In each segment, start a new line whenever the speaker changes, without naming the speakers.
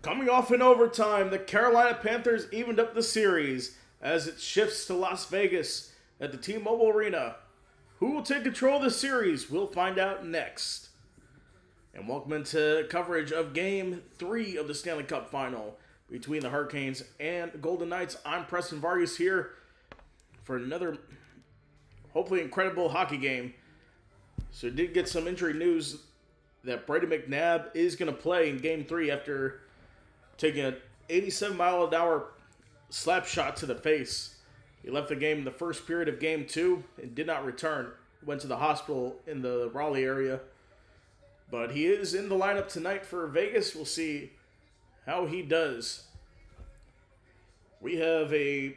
Coming off in overtime, the Carolina Panthers evened up the series as it shifts to Las Vegas at the T-Mobile Arena. Who will take control of the series? We'll find out next. And welcome into coverage of Game 3 of the Stanley Cup Final between the Hurricanes and Golden Knights. I'm Preston Vargas here for another hopefully incredible hockey game. So we did get some injury news that Brady McNabb is going to play in Game 3 after taking an 87-mile-an-hour slap shot to the face. He left the game in the first period of Game 2 and did not return. Went to the hospital in the Raleigh area. But he is in the lineup tonight for Vegas. We'll see how he does. We have a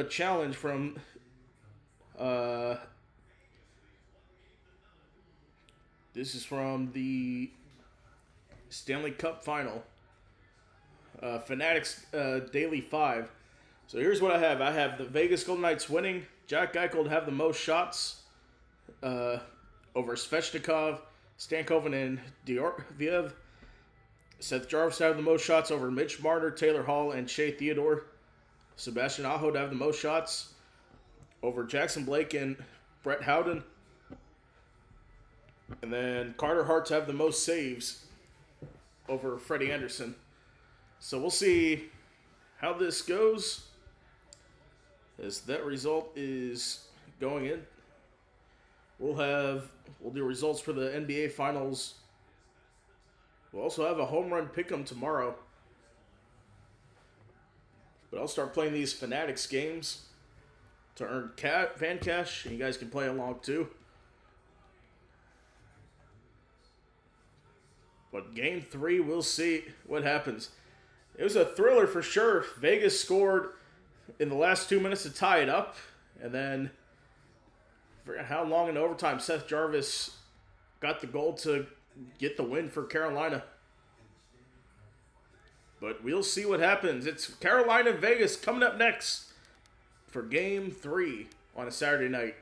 challenge from this is from the Stanley Cup Final. Fanatics Daily 5. So here's what I have. I have the Vegas Golden Knights winning. Jack Eichel to have the most shots over Svechnikov, Stankoven, and Diorviev. Seth Jarvis to have the most shots over Mitch Marner, Taylor Hall, and Shea Theodore. Sebastian Aho to have the most shots over Jackson Blake and Brett Howden. And then Carter Hart to have the most saves over Freddie Anderson. So we'll see how this goes as that result is going in. We'll do results for the NBA Finals. We'll also have a home run pick'em tomorrow. But I'll start playing these Fanatics games to earn fan cash, and you guys can play along too. But Game 3, we'll see what happens. It was a thriller for sure. Vegas scored in the last 2 minutes to tie it up. And then, I forgot how long in overtime Seth Jarvis got the goal to get the win for Carolina. But we'll see what happens. It's Carolina Vegas coming up next for Game 3 on a Saturday night.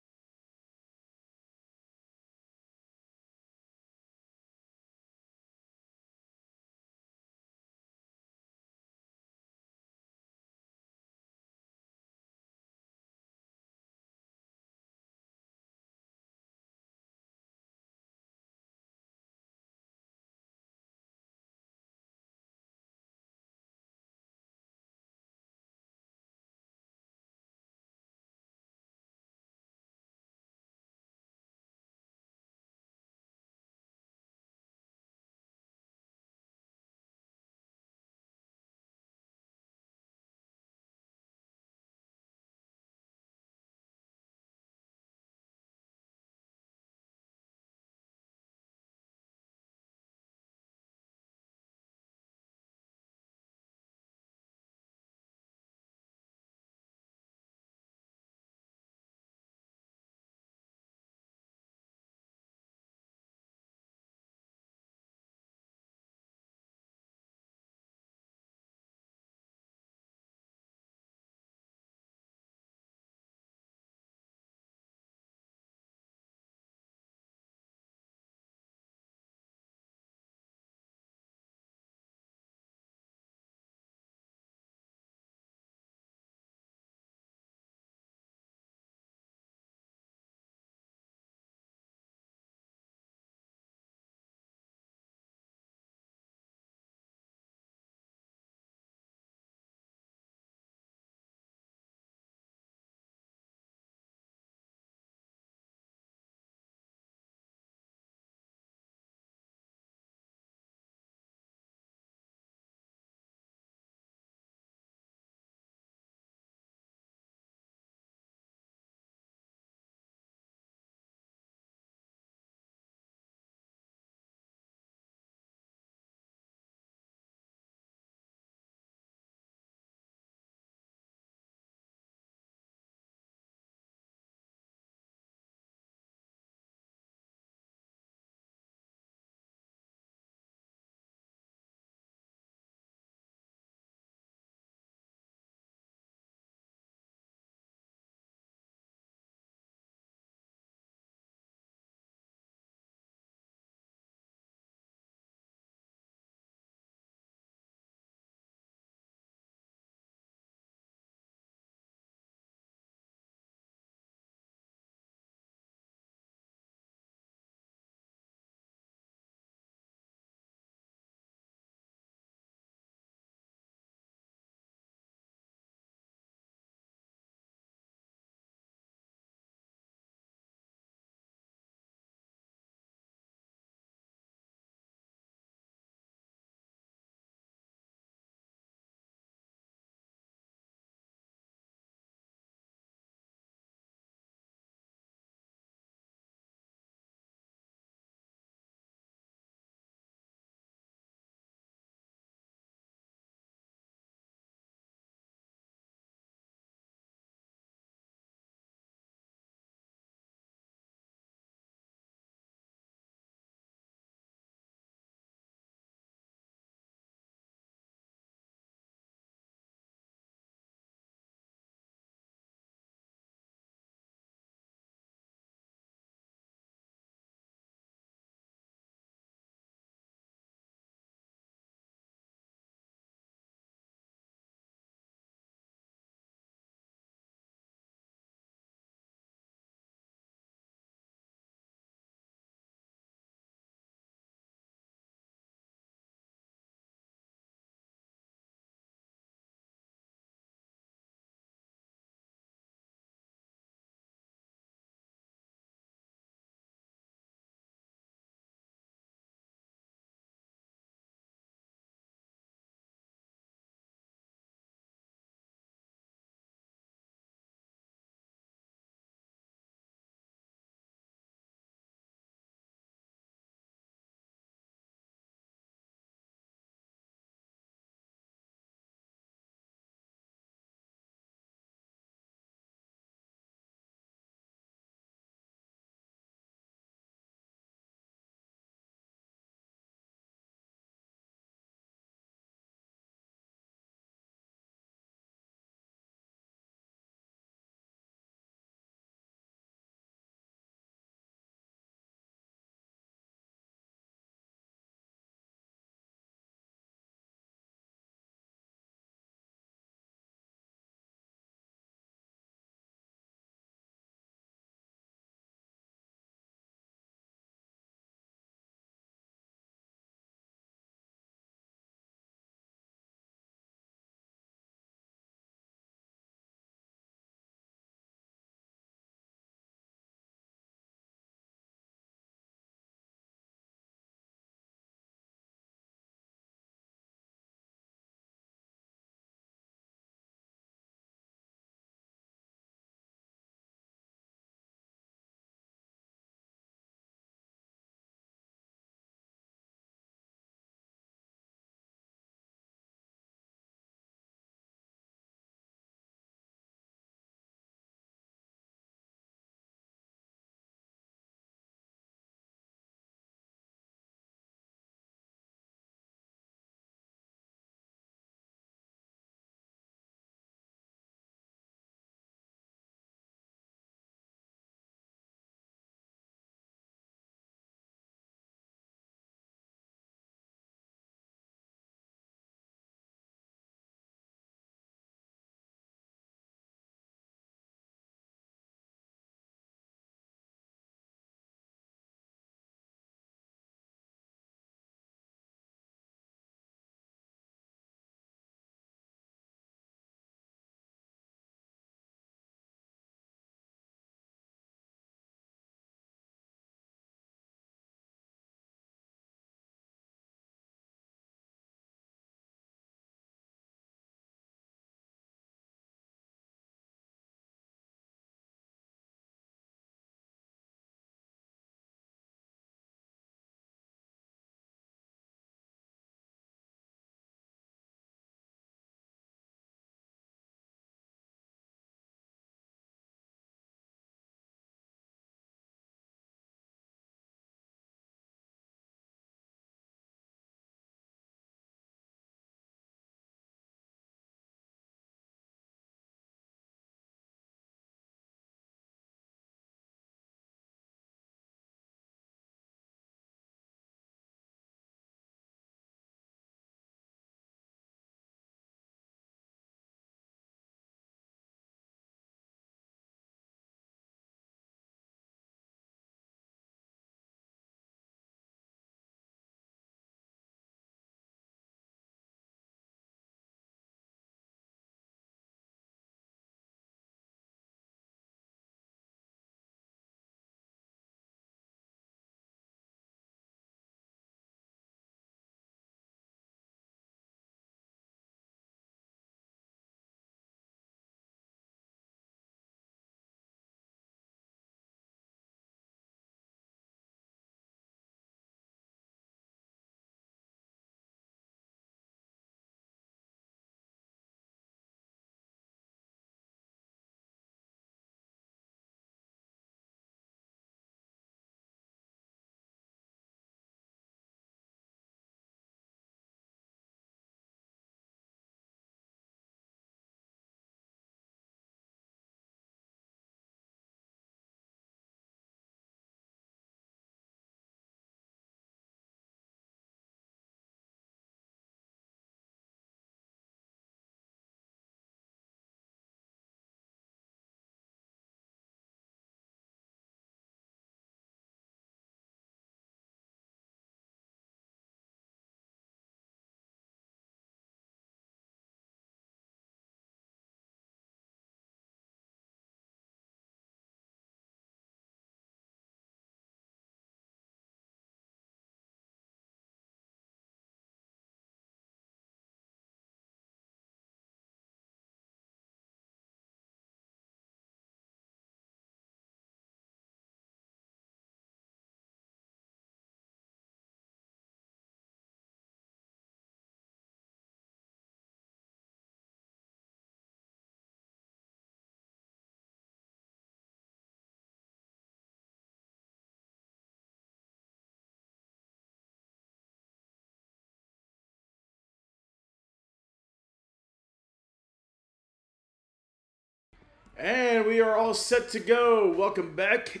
And we are all set to go. Welcome back.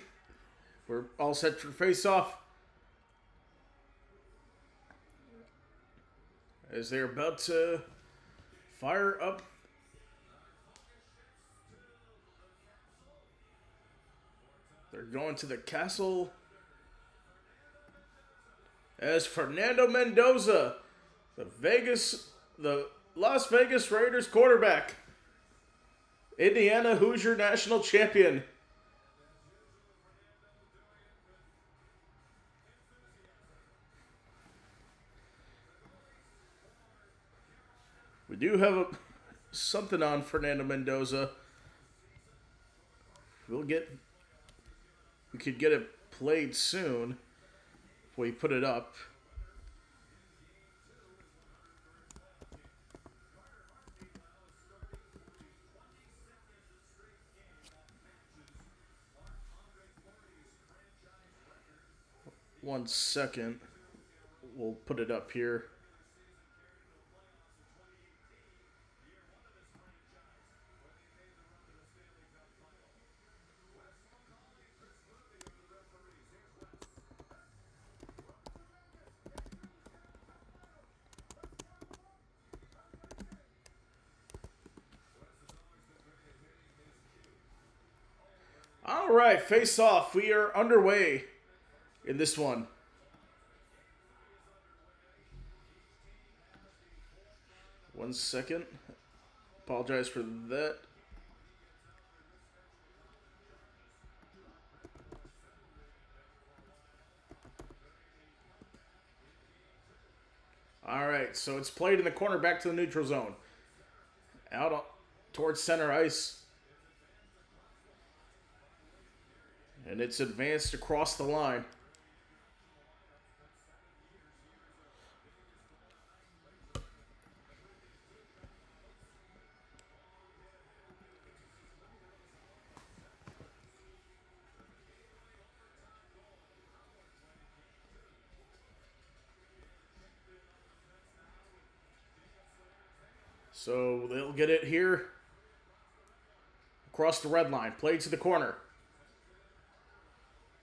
We're all set for face-off. As they're about to fire up. They're going to the castle. As Fernando Mendoza, the Las Vegas Raiders quarterback, Indiana Hoosier national champion. We do have something on Fernando Mendoza. We could get it played soon if we put it up. One second. We'll put it up here. All right, face off. We are underway in this one. One second. Apologize for that. All right, so it's played in the corner back to the neutral zone. Out towards center ice. And it's advanced across the line. So they'll get it here. Across the red line. Played to the corner.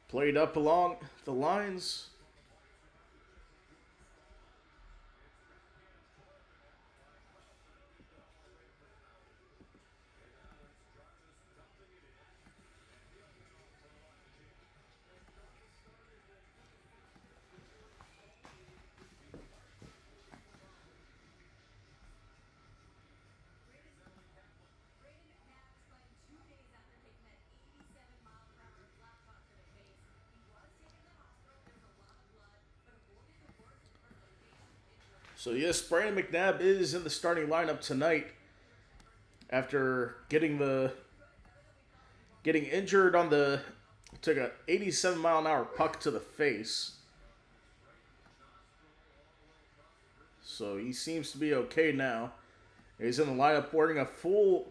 Played up along the lines. So yes, Brandon McNabb is in the starting lineup tonight after getting injured on took a 87-mile-an-hour puck to the face. So he seems to be okay now. He's in the lineup wearing a full-on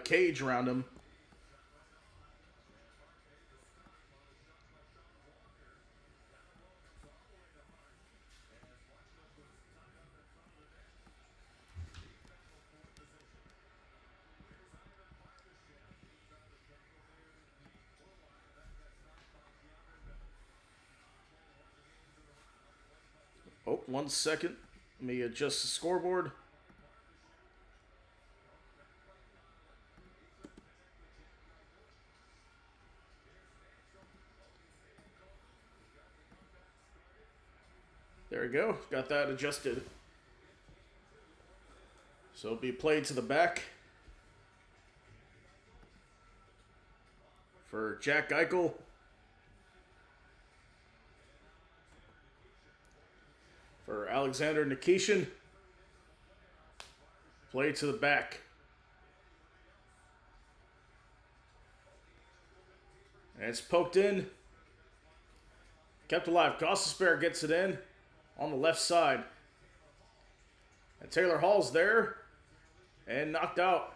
cage around him. Oh, 1 second. Let me adjust the scoreboard. There we go. Got that adjusted. So it'll be played to the back for Jack Eichel. For Alexander Nikishin. Play to the back. And it's poked in. Kept alive. Gostisbehere gets it in on the left side. And Taylor Hall's there. And knocked out.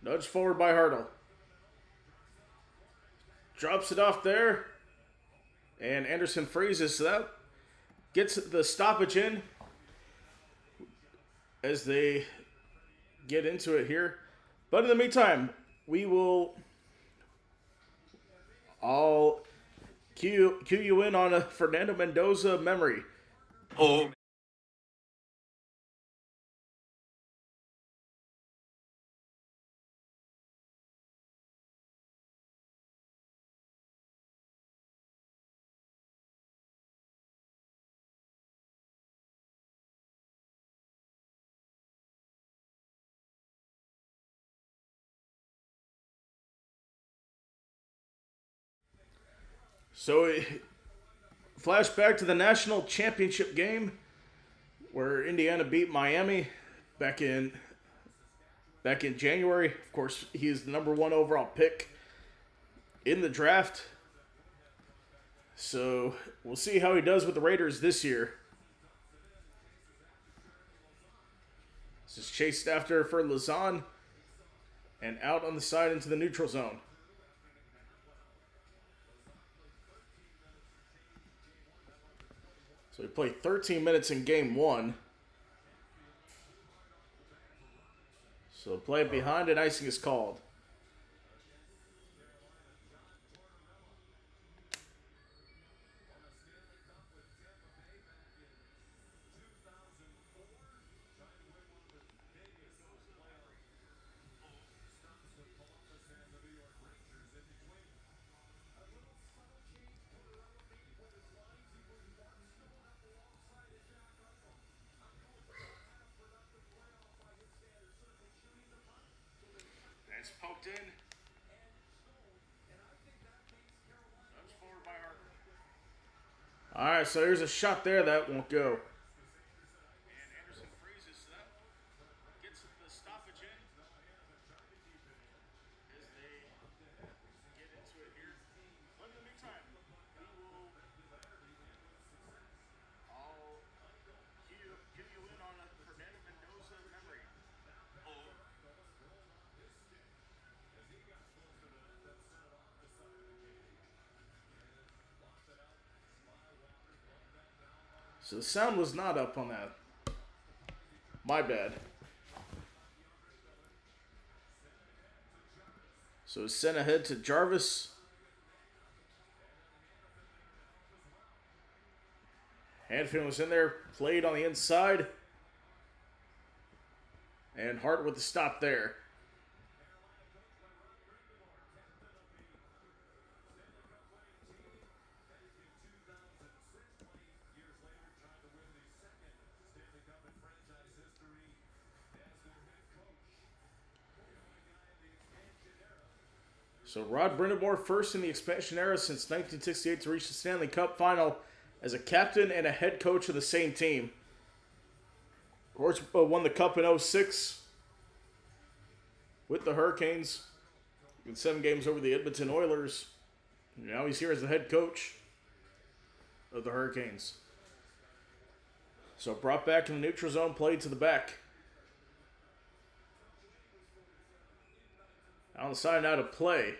Nudged forward by Hurdle. Drops it off there. And Anderson freezes, so that gets the stoppage in. as they get into it here. But in the meantime, we will all cue you in on a Fernando Mendoza memory.
Oh.
So, flashback to the national championship game where Indiana beat Miami back in January. Of course, he is the number one overall pick in the draft. So we'll see how he does with the Raiders this year. This is chased after for Lazan and out on the side into the neutral zone. So he played 13 minutes in game one. So play it behind and icing is called. It's poked in. All right, so here's a shot there that won't go. So the sound was not up on that. My bad. So sent ahead to Jarvis. Hanfield was in there, played on the inside. And Hart with the stop there. So Rod Brindamore first in the expansion era since 1968 to reach the Stanley Cup final as a captain and a head coach of the same team. Of course, won the Cup in 06 with the Hurricanes in 7 games over the Edmonton Oilers. Now he's here as the head coach of the Hurricanes. So brought back in the neutral zone, played to the back. On the side now to play.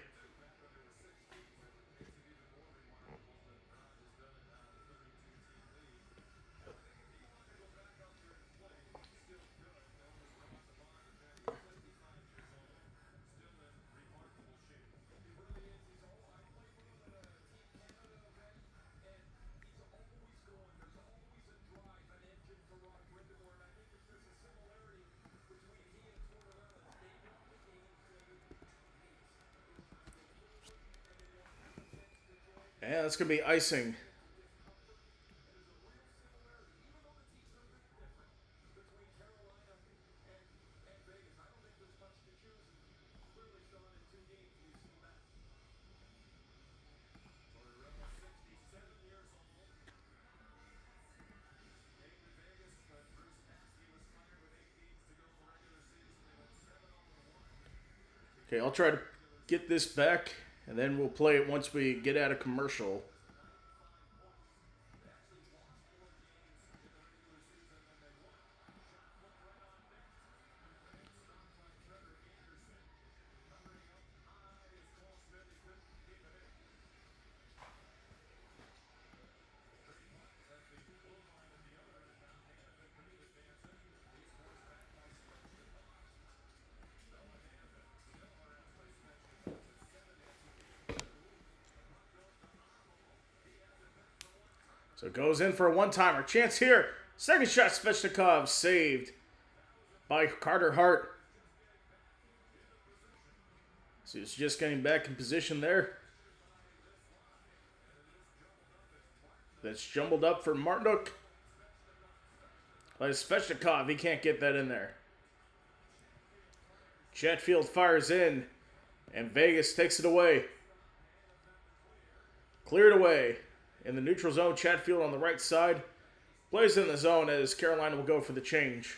And that's going to be icing. Okay, I'll try to get this back, and then we'll play it once we get out of commercial. So goes in for a one-timer. Chance here. Second shot, Svechnikov saved by Carter Hart. So he's just getting back in position there. That's jumbled up for Martinook. But Svechnikov, he can't get that in there. Chatfield fires in, and Vegas takes it away. Cleared away. In the neutral zone, Chatfield on the right side. Plays in the zone as Carolina will go for the change.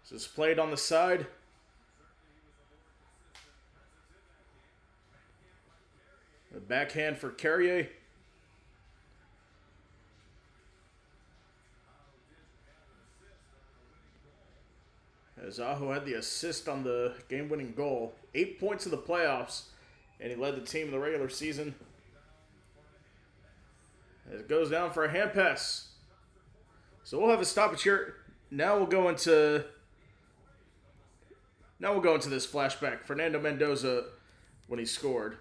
This is played on the side. The backhand for Carrier. As Aho had the assist on the game-winning goal. 8 points in the playoffs, and he led the team in the regular season. As it goes down for a hand pass. So we'll have a stoppage here. Now we'll go into this flashback. Fernando Mendoza when he scored.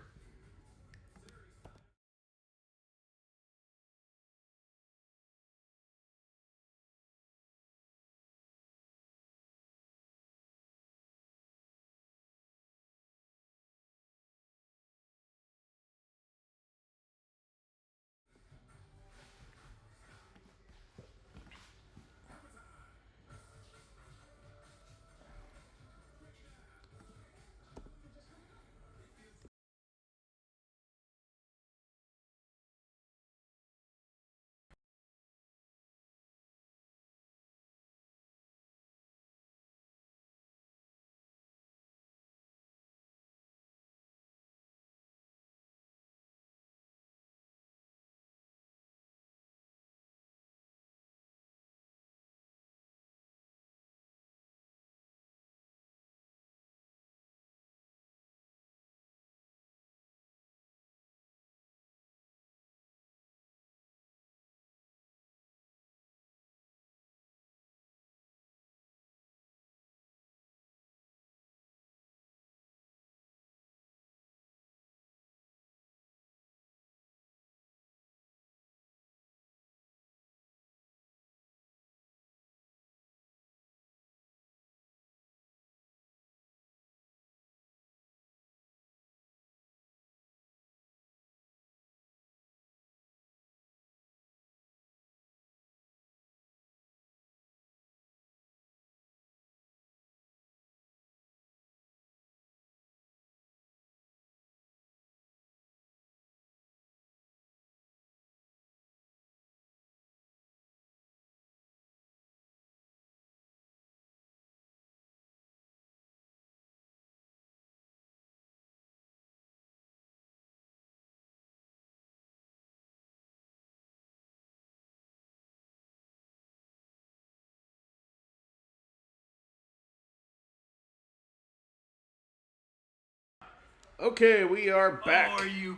Okay, we are back.
How are you?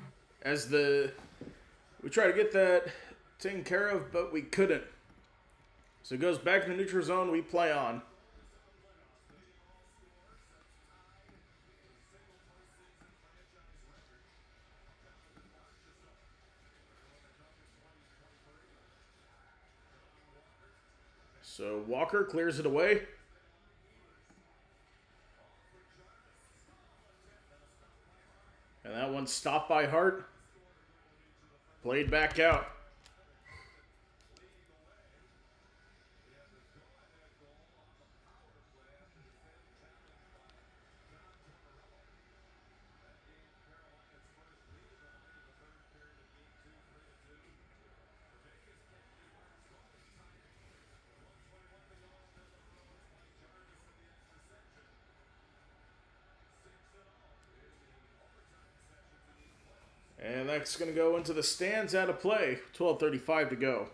We tried to get that taken care of, but we couldn't. So it goes back to the neutral zone. We play on. So Walker clears it away. And that one's stopped by Hart. Played back out. And that's going to go into the stands out of play. 12:35 to go.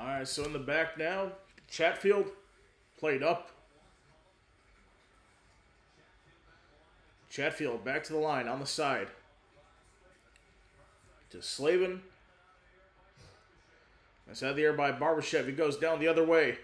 Alright, so in the back now, Chatfield played up. Chatfield back to the line on the side. To Slavin. That's out of the air by Barbashev. He goes down the other way.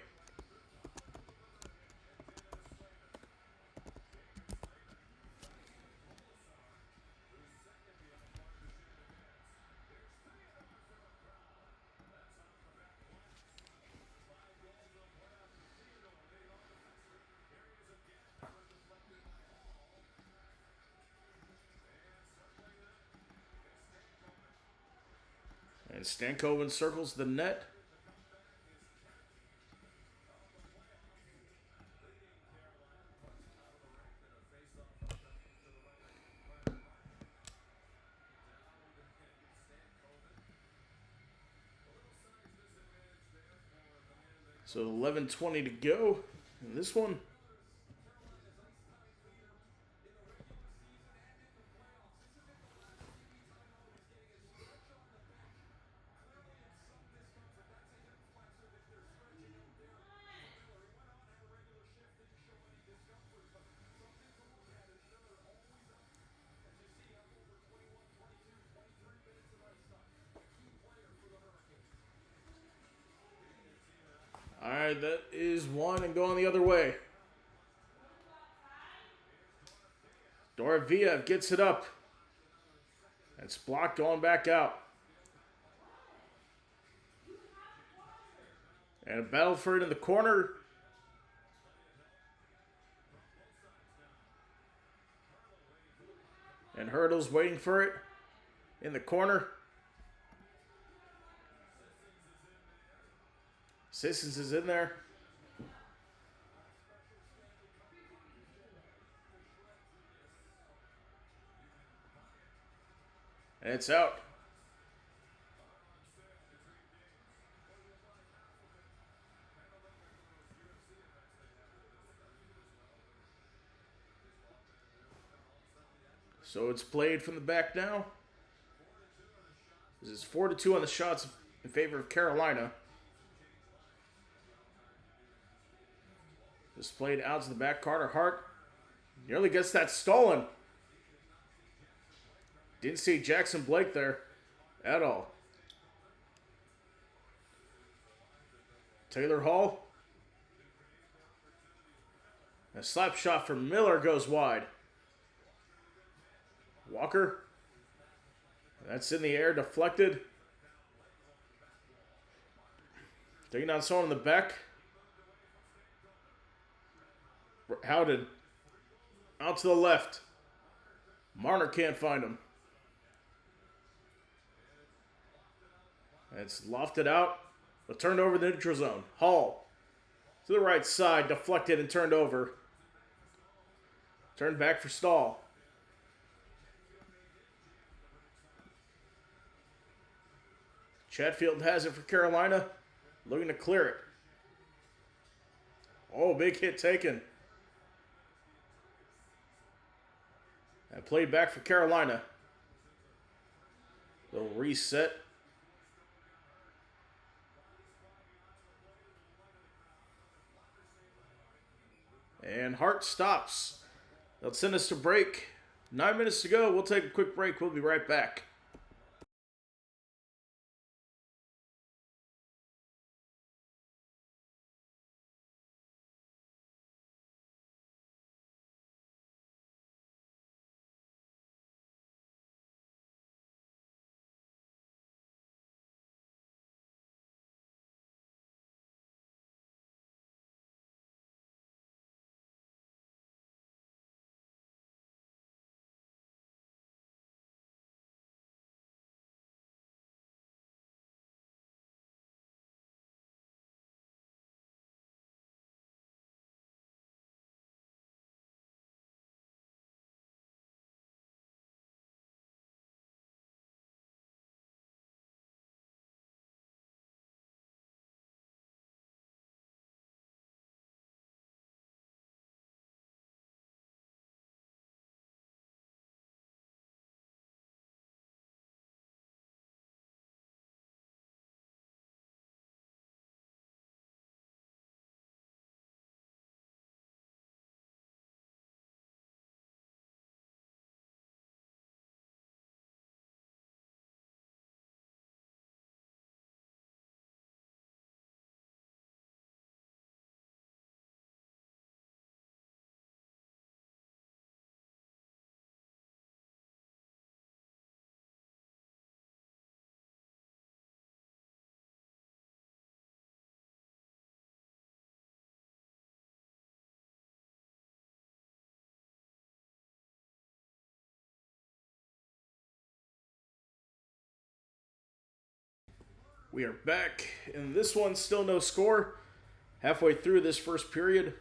And Stankoven circles the net. So 11:20 to go in this one. Alright, that is one and going the other way. Dorofeev gets it up. It's blocked going back out. And a battle for it in the corner. And Hurdle's waiting for it in the corner. Sissons is in there. And it's out. So it's played from the back now. This is 4-2 on the shots in favor of Carolina. Just played out to the back. Carter Hart nearly gets that stolen. Didn't see Jackson Blake there at all. Taylor Hall. A slap shot from Miller goes wide. Walker. That's in the air, deflected. Taking down someone in the back. Howden. Out to the left. Marner can't find him. It's lofted out, but turned over the neutral zone. Hall to the right side, deflected and turned over. Turned back for Stahl. Chatfield has it for Carolina, looking to clear it. Oh, big hit taken. And played back for Carolina. Little reset. And Hart stops. They'll send us to break. 9 minutes to go. We'll take a quick break. We'll be right back. We are back, and this one still no score. Halfway through this first period.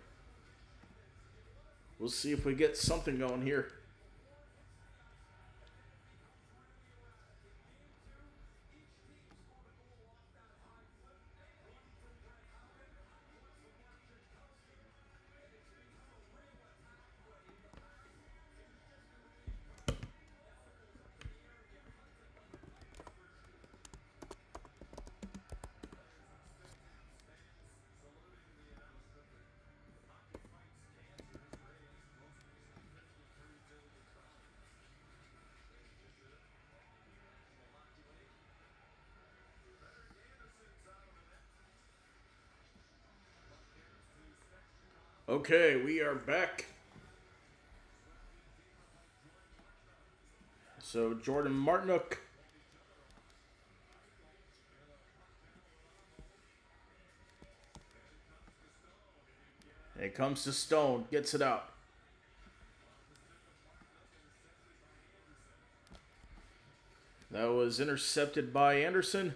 We'll see if we get something going here. Okay, we are back. So Jordan Martinook. It comes to Stone, gets it out. That was intercepted by Anderson.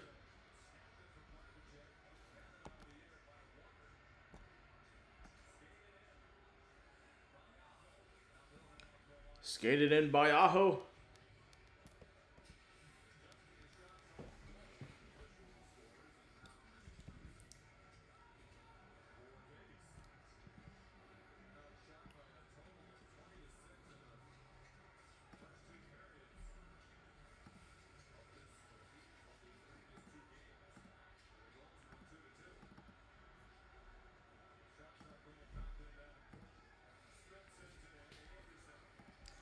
Skated in by Aho.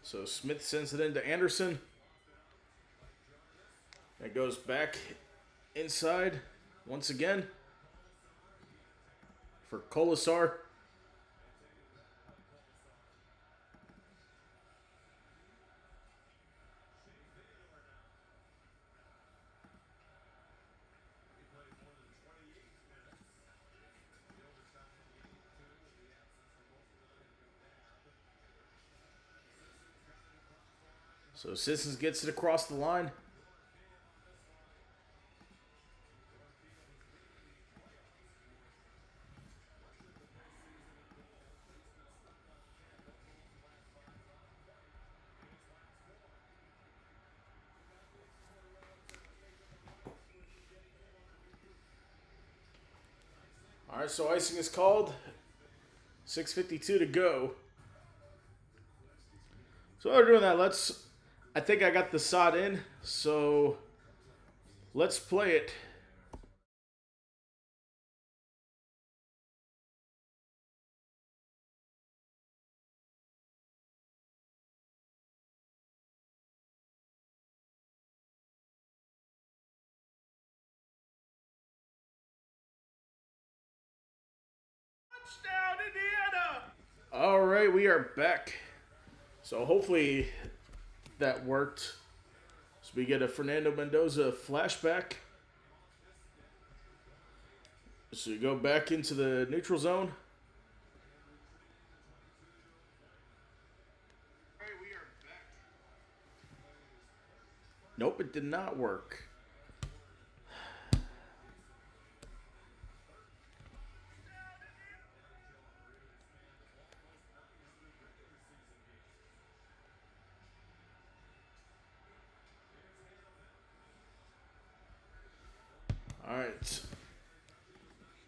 So Smith sends it into Anderson. It goes back inside once again for Kolasar. So Sissons gets it across the line. All right, so icing is called. 6:52 to go. So while we're doing that, I think I got the sod in, so let's play it. Touchdown, Indiana! All right, we are back. So hopefully that worked. So we get a Fernando Mendoza flashback. So you go back into the neutral zone. Nope, it did not work. Alright.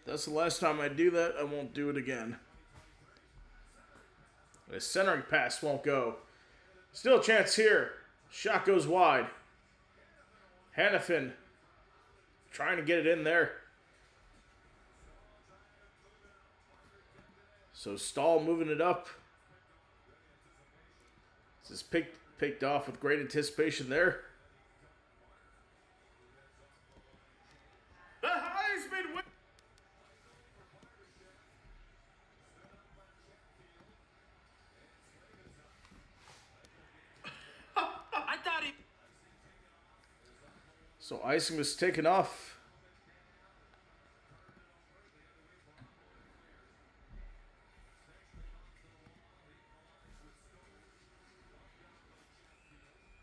That's the last time I do that. I won't do it again. The centering pass won't go. Still a chance here. Shot goes wide. Hannafin trying to get it in there. So Stahl moving it up. This is picked off with great anticipation there. The Heisman win. I thought he. So icing was taken off.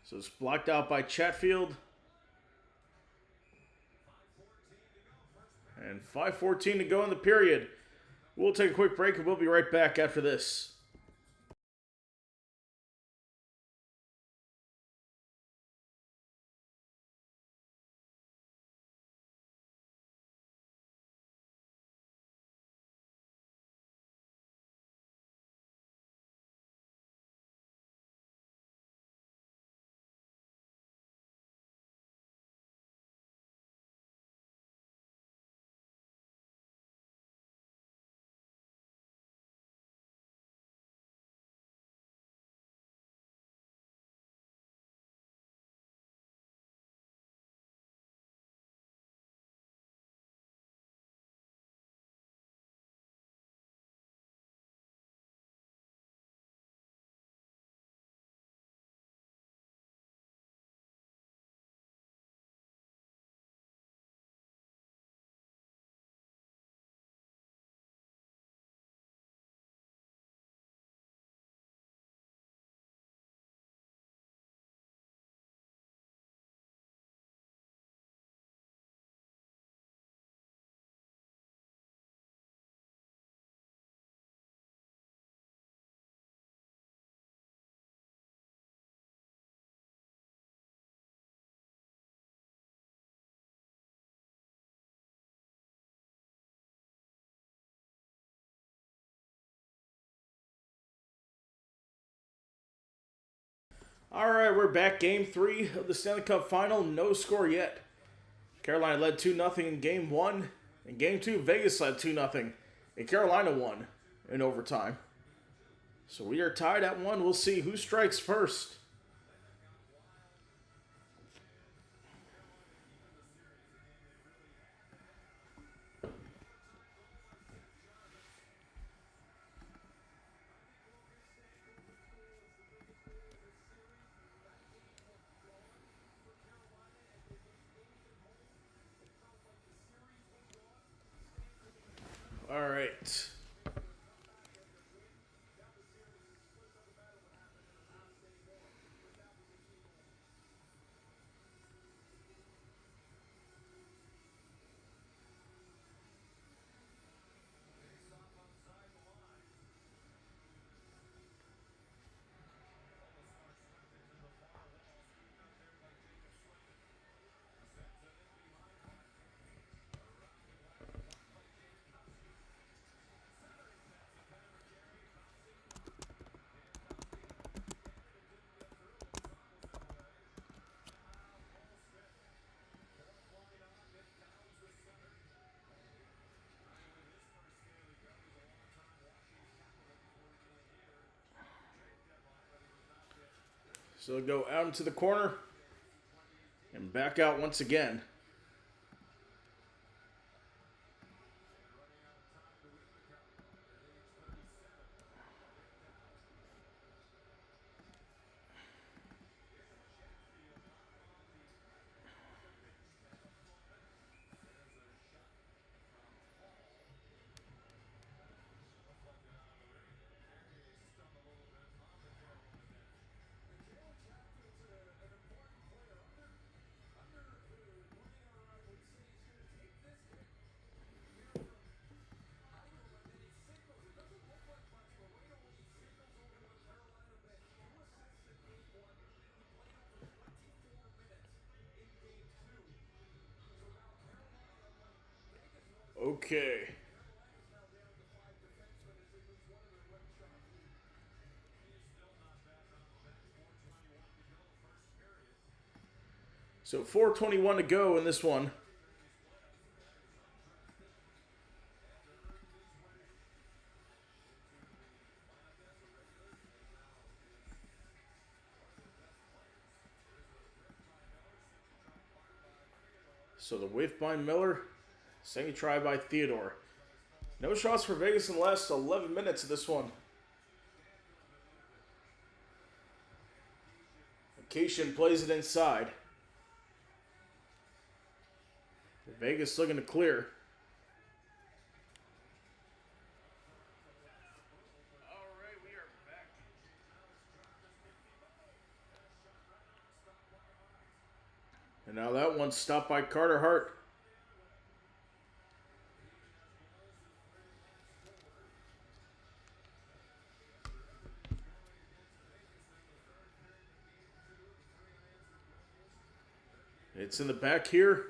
So it's blocked out by Chatfield. 5:14 to go in the period. We'll take a quick break and we'll be right back after this. All right, we're back. Game 3 of the Stanley Cup Final. No score yet. Carolina led 2-0 in Game 1. In Game 2, Vegas led 2-0. And Carolina won in overtime. So we are tied at 1. We'll see who strikes first. All right. So go out into the corner and back out once again. Okay. So 4:21 to go in this one. So the whiff by Miller, second try by Theodore. No shots for Vegas in the last 11 minutes of this one. Cation plays it inside. Vegas looking to clear. Alright, we are back. And now that one's stopped by Carter Hart. It's in the back here.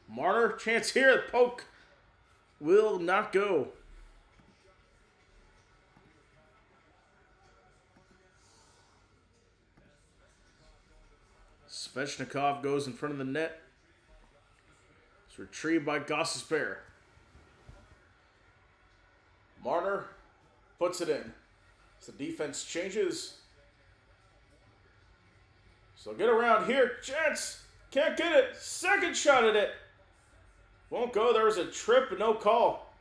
Marner, chance here. The poke will not go. Svechnikov goes in front of the net. It's retrieved by Gostisbehere. Marner puts it in. So the defense changes. So get around here. Chance. Can't get it. Second shot at it. Won't go. There was a trip and no call.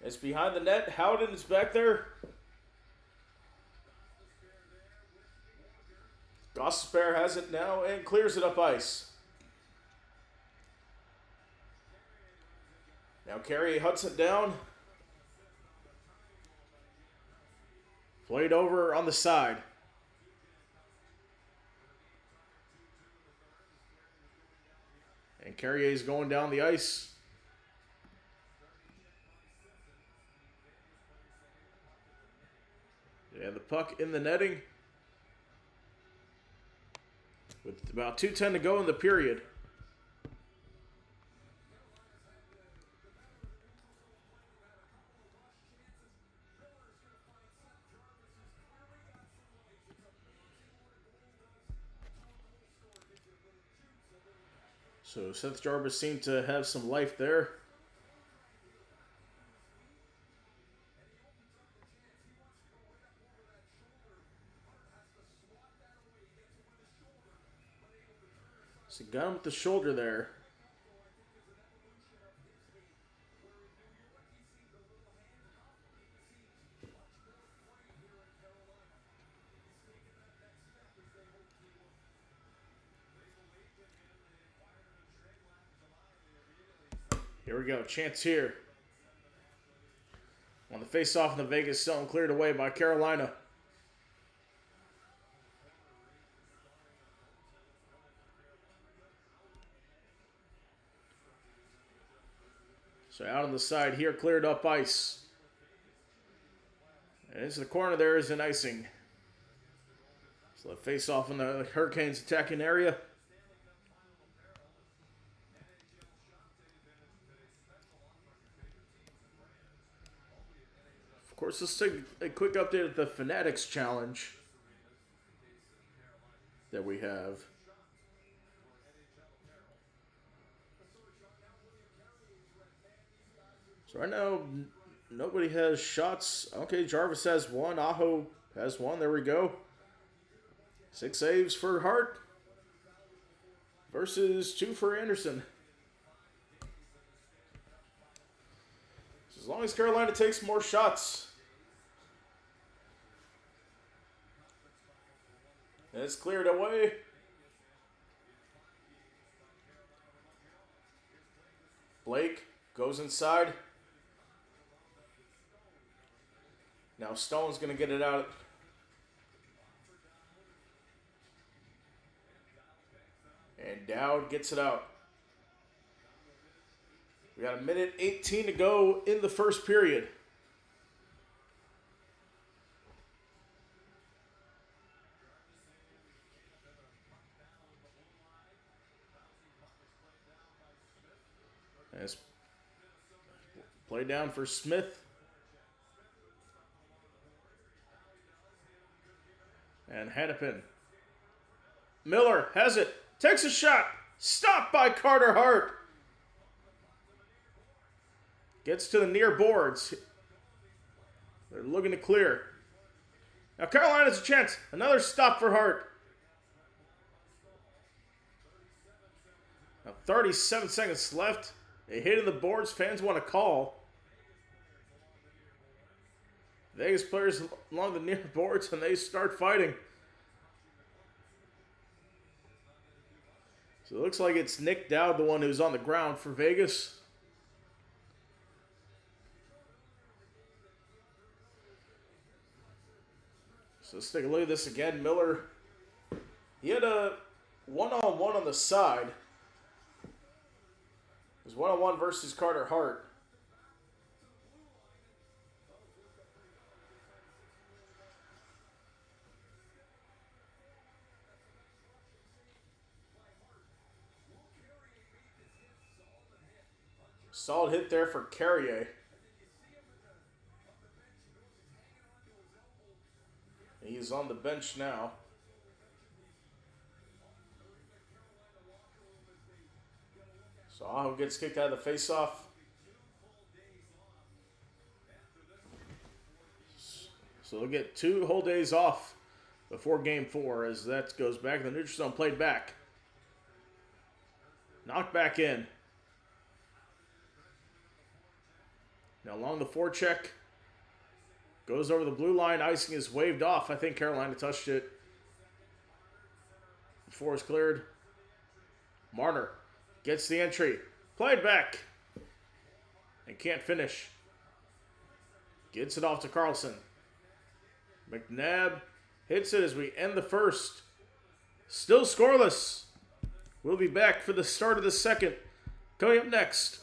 It's behind the net. Howden is back there. Gostisbehere has it now and clears it up ice. Now Carrier huts it down. Played over on the side. And Carrier's going down the ice. Yeah, the puck in the netting. With about 2:10 to go in the period. So Seth Jarvis seemed to have some life there. So got him with the shoulder there. Here we go. Chance here. On the face-off in the Vegas zone, cleared away by Carolina. So out on the side here, cleared up ice. And into the corner there is an icing. So the face-off in the Hurricanes attacking area. Of course, let's take a quick update of the Fanatics Challenge that we have. So right now, nobody has shots. Okay, Jarvis has one. Aho has one. There we go. 6 saves for Hart versus 2 for Anderson. So as long as Carolina takes more shots. And it's cleared away. Blake goes inside. Now Stone's going to get it out. And Dowd gets it out. We got 1:18 to go in the first period. As play down for Smith. And Hennepin. Miller has it. Takes a shot. Stopped by Carter Hart. Gets to the near boards. They're looking to clear. Now Carolina's a chance. Another stop for Hart. Now 37 seconds left. They hit in the boards. Fans want to call. Vegas players along the near boards and they start fighting. So it looks like it's Nick Dowd, the one who's on the ground for Vegas. So let's take a look at this again. Miller, he had a one-on-one on the side. It was one-on-one versus Carter Hart. Solid hit there for Carrier. He's on the bench now. So Aho gets kicked out of the faceoff. So they'll get 2 whole days off before Game 4 as that goes back. The neutral zone played back. Knocked back in. Now along the forecheck. Goes over the blue line. Icing is waved off. I think Carolina touched it. Before it's cleared. Marner gets the entry. Played back. And can't finish. Gets it off to Carlson. McNabb hits it as we end the first. Still scoreless. We'll be back for the start of the second. Coming up next.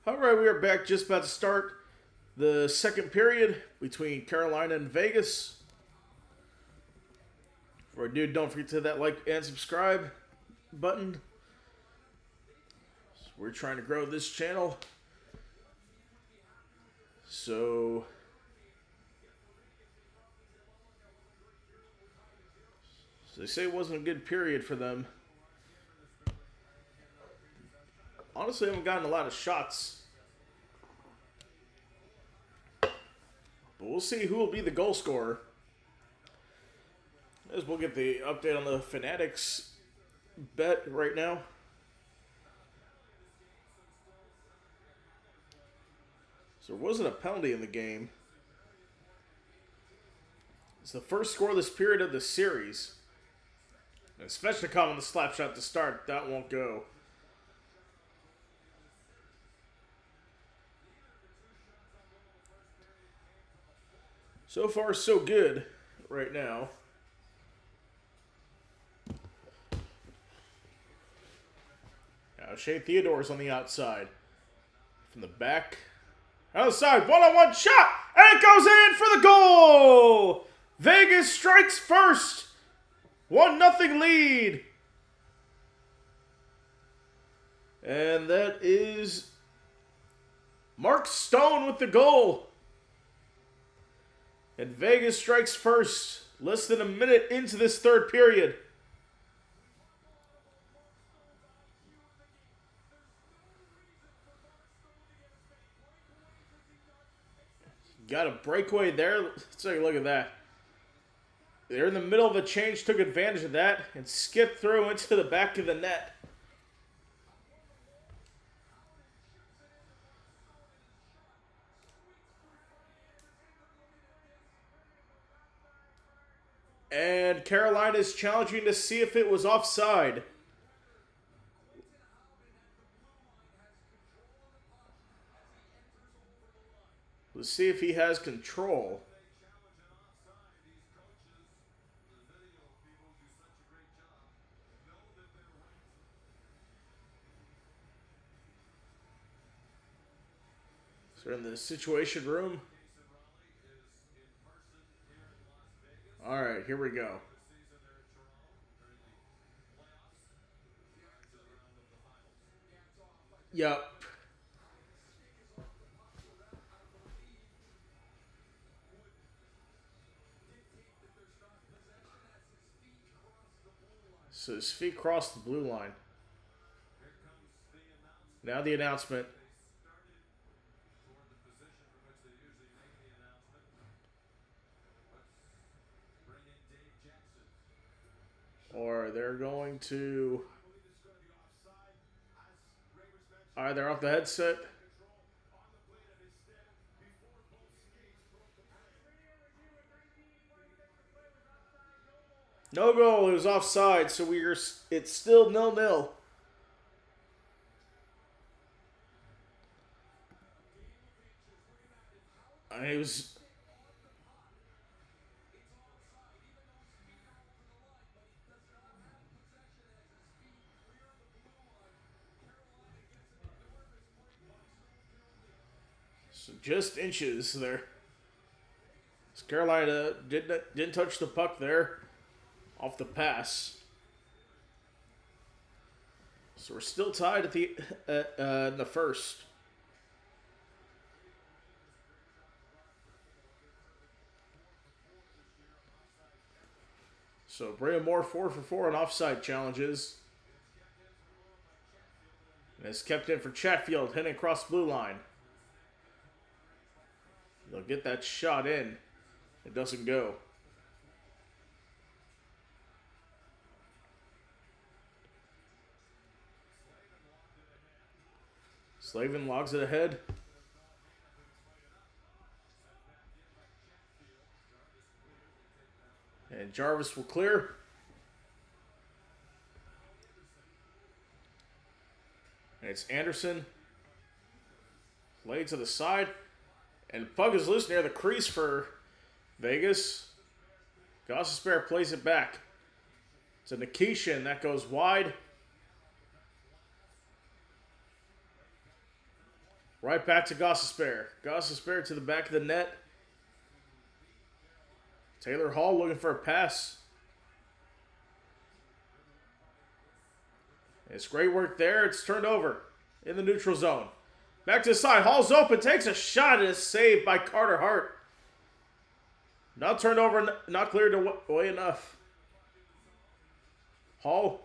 All right, we are back, just about to start the second period between Carolina and Vegas. Before I do, don't forget to hit that like and subscribe button. So we're trying to grow this channel. So they say it wasn't a good period for them. Honestly, I haven't gotten a lot of shots. But we'll see who will be the goal scorer. As we'll get the update on the Fanatics bet right now. So there wasn't a penalty in the game. It's the first scoreless period of the series. And Svechnikov on the slap shot to start. That won't go. So far, so good right now. Now Shea Theodore's on the outside. From the back. Outside, one-on-one shot! And it goes in for the goal! Vegas strikes first. 1-0 lead. And that is Mark Stone with the goal. And Vegas strikes first, less than a minute into this third period. Got a breakaway there. Let's take a look at that. They're in the middle of a change, took advantage of that, and skipped through into the back of the net. And Carolina is challenging to see if it was offside. Let's see if he has control. So we're in the situation room. All right, here we go. Yep. So his feet crossed the blue line. Now the announcement. Or they're going to... All right, they're off the headset. No goal. It was offside, so it's still 0-0. It was... So just inches there. Carolina didn't touch the puck there off the pass. So we're still tied at the in the first. So Brandon Moore 4 for 4 on offside challenges. And it's kept in for Chatfield, heading across the blue line. They'll get that shot in. It doesn't go. Slavin logs it ahead. And Jarvis will clear. And it's Anderson. Laid to the side. And the puck is loose near the crease for Vegas. Gostisbehere plays it back. It's a Nikishin. That goes wide. Right back to Gossespierre. Gossespierre to the back of the net. Taylor Hall looking for a pass. It's great work there. It's turned over in the neutral zone. Back to the side. Hall's open. Takes a shot and is saved by Carter Hart. Not turned over. Not cleared away enough. Hall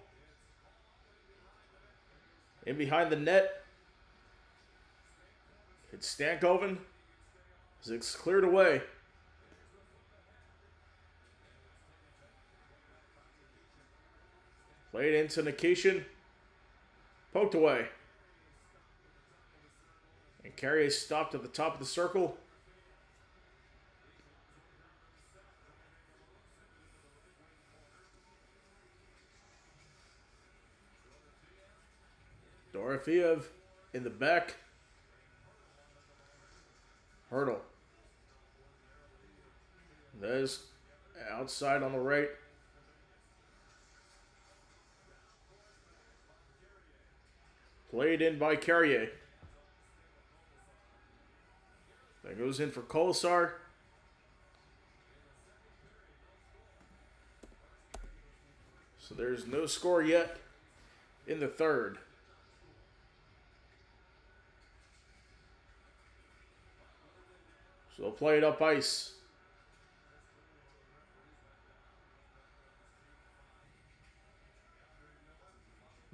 in behind the net. It's Stankoven. It's cleared away. Played into Nikishin. Poked away. And Carrier stopped at the top of the circle. Dorofeev in the back. Hurdle. There's outside on the right. Played in by Carrier. That goes in for Kolesar. So there's no score yet in the third. So they'll play it up ice.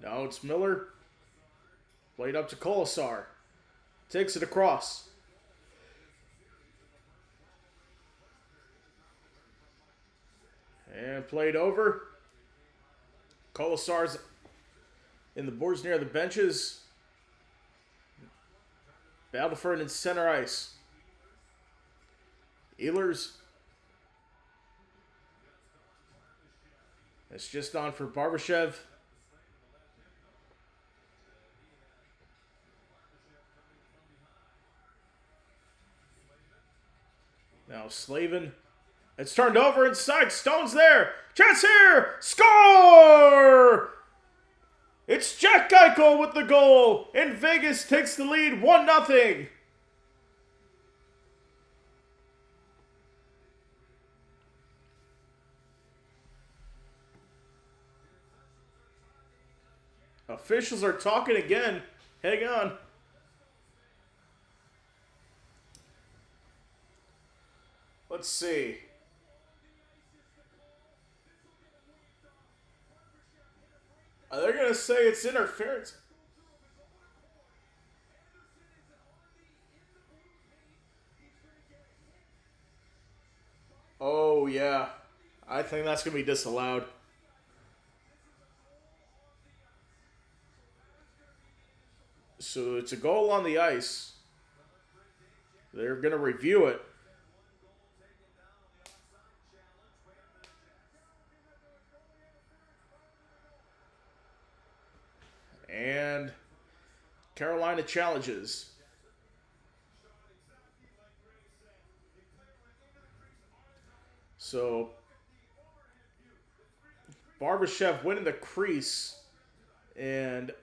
Now it's Miller. Played up to Kolesar. Takes it across. And played over. Kolesar's in the boards near the benches. Battle for it in center ice. Ehlers. It's just on for Barbashev. Now Slavin. It's turned over inside. Stone's there. Chance here. Score! It's Jack Eichel with the goal. And Vegas takes the lead 1-0. Officials are talking again. Hang on. Let's see. They're going to say it's interference. Oh, yeah. I think that's going to be disallowed. So it's a goal on the ice. They're going to review it. And Carolina challenges. So Barbashev went in the crease and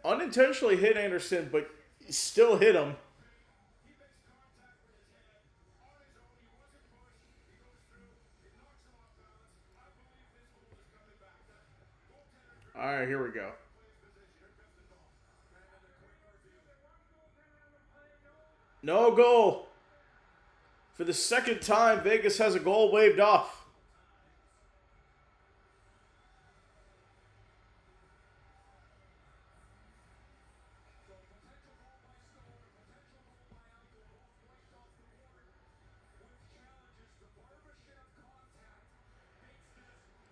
unintentionally hit Anderson, but still hit him. All right, here we go. No goal. For the second time, Vegas has a goal waved off.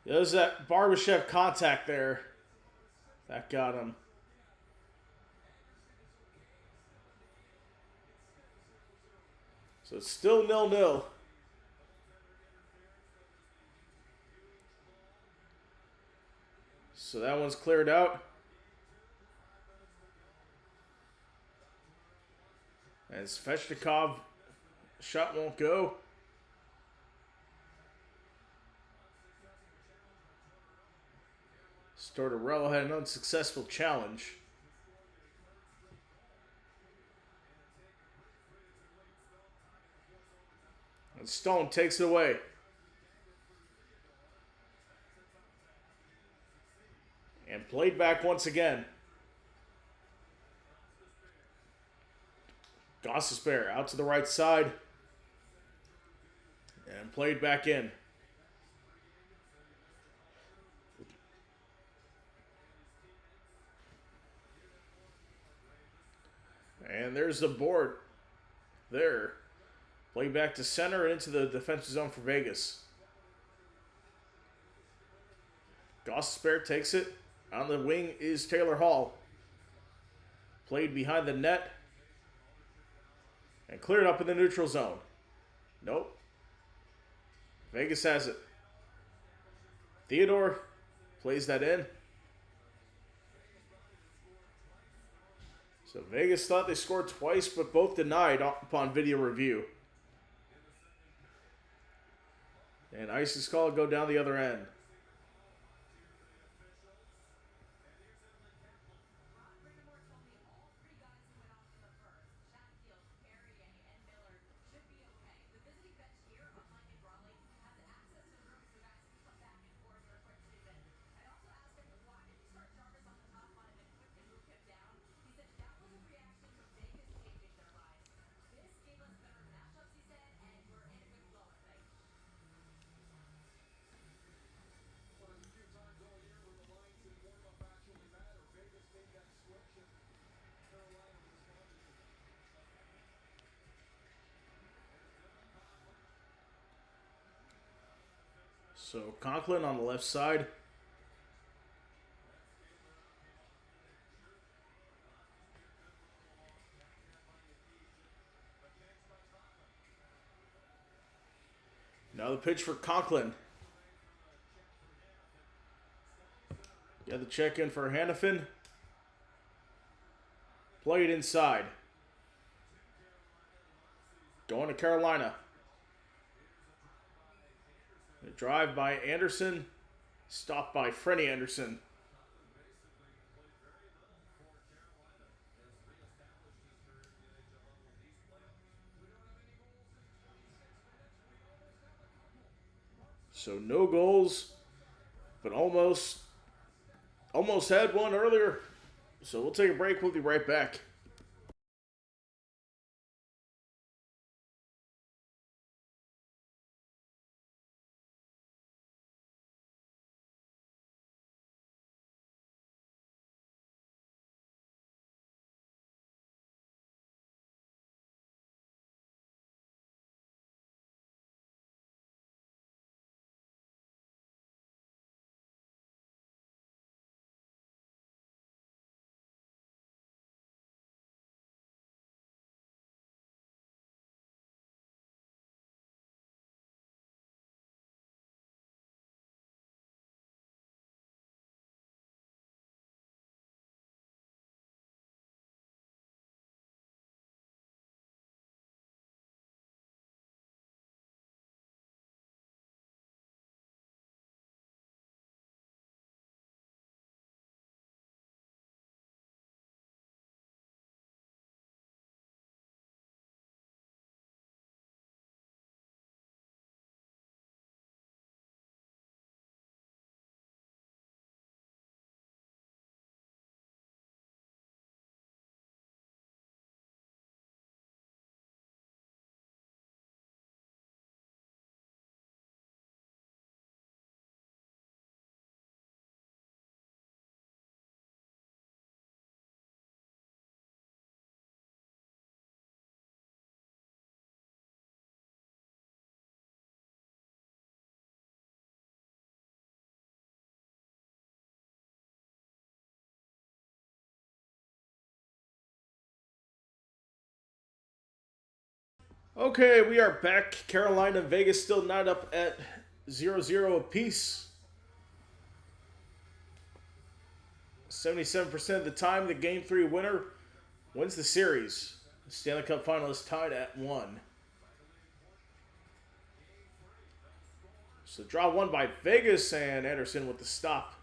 There's that Barbashev contact there. That got him. So it's still 0-0. So that one's cleared out. And Svechnikov shot won't go. Stortorello had an unsuccessful challenge. And Stone takes it away. And played back once again. Gostisbehere out to the right side. And played back in. And there's the board. There. Play back to center and into the defensive zone for Vegas. Gostisbehere takes it. On the wing is Taylor Hall. Played behind the net. And cleared up in the neutral zone. Nope. Vegas has it. Theodore plays that in. So Vegas thought they scored twice, but both denied upon video review. And Ice's call go down the other end. So Conklin on the left side. Now the pitch for Conklin. Got the check in for Hannafin. Played inside. Going to Carolina. The drive by Anderson. Stopped by Freddie Anderson. So no goals, but almost had one earlier. So we'll take a break. We'll be right back. Okay, we are back. Carolina, Vegas still not up at 0-0 apiece. 77% of the time, the Game 3 winner wins the series. The Stanley Cup final is tied at 1. So draw one by Vegas, and Anderson with the stop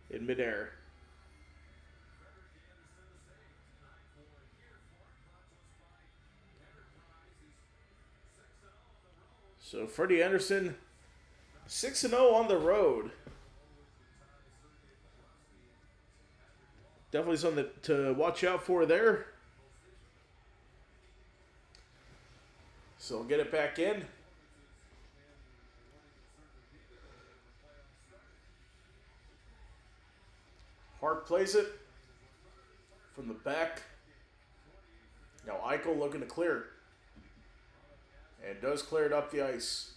in midair. So Freddie Anderson, 6-0 on the road. Definitely something to watch out for there. So we'll get it back in. Hart plays it from the back. Now Eichel looking to clear. And does clear it up the ice.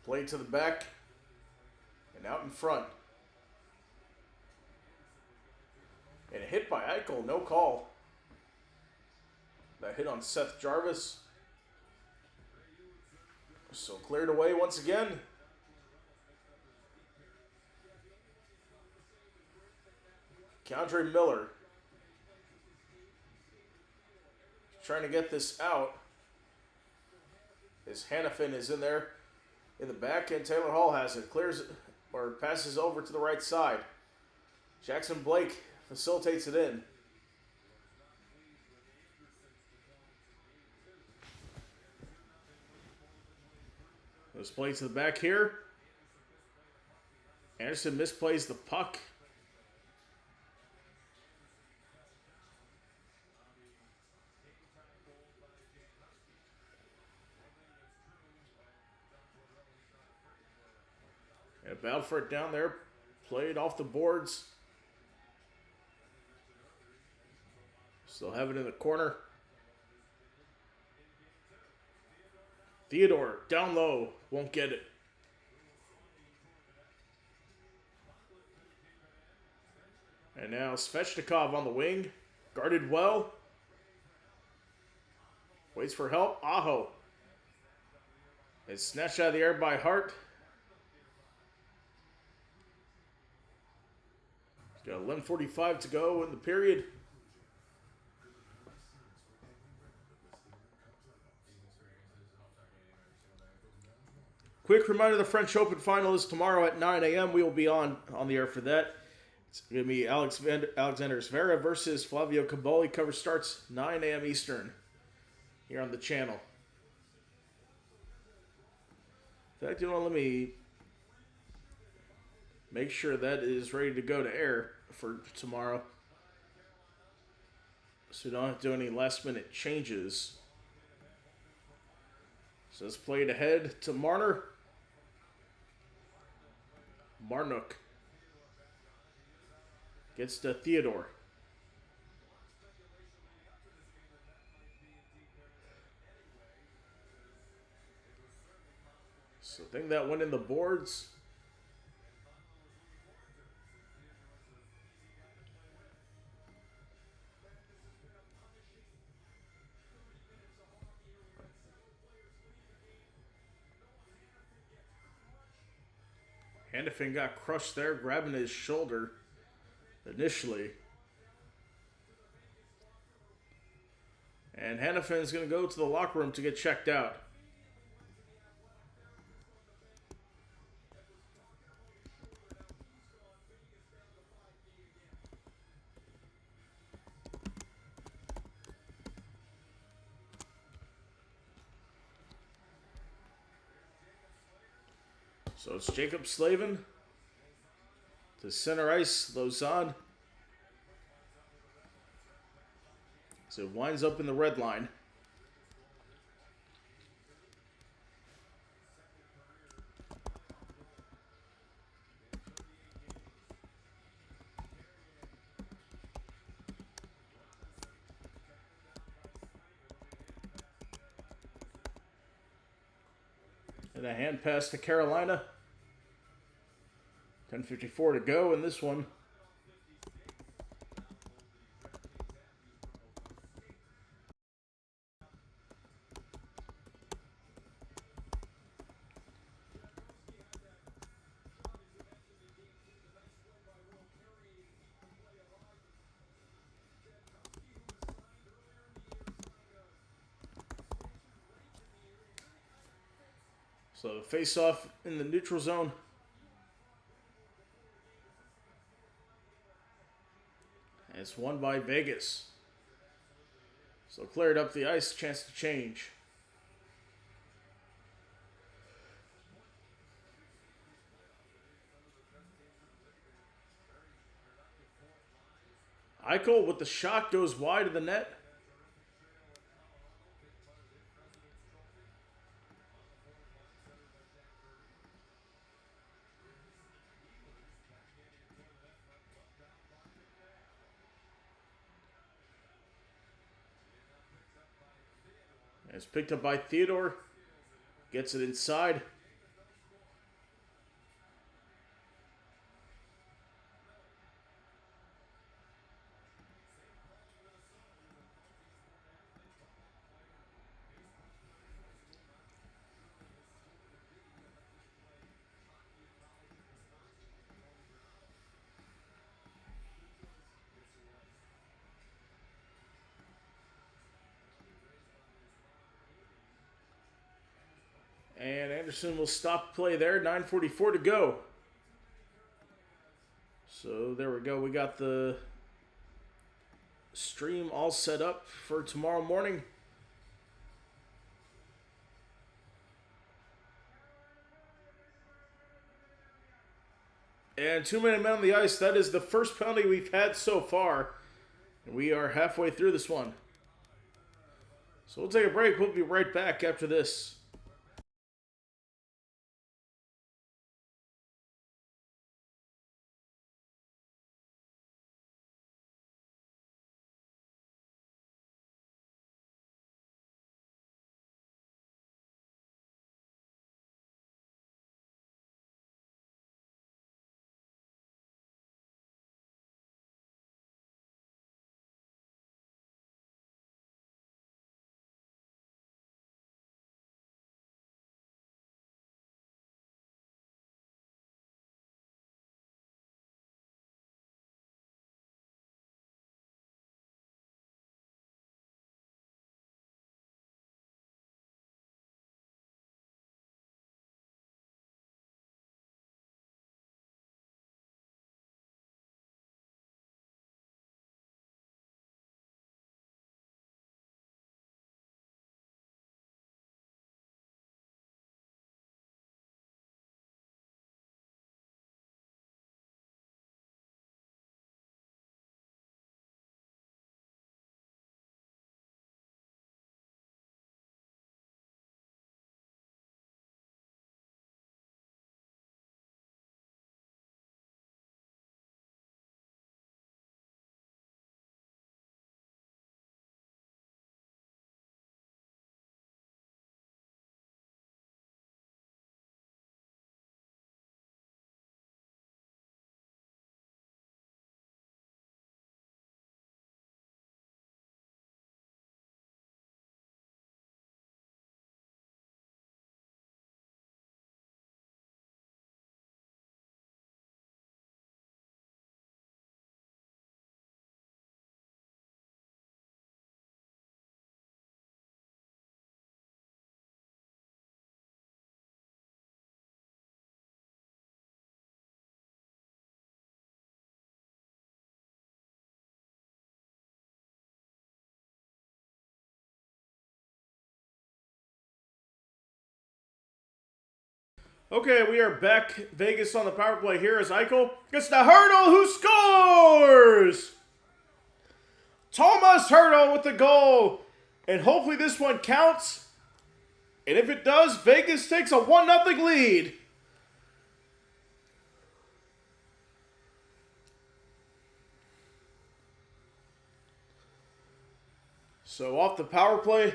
Play to the back. And out in front. And a hit by Eichel, no call. That hit on Seth Jarvis. So cleared away once again. Keandre Miller trying to get this out. As Hannafin is in there in the back, and Taylor Hall has it. Clears it, or passes over to the right side. Jackson Blake facilitates it in. Let's play to the back here. Anderson misplays the puck. And battled for it down there. Played off the boards. Still have it in the corner. Theodore down low. Won't get it. And now Svechnikov on the wing. Guarded well. Waits for help. Aho. It's snatched out of the air by Hart. Got 11:45 to go in the period. Quick reminder, the French Open final is tomorrow at 9 a.m. We will be on the air for that. It's going to be Alexander Zverev versus Flavio Caboli. Cover starts 9 a.m. Eastern here on the channel. In fact, let me make sure that is ready to go to air for tomorrow, so we don't have to do any last minute changes. So it's played ahead to Marner. Marnook gets to Theodore. So I think that went in the boards. Hannafin got crushed there, grabbing his shoulder initially. And Hannafin is going to go to the locker room to get checked out. So it's Jacob Slavin to center ice, Lausanne. So it winds up in the red line. And a hand pass to Carolina. 10:54 to go in this one. So face off in the neutral zone. It's won by Vegas. So cleared up the ice, chance to change. Eichel with the shot goes wide of the net. It's picked up by Theodore. Gets it inside. And Anderson will stop play there. 9:44 to go. So there we go. We got the stream all set up for tomorrow morning. And 2-minute men on the ice. That is the first penalty we've had so far. And we are halfway through this one. So we'll take a break. We'll be right back after this. Okay, we are back. Vegas on the power play. Here is Eichel. Gets the Hurdle, who scores! Thomas Hurdle with the goal. And hopefully this one counts. And if it does, Vegas takes a 1-0 lead. So off the power play.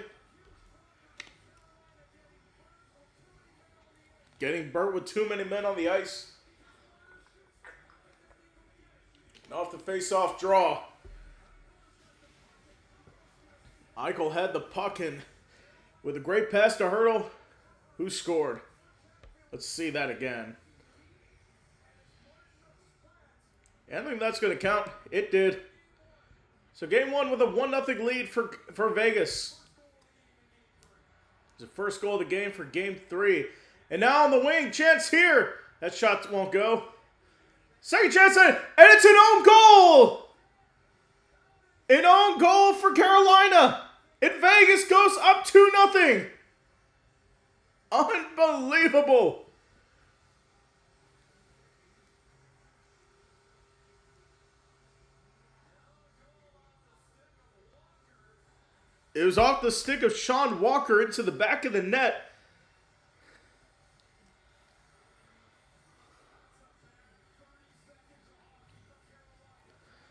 Getting burnt with too many men on the ice. And off the face-off draw. Eichel had the puck in with a great pass to Hurdle, who scored. Let's see that again. I think that's going to count. It did. So game one with a 1-0 lead for Vegas. It's the first goal of the game for game 3. And now on the wing, chance here. That shot won't go. Second chance, and it's an own goal! An own goal for Carolina! And Vegas goes up 2-0. Unbelievable. It was off the stick of Sean Walker into the back of the net.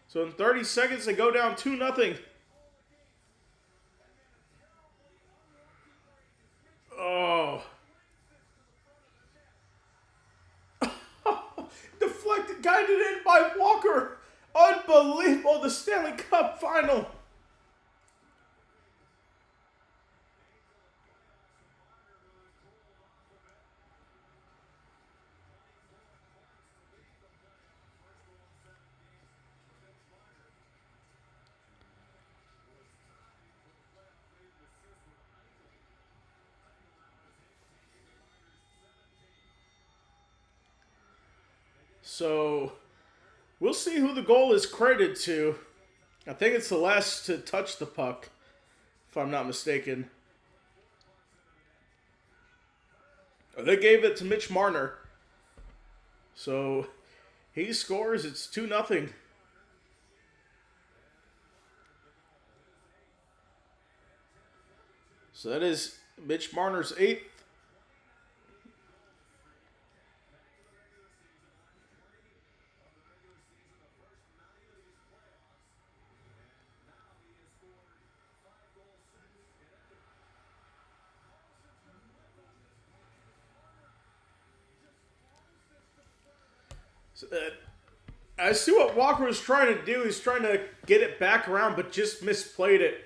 So in 30 seconds, they go down 2-0. Oh. Deflected, guided in by Walker. Unbelievable. The Stanley Cup final. So, we'll see who the goal is credited to. I think it's the last to touch the puck, if I'm not mistaken. They gave it to Mitch Marner. So, he scores. It's 2-0. So that is Mitch Marner's 8th. I see what Walker was trying to do. He's trying to get it back around, but just misplayed it.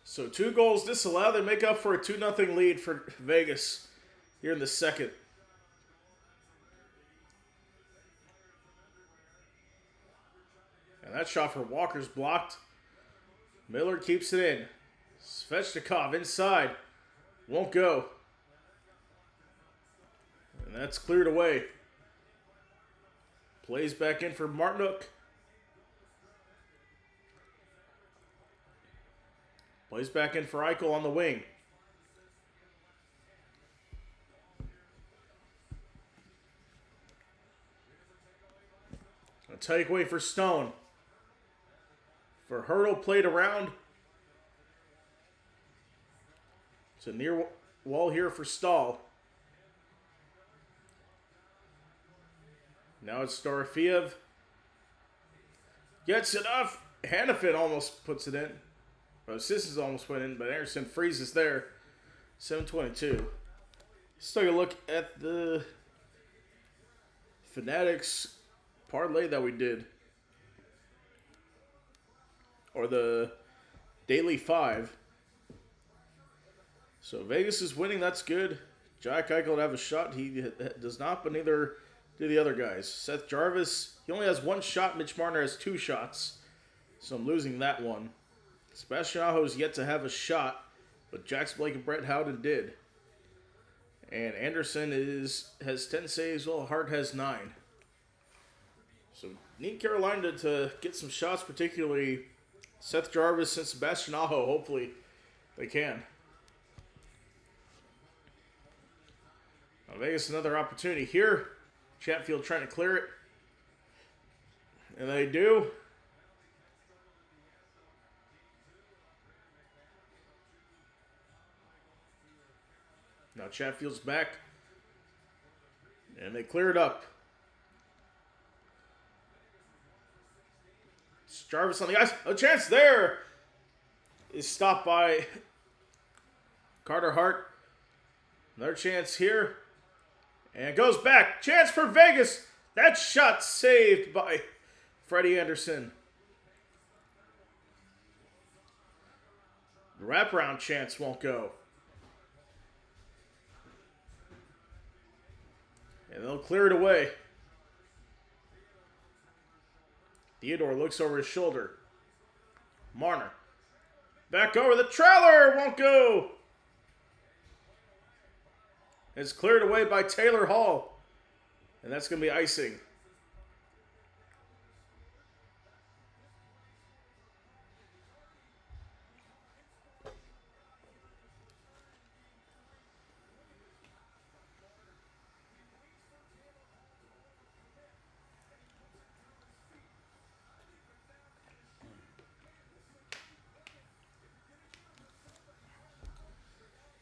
So 2 goals disallowed. They make up for a 2-0 lead for Vegas here in the second. And that shot for Walker's blocked. Miller keeps it in. Svechnikov inside. Won't go. And that's cleared away. Plays back in for Martinook. Plays back in for Eichel on the wing. A takeaway for Stone. For Hurdle, played around. It's a near wall here for Stahl. Now it's Dorofeev. Gets it off. Hannafin almost puts it in. Sissons almost went in, but Anderson freezes there. 7:22. Let's take a look at the Fanatics parlay that we did. Or the Daily 5. So Vegas is winning. That's good. Jack Eichel would have a shot. He does not, but neither do the other guys. Seth Jarvis, he only has 1 shot. Mitch Marner has 2 shots. So I'm losing that one. Sebastian Aho is yet to have a shot, but Jax Blake and Brett Howden did. And Anderson has 10 saves, while Hart has 9. So need Carolina to get some shots, particularly Seth Jarvis and Sebastian Aho. Hopefully they can. Now Vegas another opportunity here. Chatfield trying to clear it. And they do. Now Chatfield's back. And they clear it up. Jarvis on the ice. A chance there. Is stopped by Carter Hart. Another chance here. And goes back. Chance for Vegas. That shot saved by Freddie Anderson. The wraparound chance won't go. And they'll clear it away. Theodore looks over his shoulder. Marner. Back over the trailer. Won't go. It's cleared away by Taylor Hall. And that's going to be icing.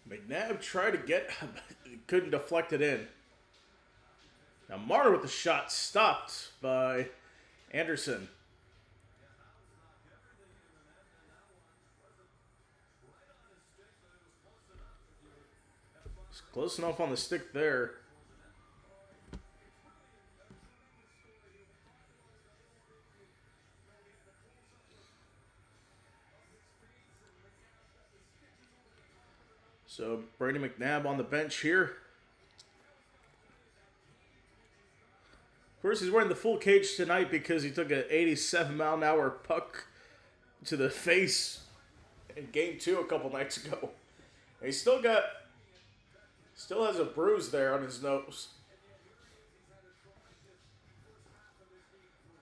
McNabb tried to get, couldn't deflect it in. Now Marner with the shot stopped by Anderson. It's close enough on the stick there. So Brady McNabb on the bench here. Of course, he's wearing the full cage tonight because he took an 87-mile-an-hour puck to the face in Game 2 a couple nights ago. And he still has a bruise there on his nose.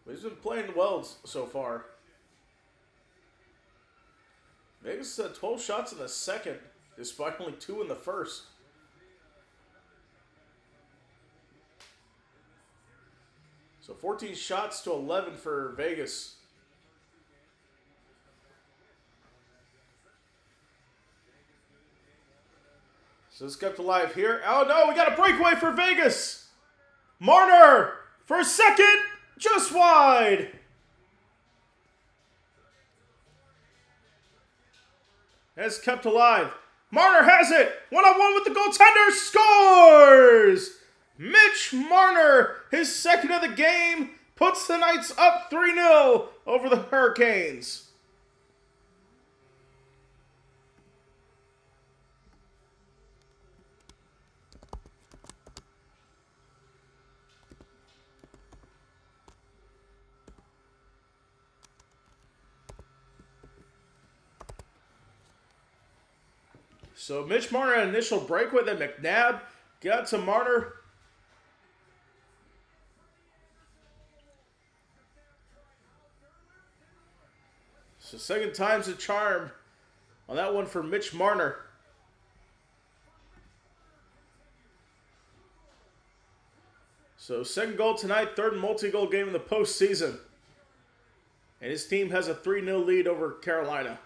But he's been playing well so far. Vegas had 12 shots in the second, despite only 2 in the first. So 14 shots to 11 for Vegas. So it's kept alive here. Oh no, we got a breakaway for Vegas. Marner for a second, just wide. It's kept alive. Marner has it. One-on-one with the goaltender. Scores! Mitch Marner, his second of the game, puts the Knights up 3-0 over the Hurricanes. So Mitch Marner had an initial breakaway, then McNabb got to Marner. So second time's a charm on that one for Mitch Marner. So second goal tonight, third multi-goal game in the postseason. And his team has a 3-0 lead over Carolina.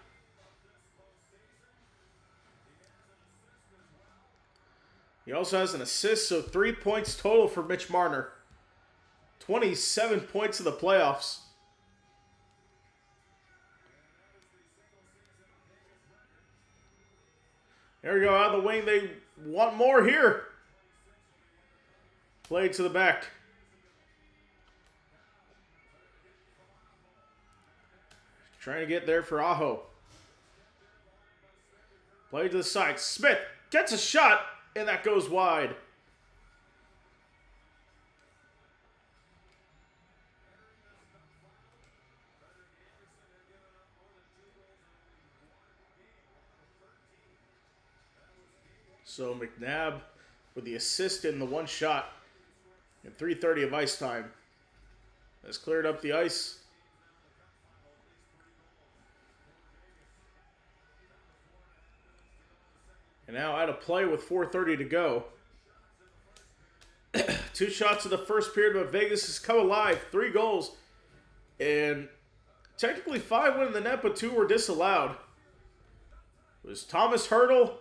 He also has an assist, so 3 points total for Mitch Marner. 27 points in the playoffs. There we go, out of the wing. They want more here. Play to the back. Trying to get there for Aho. Play to the side. Smith gets a shot, and that goes wide. So McNabb with the assist in the one shot in 3:30 of ice time. Has cleared up the ice. And now out of play with 4:30 to go. 2 shots in the first period, but Vegas has come alive. 3 goals. And technically 5 went in the net, but 2 were disallowed. It was Thomas Hertl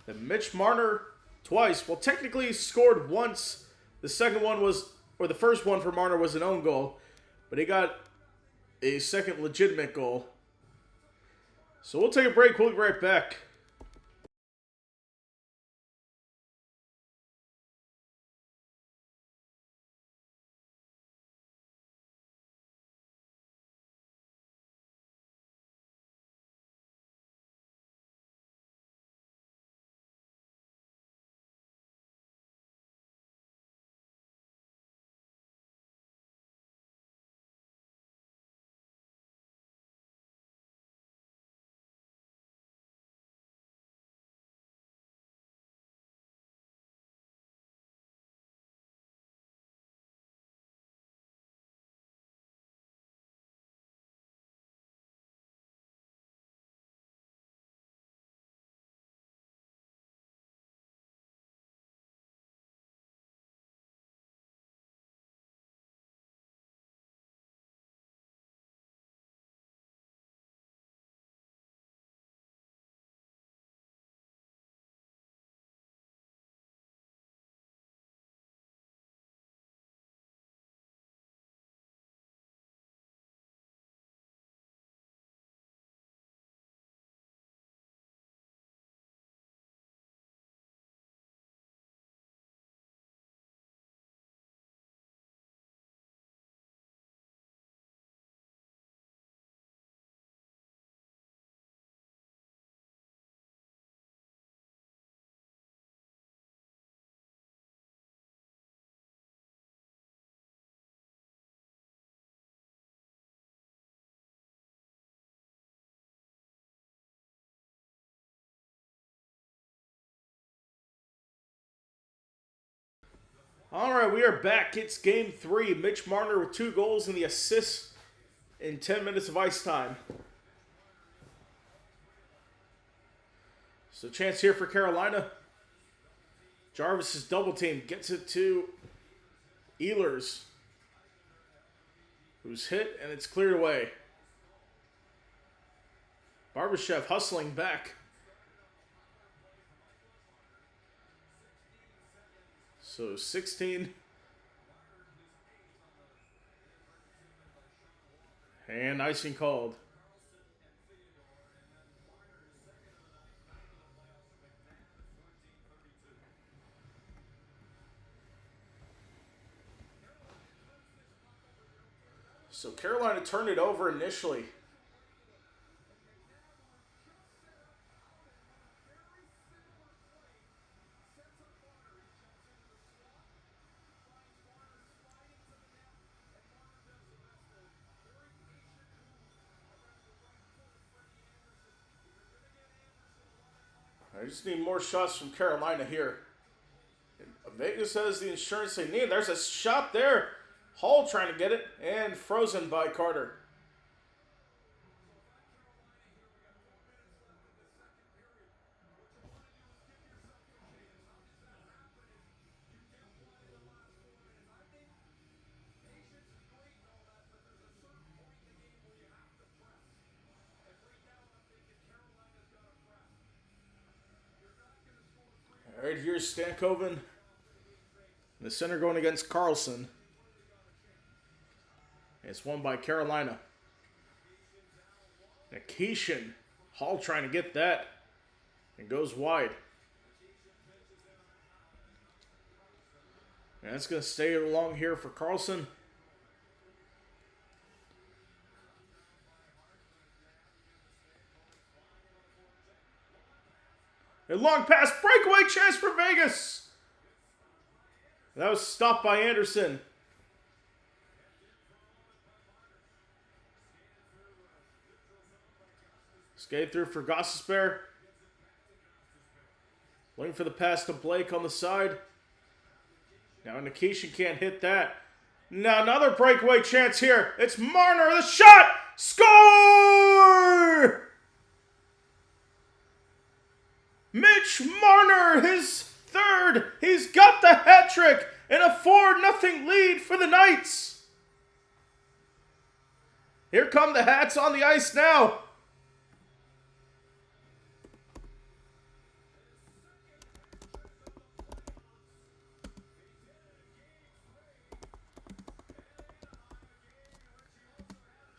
and Mitch Marner twice. Well, technically he scored once. The second one was, or the first one for Marner was an own goal. But he got a second legitimate goal. So we'll take a break. We'll be right back. All right, we are back. It's game 3. Mitch Marner with 2 goals and the assist in 10 minutes of ice time. So chance here for Carolina. Jarvis's double team gets it to Ehlers, who's hit, and it's cleared away. Barbashev hustling back. So 16. And icing called. So Carolina turned it over initially. I just need more shots from Carolina here. Vegas has the insurance they need. There's a shot there. Hall trying to get it, and frozen by Carter. All right, here's Stankoven. The center going against Carlson. It's won by Carolina. Nikishin. Hall trying to get that. And goes wide. And that's going to stay along here for Carlson. A long pass. Breakaway chance for Vegas. That was stopped by Anderson. Skate through for Gostisbehere. Looking for the pass to Blake on the side. Now Nikishin can't hit that. Now another breakaway chance here. It's Marner. The shot. Score! Mitch Marner, his third. He's got the hat trick and a 4-0 lead for the Knights. Here come the Hats on the ice now.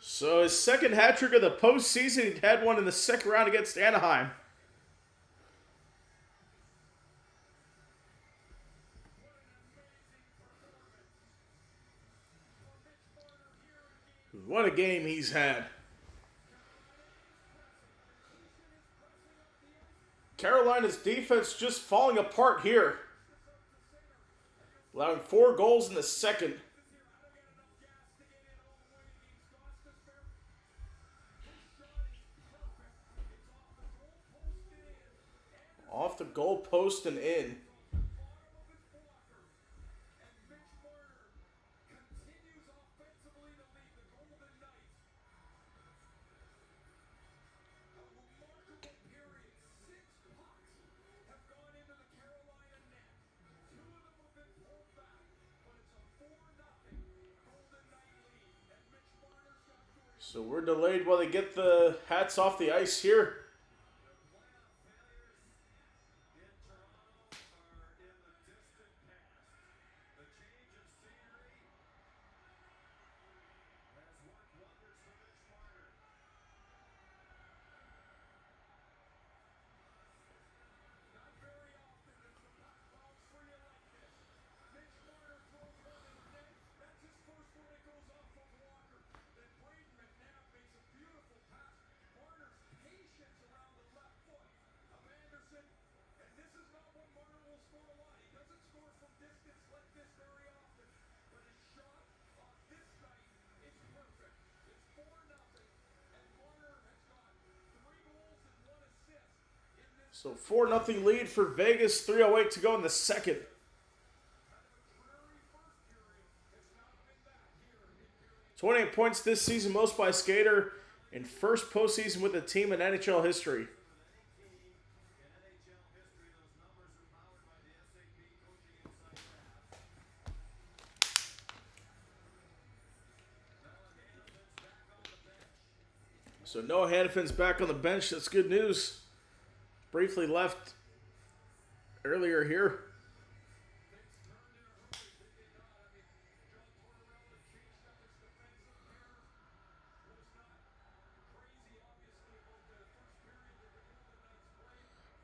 So his second hat trick of the postseason. He had one in the second round against Anaheim. What a game he's had. Carolina's defense just falling apart here. Allowing 4 goals in the second. Off the goal post and in. So we're delayed while they get the Hats off the ice here. So 4-0 lead for Vegas. 3:08 to go in the second. 28 points this season, most by a skater, in first postseason with the team in NHL history. So Noah Hannafin's back on the bench. That's good news. Briefly left earlier here.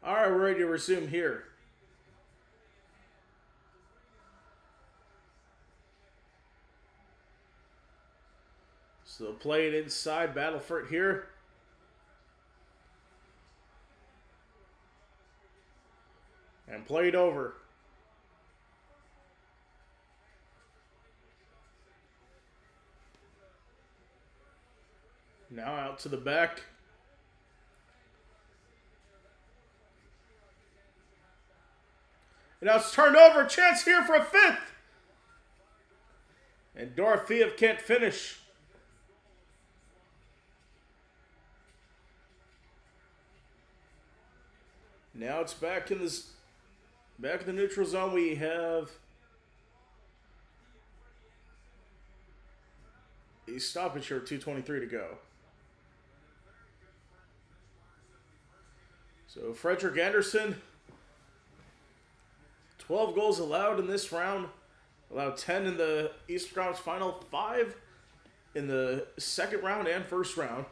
All right, we're ready to resume here. So they'll play it inside, battle for it here. And play it over. Now out to the back. And now it's turned over. Chance here for a fifth. And Dorofeev can't finish. Now it's back in the neutral zone. We have a stoppage here, 2:23 to go. So Frederick Anderson, 12 goals allowed in this round. Allowed 10 in the Eastern Conference Final, 5 in the second round and first round.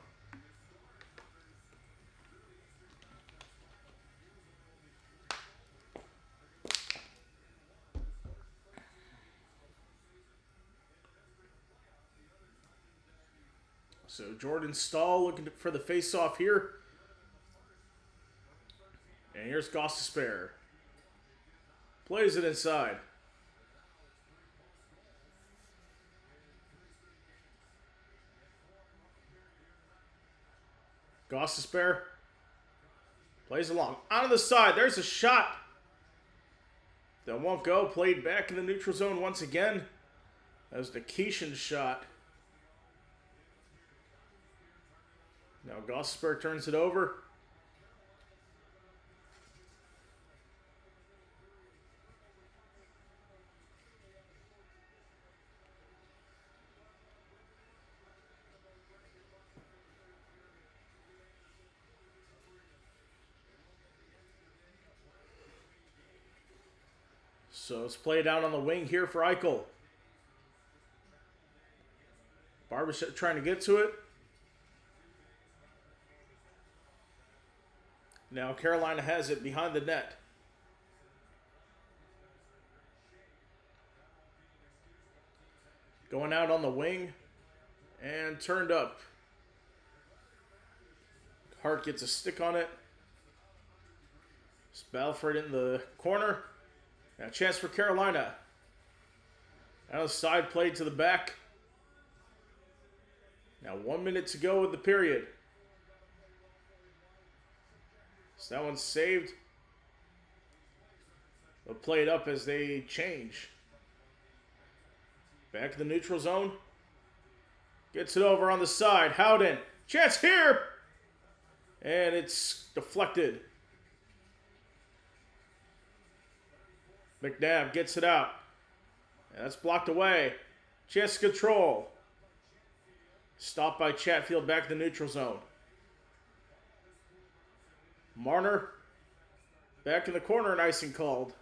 So Jordan Stahl looking for the face-off here. And here's Gostisbehere. Plays it inside. Gostisbehere plays along. On the side, there's a shot. That won't go. Played back in the neutral zone once again. That was Nikishin's shot. Now Gostisbehere turns it over. So it's played out on the wing here for Eichel. Barbashev trying to get to it. Now Carolina has it behind the net. Going out on the wing and turned up. Hart gets a stick on it. Spalford in the corner. Now a chance for Carolina. Now a side play to the back. Now 1 minute to go with the period. So that one's saved. They'll play it up as they change. Back to the neutral zone. Gets it over on the side. Howden. Chance here. And it's deflected. McNabb gets it out. And that's blocked away. Chance control. Stopped by Chatfield back to the neutral zone. Marner back in the corner and icing called.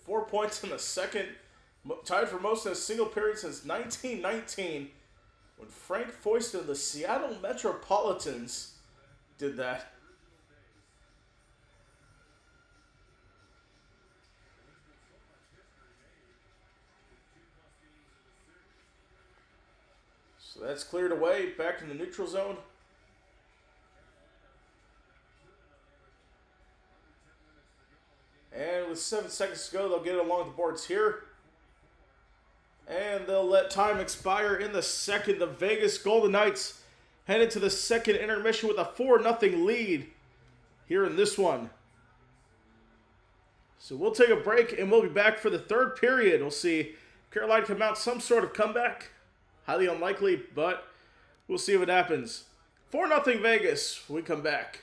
Four points in the second. Tied for most in a single period since 1919 when Frank Foist of the Seattle Metropolitans did that. So that's cleared away, back in the neutral zone. And with 7 seconds to go, they'll get it along the boards here. And they'll let time expire in the second. The Vegas Golden Knights headed to the second intermission with a 4-0 lead here in this one. So we'll take a break and we'll be back for the third period. We'll see Carolina can mount some sort of comeback. Highly unlikely, but we'll see what happens. 4-0 Vegas when we come back.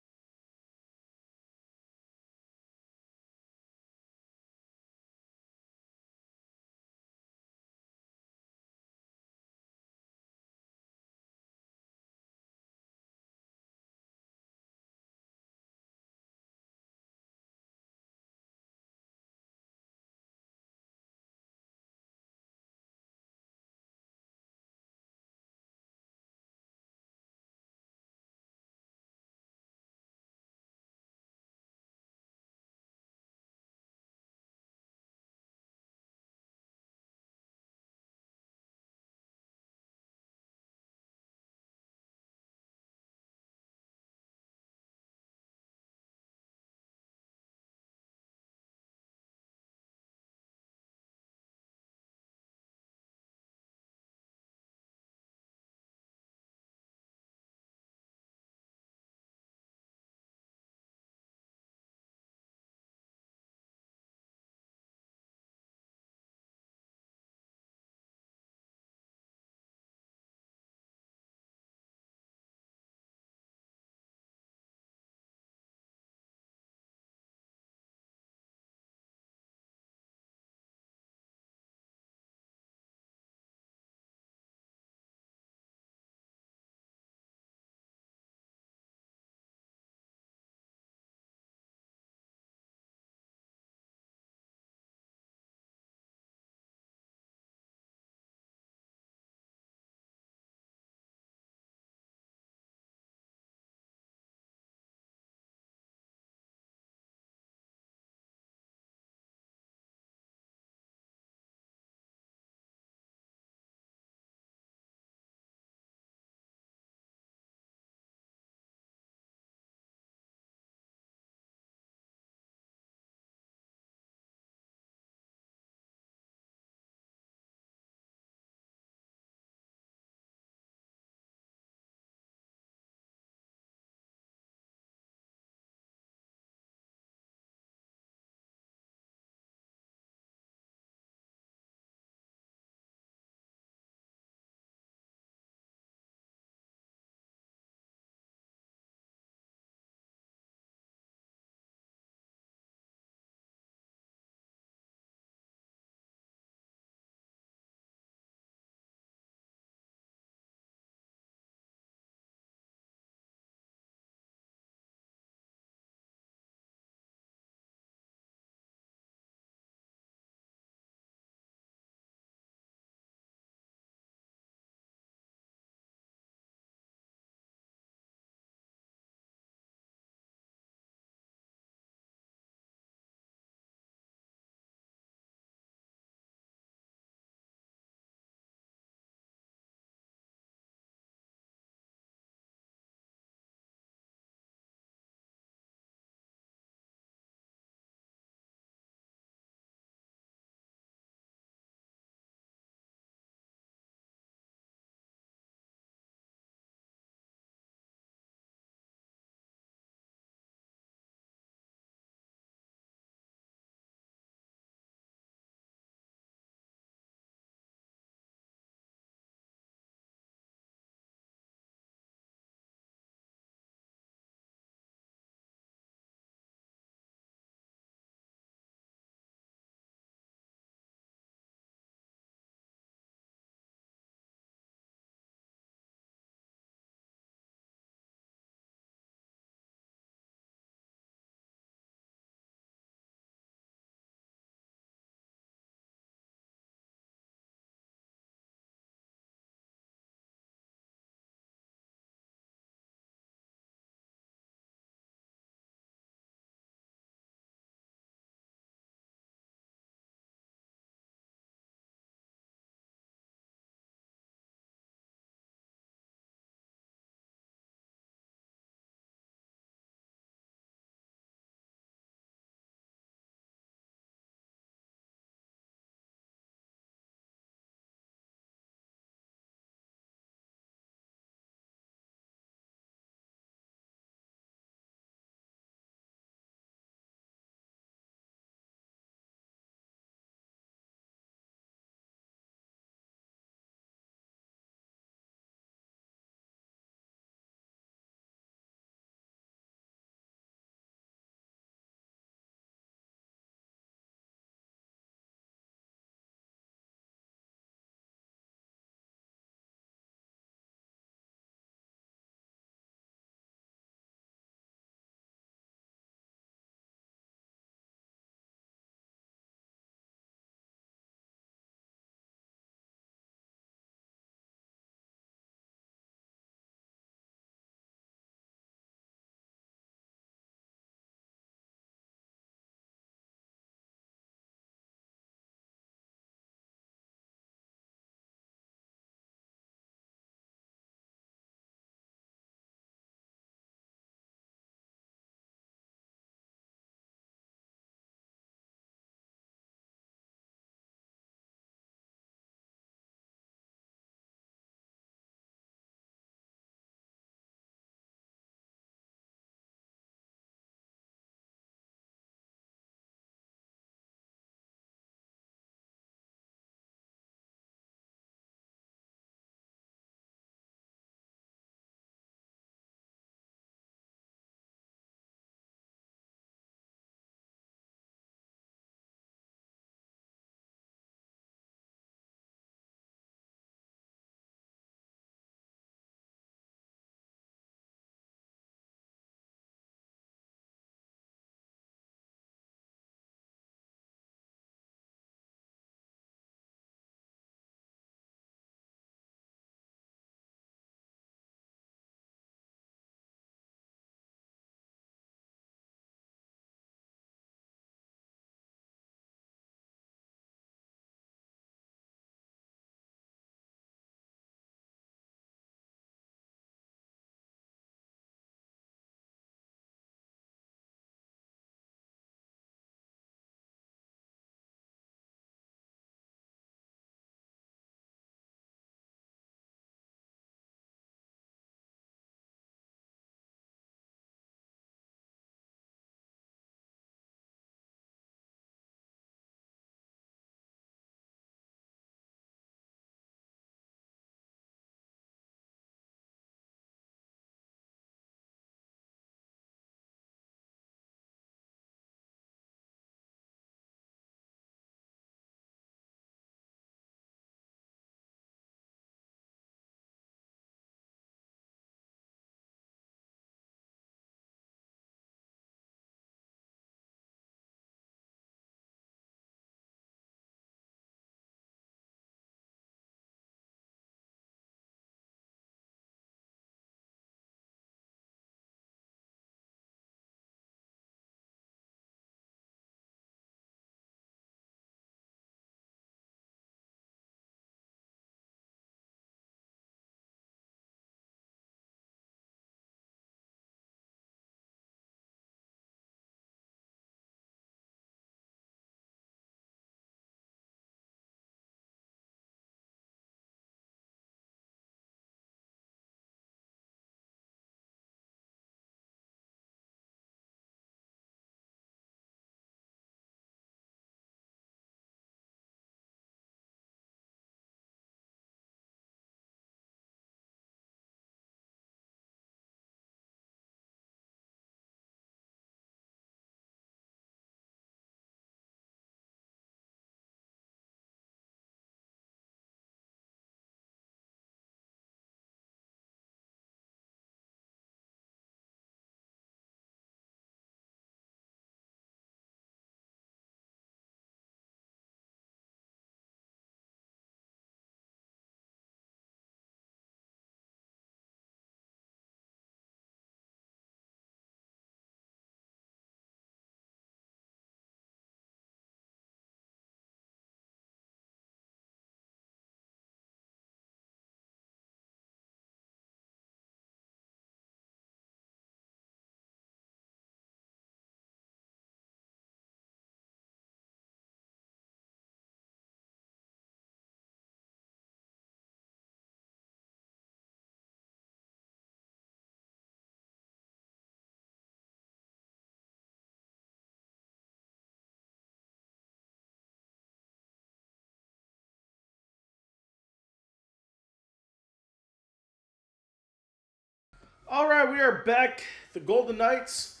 All right, we are back. The Golden Knights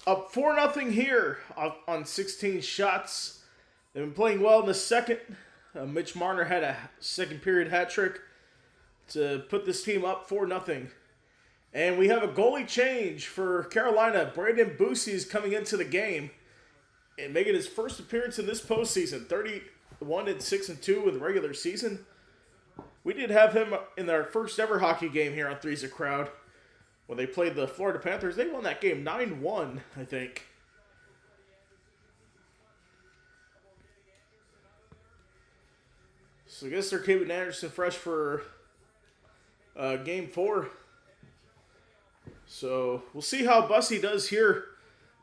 up 4-0 here on 16 shots. They've been playing well in the second. Mitch Marner had a second period hat trick to put this team up 4-0. And we have a goalie change for Carolina. Brandon Bussi is coming into the game and making his first appearance in this postseason. 31-6-2 in the regular season. We did have him in our first ever hockey game here on Three's a Crowd. When they played the Florida Panthers, they won that game 9-1, I think. So I guess they're keeping Anderson fresh for game 4. So we'll see how Bussi does here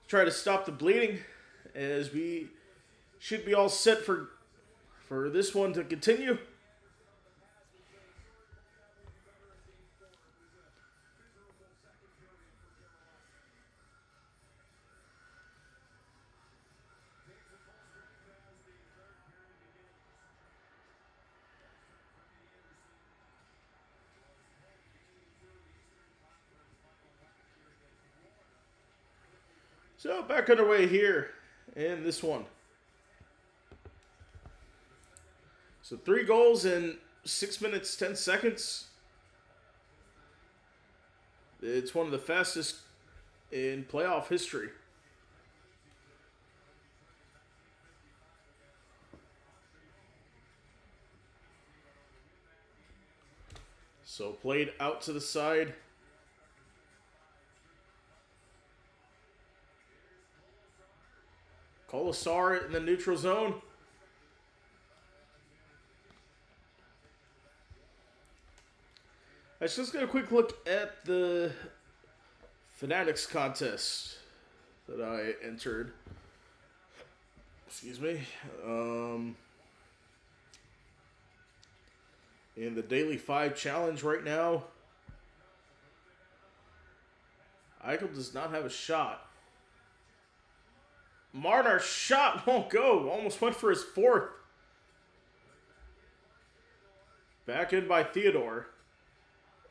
to try to stop the bleeding, as we should be all set for this one to continue. So back underway here in this one. So 3 goals in 6 minutes, 10 seconds. It's one of the fastest in playoff history. So played out to the side. Colasar in the neutral zone. Let's just get a quick look at the Fanatics contest that I entered. Excuse me. In the Daily 5 Challenge right now, Eichel does not have a shot. Marner's shot won't go. Almost went for his 4th. Back in by Theodore.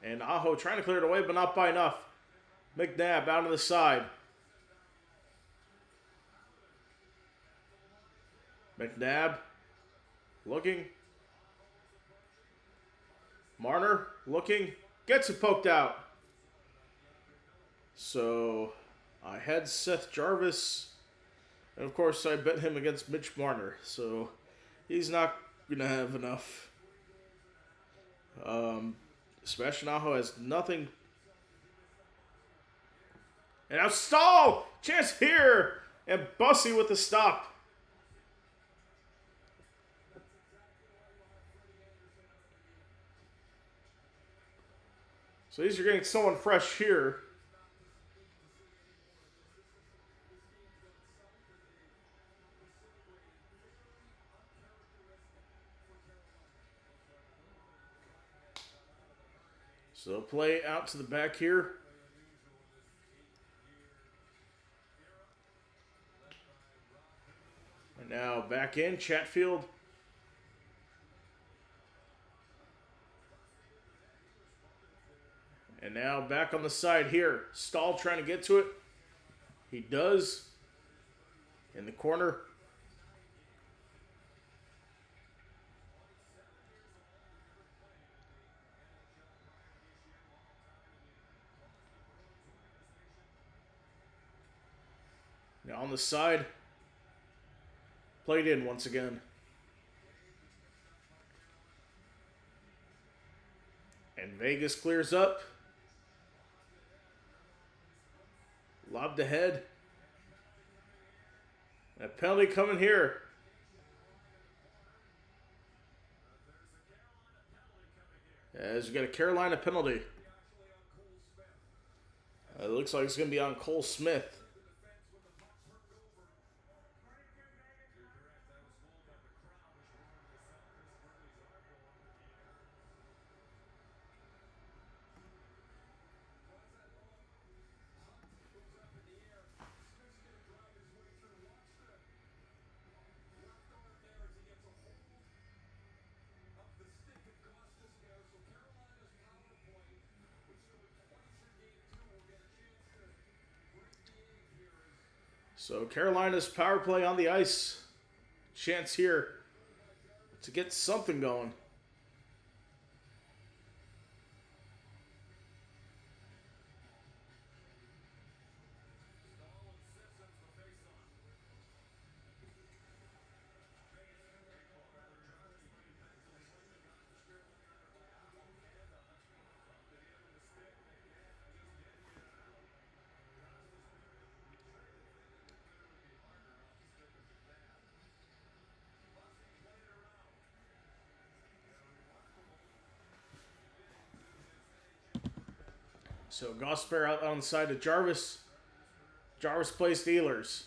And Aho trying to clear it away, but not by enough. McNabb out on the side. McNabb looking. Marner looking. Gets it poked out. So I had Seth Jarvis. And of course, I bet him against Mitch Marner, so he's not going to have enough. Sebastian Aho has nothing. And now Stahl! Chance here! And Bussi with the stop. So these are getting someone fresh here. So play out to the back here. And now back in, Chatfield. And now back on the side here. Stahl trying to get to it. He does. In the corner. Now on the side, played in once again. And Vegas clears up. Lobbed ahead. A penalty coming here. As we got a Carolina penalty. It looks like it's going to be on Cole Smith. So Carolina's power play on the ice. Chance here to get something going. So Gosper out on the side to Jarvis. Jarvis plays to Ehlers.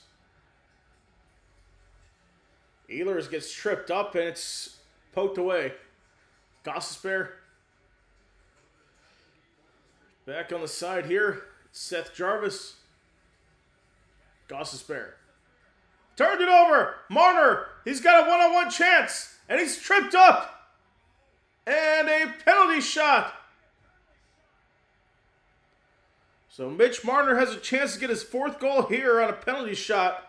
Ehlers gets tripped up and it's poked away. Gosper back on the side here. Seth Jarvis. Gosper turned it over. Marner, he's got a one-on-one chance and he's tripped up. And a penalty shot. So Mitch Marner has a chance to get his 4th goal here on a penalty shot.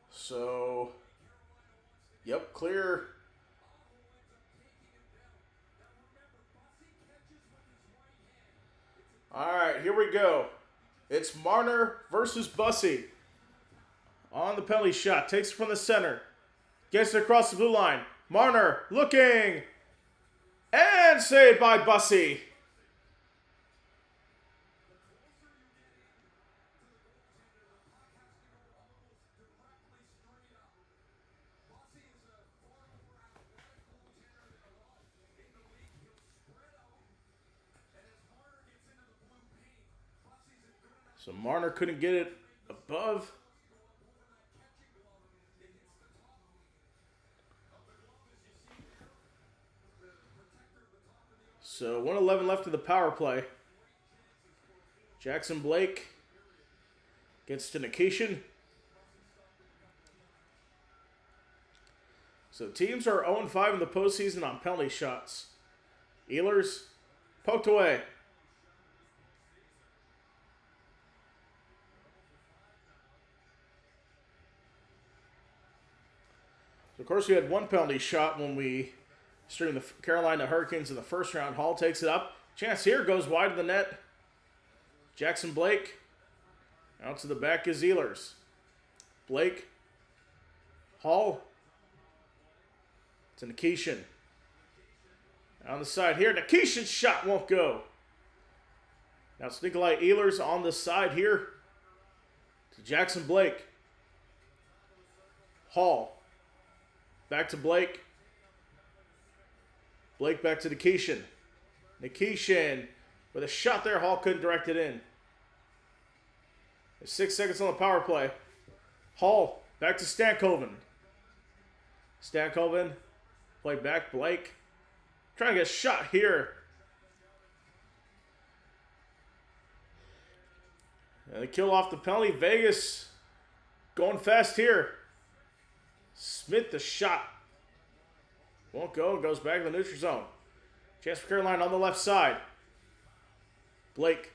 So, yep, clear. All right, here we go. It's Marner versus Bussey on the penalty shot. Takes it from the center. Gets it across the blue line. Marner looking. And saved by Bussey. So Marner couldn't get it above. So 1:11 left of the power play. Jackson Blake gets to Nikishin. So teams are 0-5 in the postseason on penalty shots. Ehlers poked away. So of course, we had one penalty shot when we streamed the Carolina Hurricanes in the first round. Hall takes it up. Chance here, goes wide of the net. Jackson Blake. Out to the back is Ehlers. Blake. Hall. To Nikishin. On the side here. Nikishin's shot won't go. Now it's Nikolai Ehlers on the side here. To Jackson Blake. Hall. Back to Blake. Blake back to Nikishin. Nikishin with a shot there. Hall couldn't direct it in. There's 6 seconds on the power play. Hall back to Stankoven. Stankoven play back. Blake trying to get a shot here. And they kill off the penalty. Vegas going fast here. Smith the shot. Won't go. Goes back to the neutral zone. Chance for Carolina on the left side. Blake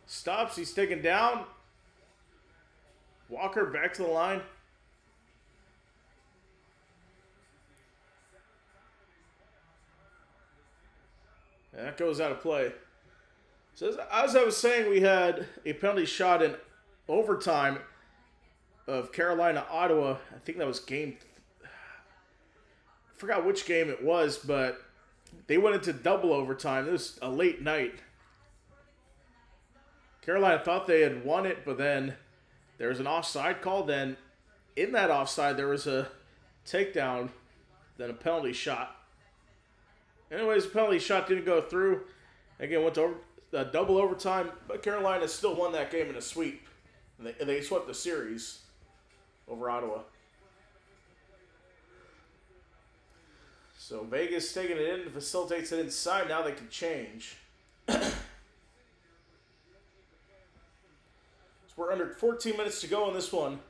stops. He's taken down. Walker back to the line. And that goes out of play. So as I was saying, we had a penalty shot in overtime of Carolina-Ottawa. I think that was game... I forgot which game it was, but they went into double overtime. It was a late night. Carolina thought they had won it, but then there was an offside call. Then in that offside, there was a takedown, then a penalty shot. Anyways, the penalty shot didn't go through. Again, went to double overtime, but Carolina still won that game in a sweep. And they swept the series over Ottawa. So Vegas taking it in, facilitates it inside. Now they can change. So we're under 14 minutes to go in this one.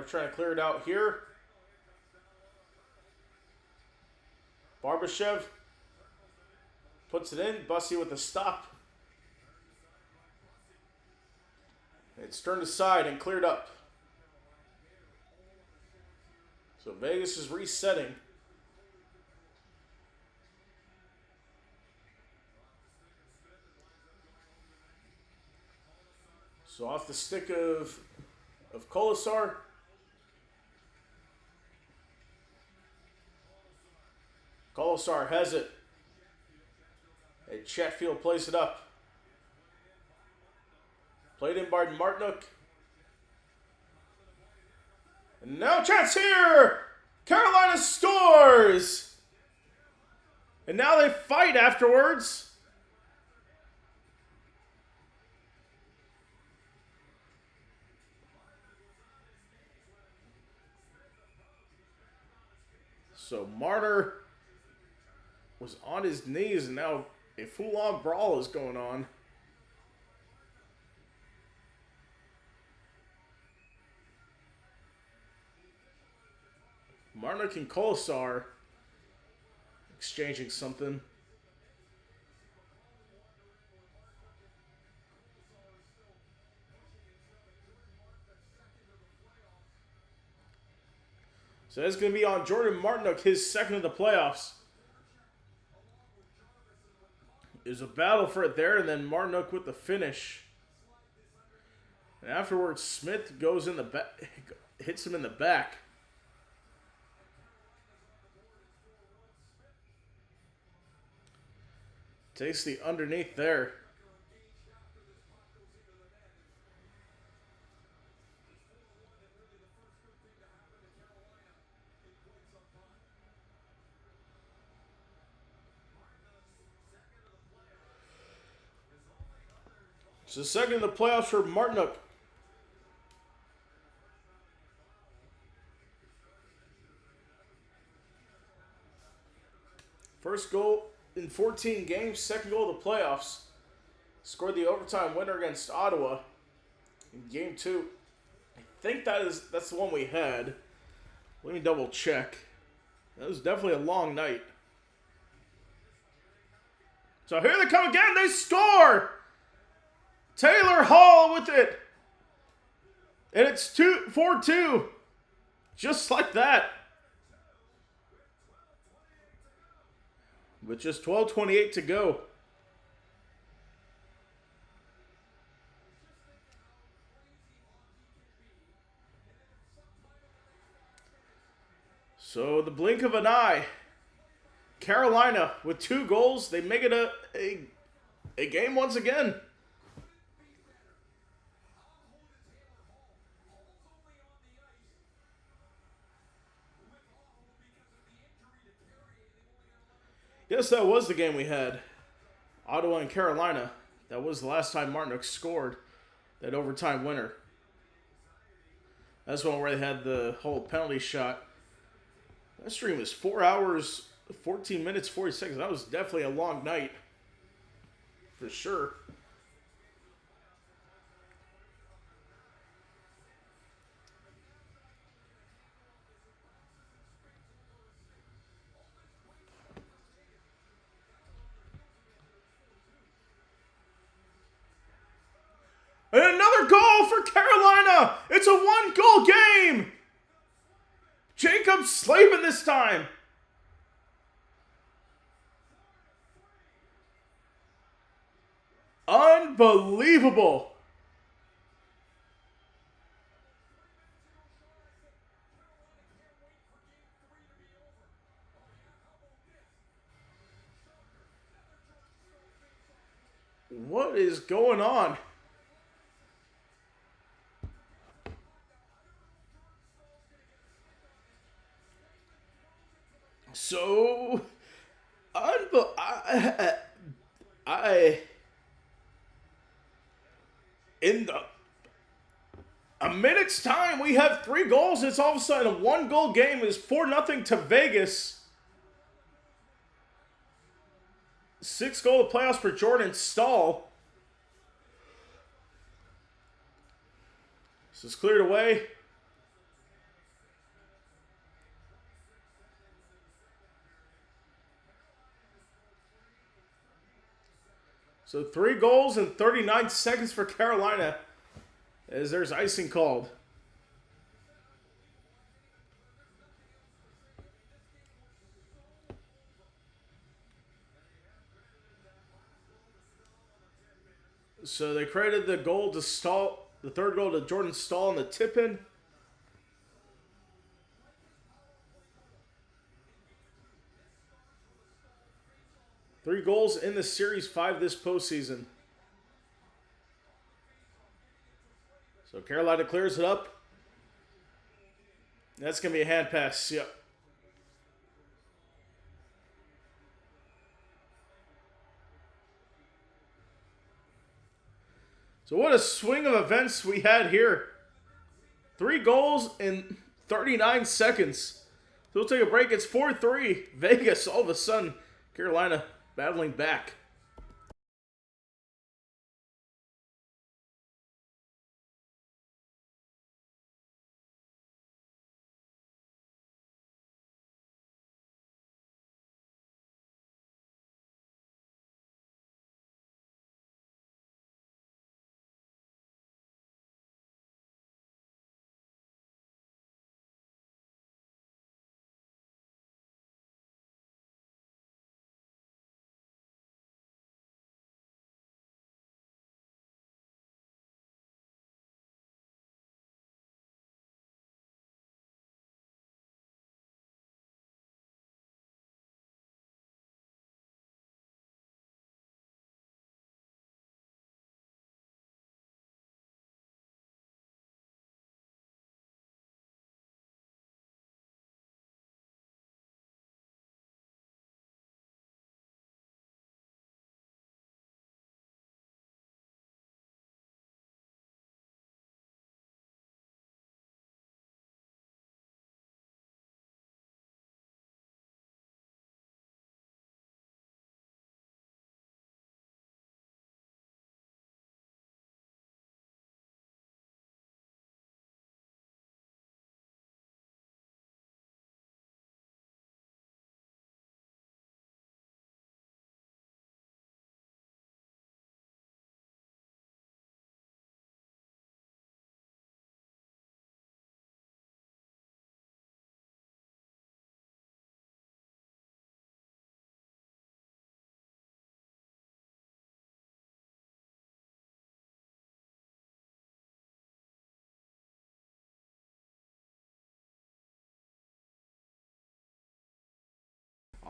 trying to clear it out here. Barbashev puts it in. Bussy with the stop. It's turned aside and cleared up. So Vegas is resetting. So off the stick of Kolasar. Kolasar has it. And Chatfield plays it up. Played in by Martinook. And now chance here! Carolina scores! And now they fight afterwards. So Martyr was on his knees, and now a full-on brawl is going on. Martinook and Kolasar exchanging something. So that's going to be on Jordan Martinook, his second of the playoffs. There's a battle for it there, and then Martinook with the finish. And afterwards, Smith goes in the back, hits him in the back. Takes the underneath there. So second in the playoffs for Martinook. First goal in 14 games, second goal of the playoffs. Scored the overtime winner against Ottawa in game 2. I think that's the one we had. Let me double check. That was definitely a long night. So here they come again. They score! Taylor Hall with it. And it's 4-2. Just like that. With just 12:28 to go. So the blink of an eye. Carolina with 2 goals. They make it a game once again. Yes, that was the game we had. Ottawa and Carolina. That was the last time Martinook scored that overtime winner. That's one where they had the whole penalty shot. That stream was 4 hours, 14 minutes, 40 seconds. That was definitely a long night. For sure. And another goal for Carolina! It's a 1-goal game! Jacob Slavin this time! Unbelievable! What is going on? So, in a minute's time, we have 3 goals. It's all of a sudden a 1-goal game. Is 4-0 to Vegas. 6-goal playoffs for Jordan Stahl. This is cleared away. So 3 goals in 39 seconds for Carolina as there's icing called. So they credited the goal to Stahl, the third goal to Jordan Stahl in the tip-in. Three goals in the series, 5 this postseason. So Carolina clears it up. That's going to be a hand pass. Yep. So what a swing of events we had here. 3 goals in 39 seconds. So we'll take a break. It's 4-3. Vegas, all of a sudden, Carolina battling back.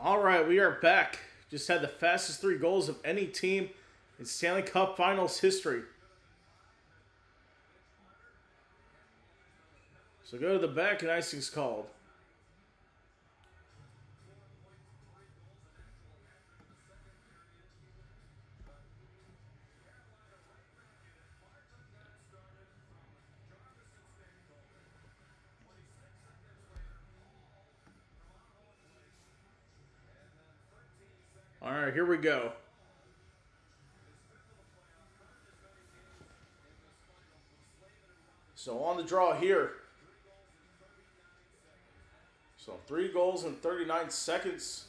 All right, we are back. Just had the fastest 3 goals of any team in Stanley Cup Finals history. So go to the back and icing's called. All right, here we go. So on the draw here. So 3 goals in 39 seconds.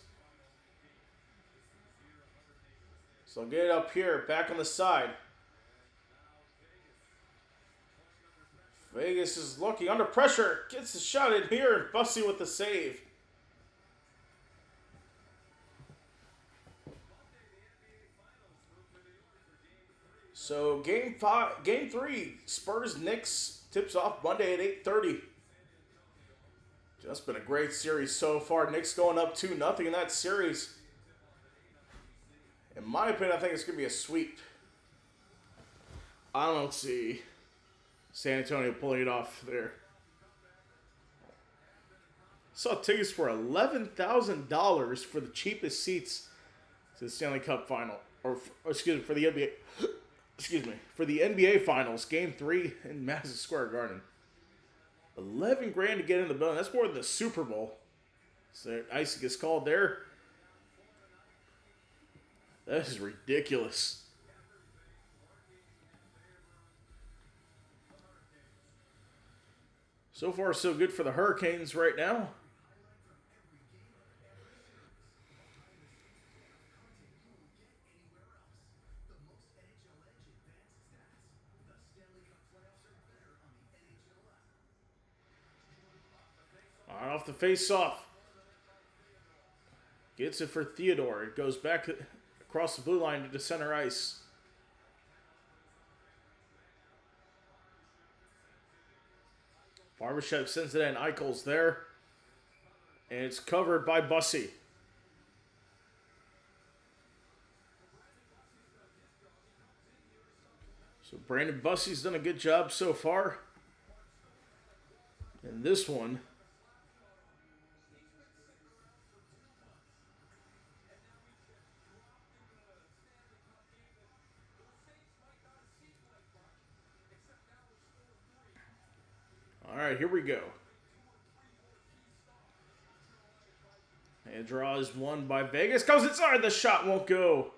So get it up here, back on the side. Vegas is looking under pressure. Gets the shot in here and Bussy with the save. So game 3, Spurs Knicks tips off Monday at 8:30. Just been a great series so far. Knicks going up 2-0 in that series. In my opinion, I think it's going to be a sweep. I don't see San Antonio pulling it off there. Saw tickets for $11,000 for the cheapest seats to the Stanley Cup Final. Or excuse me, for the NBA. Excuse me, for the NBA Finals, Game 3 in Madison Square Garden. 11 grand to get in the building. That's more than the Super Bowl. So icing is called there. That is ridiculous. So far, so good for the Hurricanes right now. the face-off. Gets it for Theodore. It goes back across the blue line to the center ice. Barbashev sends it in. Eichel's there. And it's covered by Bussey. So Brandon Bussey's done a good job so far. And this one, all right, here we go. And draw is won by Vegas. Goes inside. The shot won't go.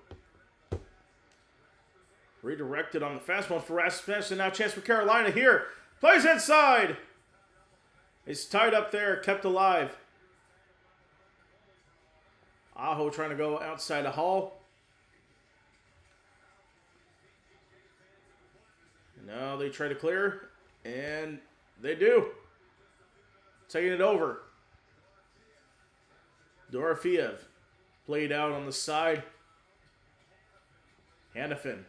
Redirected on the fast one for Rasmus. And now chance for Carolina here. Plays inside. It's tied up there. Kept alive. Aho trying to go outside the Hall. Now they try to clear. And they do. Taking it over. Dorofeev played out on the side. Hannafin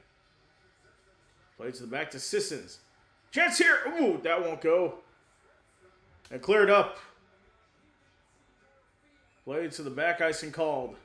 plays to the back to Sissons. Chance here. Ooh, that won't go. And cleared up. Played to the back ice and called.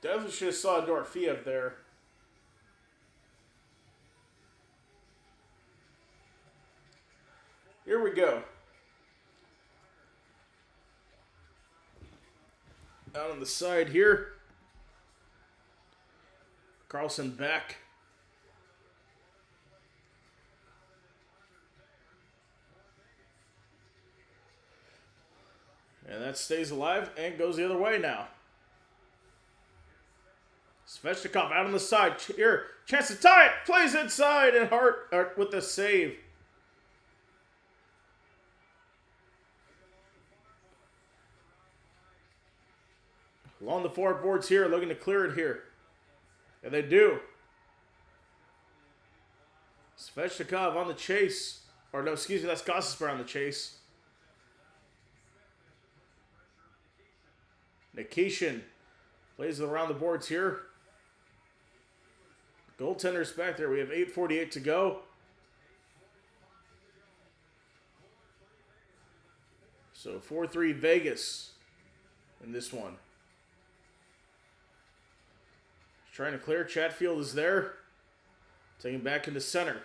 Definitely should have saw Dorofeev there. Here we go. Out on the side here. Carlson back. And that stays alive and goes the other way now. Svechnikov out on the side. Here, chance to tie it. Plays inside and Hart with the save. Along the forward boards here, looking to clear it here. And they do. Svechnikov on the chase. Or no, excuse me, that's Gostisbehere on the chase. Nikishin plays around the boards here. Goaltender's back there. We have 8:48 to go. So 4-3 Vegas in this one. Trying to clear. Chatfield is there. Taking back into center.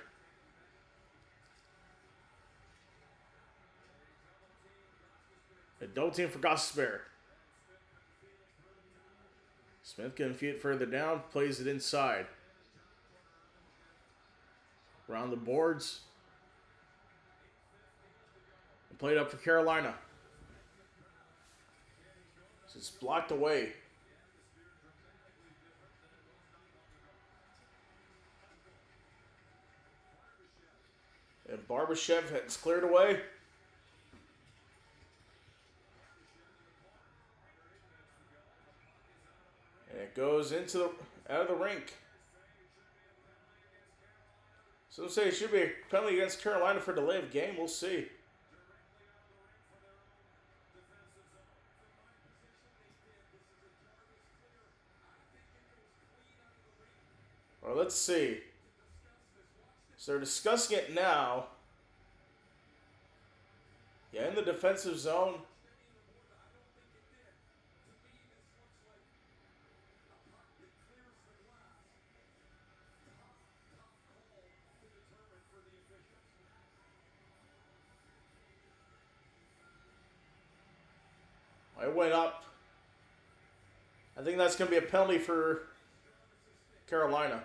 Adult team for Gostisbehere. Smith can feed it further down. Plays it inside. Around the boards. And played up for Carolina. So it's blocked away. And Barbashev has cleared away. And it goes into the out of the rink. Some say it should be a penalty against Carolina for delay of game. We'll see. Well, let's see. So they're discussing it now. Yeah, in the defensive zone. It went up. I think that's going to be a penalty for Carolina.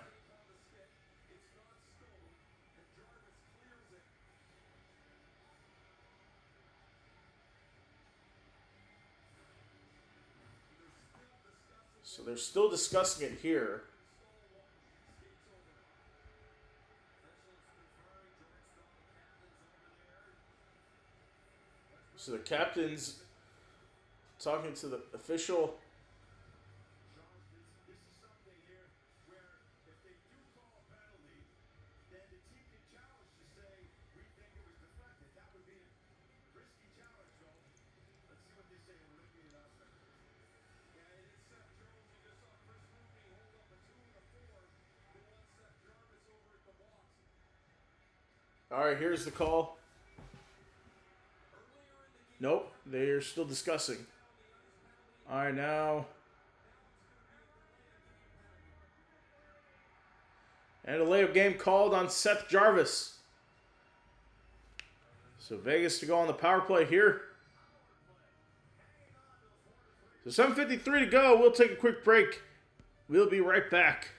So they're still discussing it here. So the captain's talking to the official. All right, here's the call. Nope, they're still discussing. All right, now. And a layup game called on Seth Jarvis. So Vegas to go on the power play here. So 7:53 to go. We'll take a quick break. We'll be right back.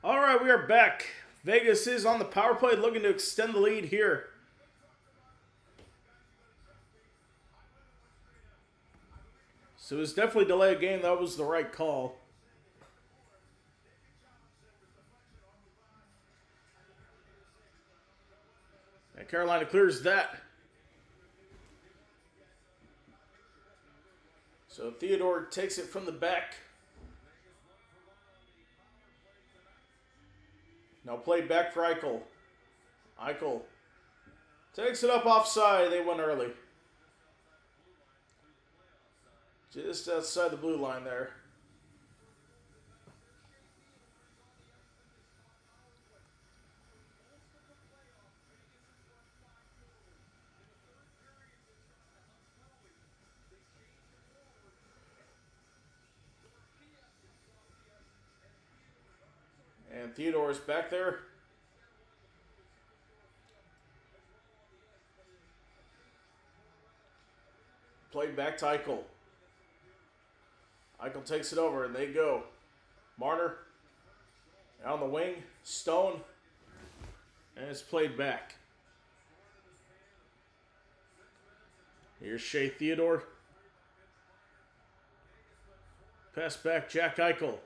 All right, we are back. Vegas is on the power play looking to extend the lead here. So it was definitely delay a game. That was the right call. And Carolina clears that. So Theodore takes it from the back. Now play back for Eichel. Eichel takes it up offside. They went early. Just outside the blue line there. And Theodore is back there. Played back to Eichel. Eichel takes it over and they go. Marner out on the wing. Stone. And it's played back. Here's Shea Theodore. Pass back, Jack Eichel.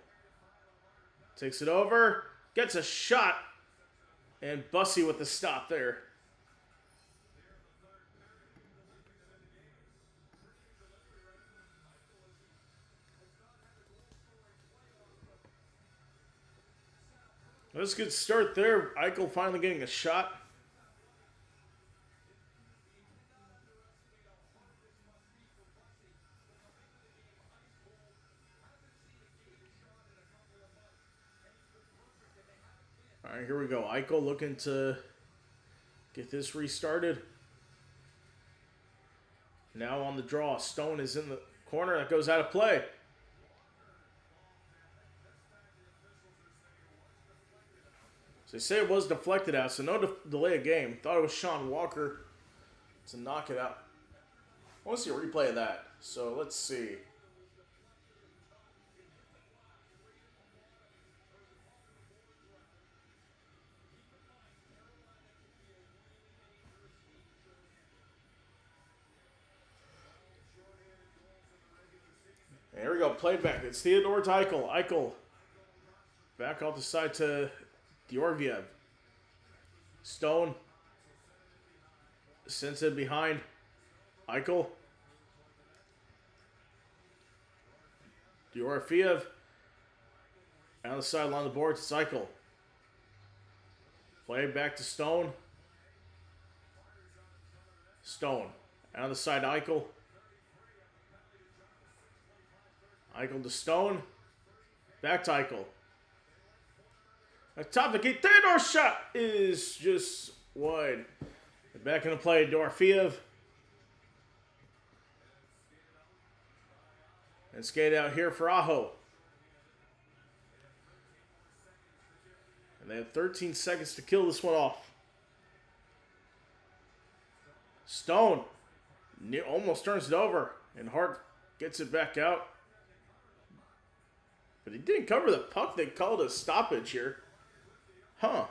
Takes it over. Gets a shot. And Bussy with the stop there. That's a good start there. Eichel finally getting a shot. All right, here we go. Eichel looking to get this restarted. Now on the draw. Stone is in the corner. That goes out of play. So they say it was deflected out, so no delay of game. Thought it was Sean Walker to knock it out. I want to see a replay of that. So let's see. There we go, played back. It's Theodore to Eichel. Eichel back off the side to Georgiev. Stone sends it behind Eichel. Georgiev on the sideline of the boards. It's Eichel. Play back to Stone. Stone on the side, Eichel. Eichel to Stone. Back to Eichel. Top of the key. Theodore's shot is just wide. Back into play, Dorofeev. And skate out here for Aho. And they have 13 seconds to kill this one off. Stone almost turns it over. And Hart gets it back out. But he didn't cover the puck. They called a stoppage here. Huh.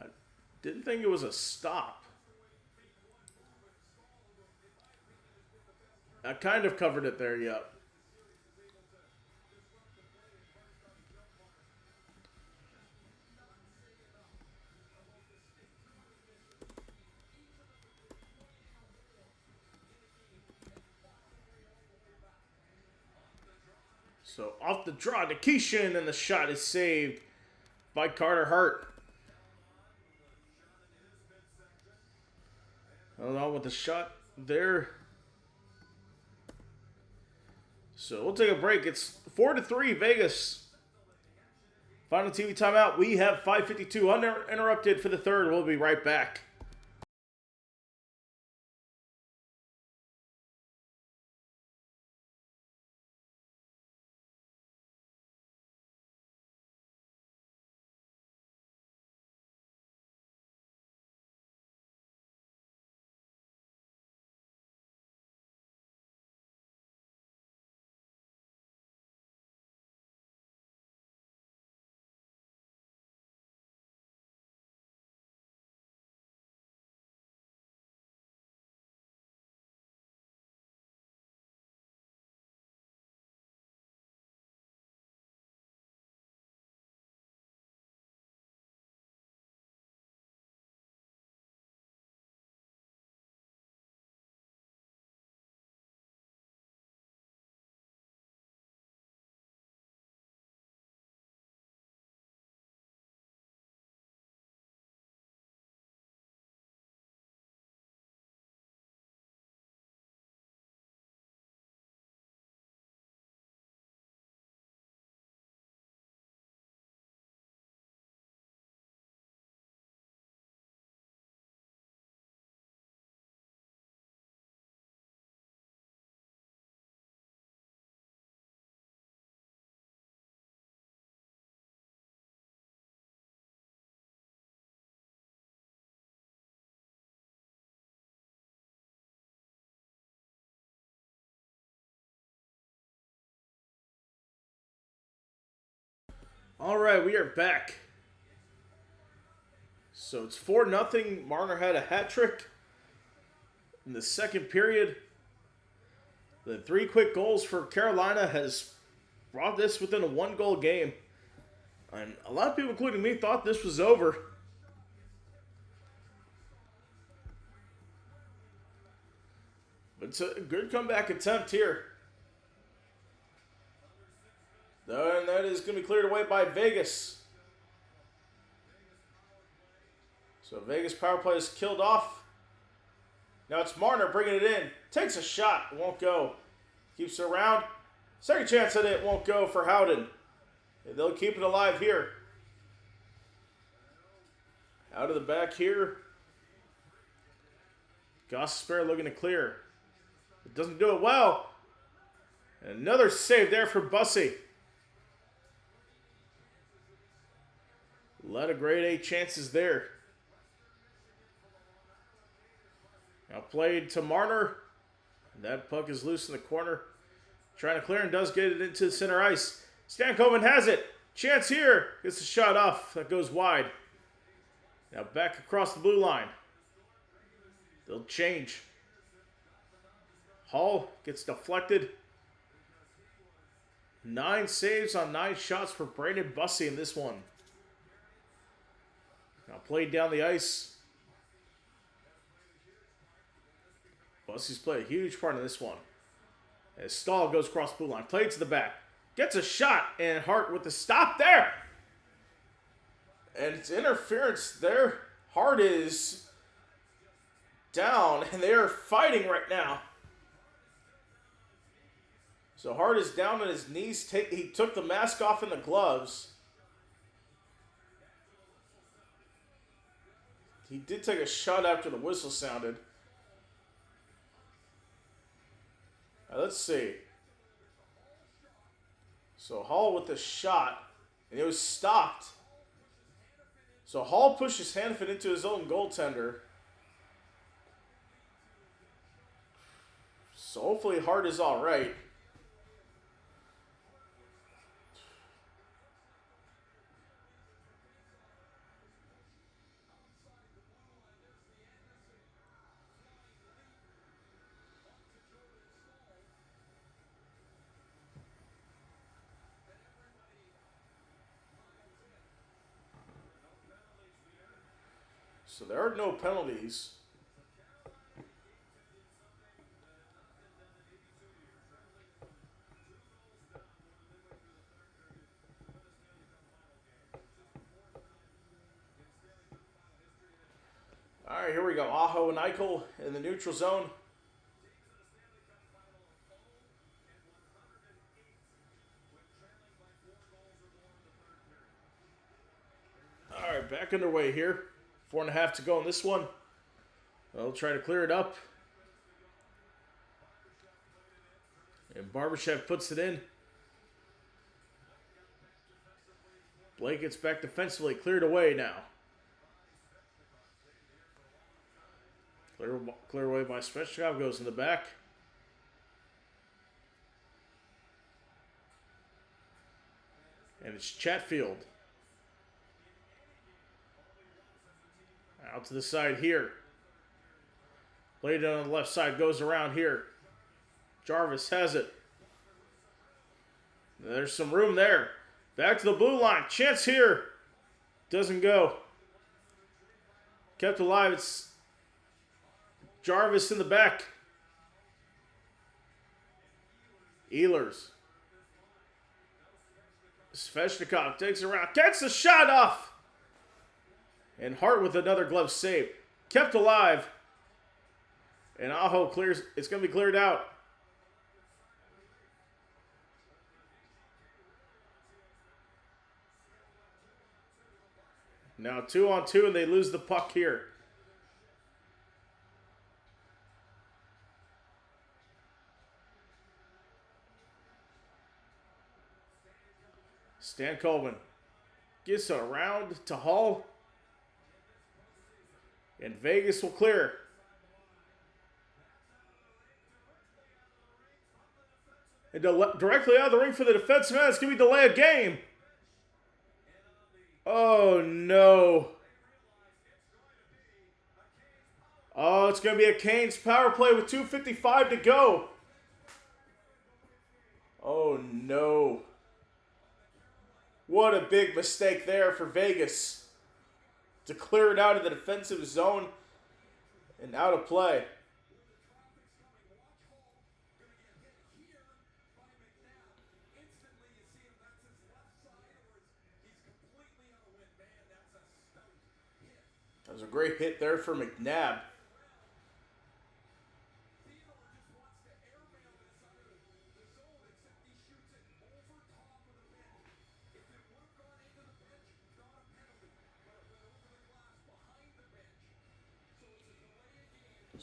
I didn't think it was a stop. I kind of covered it there, yep. So off the draw to Keishan, and the shot is saved by Carter Hart. Hold on with the shot there. So we'll take a break. It's 4-3 Vegas. Final TV timeout. We have 5:52 uninterrupted for the third. We'll be right back. All right, we are back. So it's 4-0. Marner had a hat trick in the second period. The 3 quick goals for Carolina has brought this within a 1-goal game. And a lot of people, including me, thought this was over. But it's a good comeback attempt here. And that is going to be cleared away by Vegas. So Vegas power play is killed off. Now it's Marner bringing it in. Takes a shot. Won't go. Keeps it around. Second chance at it. Won't go for Howden. And they'll keep it alive here. Out of the back here. Gosper looking to clear. It doesn't do it well. And another save there for Bussy. A lot of grade A chances there. Now played to Marner. That puck is loose in the corner. Trying to clear and does get it into the center ice. Stankoven has it. Chance here. Gets the shot off. That goes wide. Now back across the blue line. They'll change. Hall gets deflected. 9 saves on 9 shots for Brandon Bussy in this one. Now played down the ice. Bussy's played a huge part in this one. As Stahl goes across the blue line. Played to the back. Gets a shot. And Hart with the stop there. And it's interference there. Hart is down. And they are fighting right now. So Hart is down on his knees. He took the mask off and the gloves. He did take a shot after the whistle sounded. Now let's see. So Hall with the shot. And it was stopped. So Hall pushed his hand into his own goaltender. So hopefully Hart is all right. So there are no penalties. All right, here we go. Aho and Eichel in the neutral zone. All right, back underway here. 4.5 to go in this one. They'll try to clear it up. And Barbashev puts it in. Blake gets back defensively. Cleared away now. Clear away by Svechnikov. Goes in the back. And it's Chatfield. Out to the side here. Played it on the left side. Goes around here. Jarvis has it. There's some room there. Back to the blue line. Chance here. Doesn't go. Kept alive. It's Jarvis in the back. Ehlers. Svechnikov takes it around. Gets the shot off. And Hart with another glove save. Kept alive. And Aho clears. It's going to be cleared out. Now 2-on-2 and they lose the puck here. Stankoven gets it around to Hall. And Vegas will clear. And directly out of the ring for the defensive man. It's going to be delay of game. Oh, no. Oh, it's going to be a Canes power play with 2:55 to go. Oh, no. What a big mistake there for Vegas. To clear it out of the defensive zone and out of play. That was a great hit there for McNabb.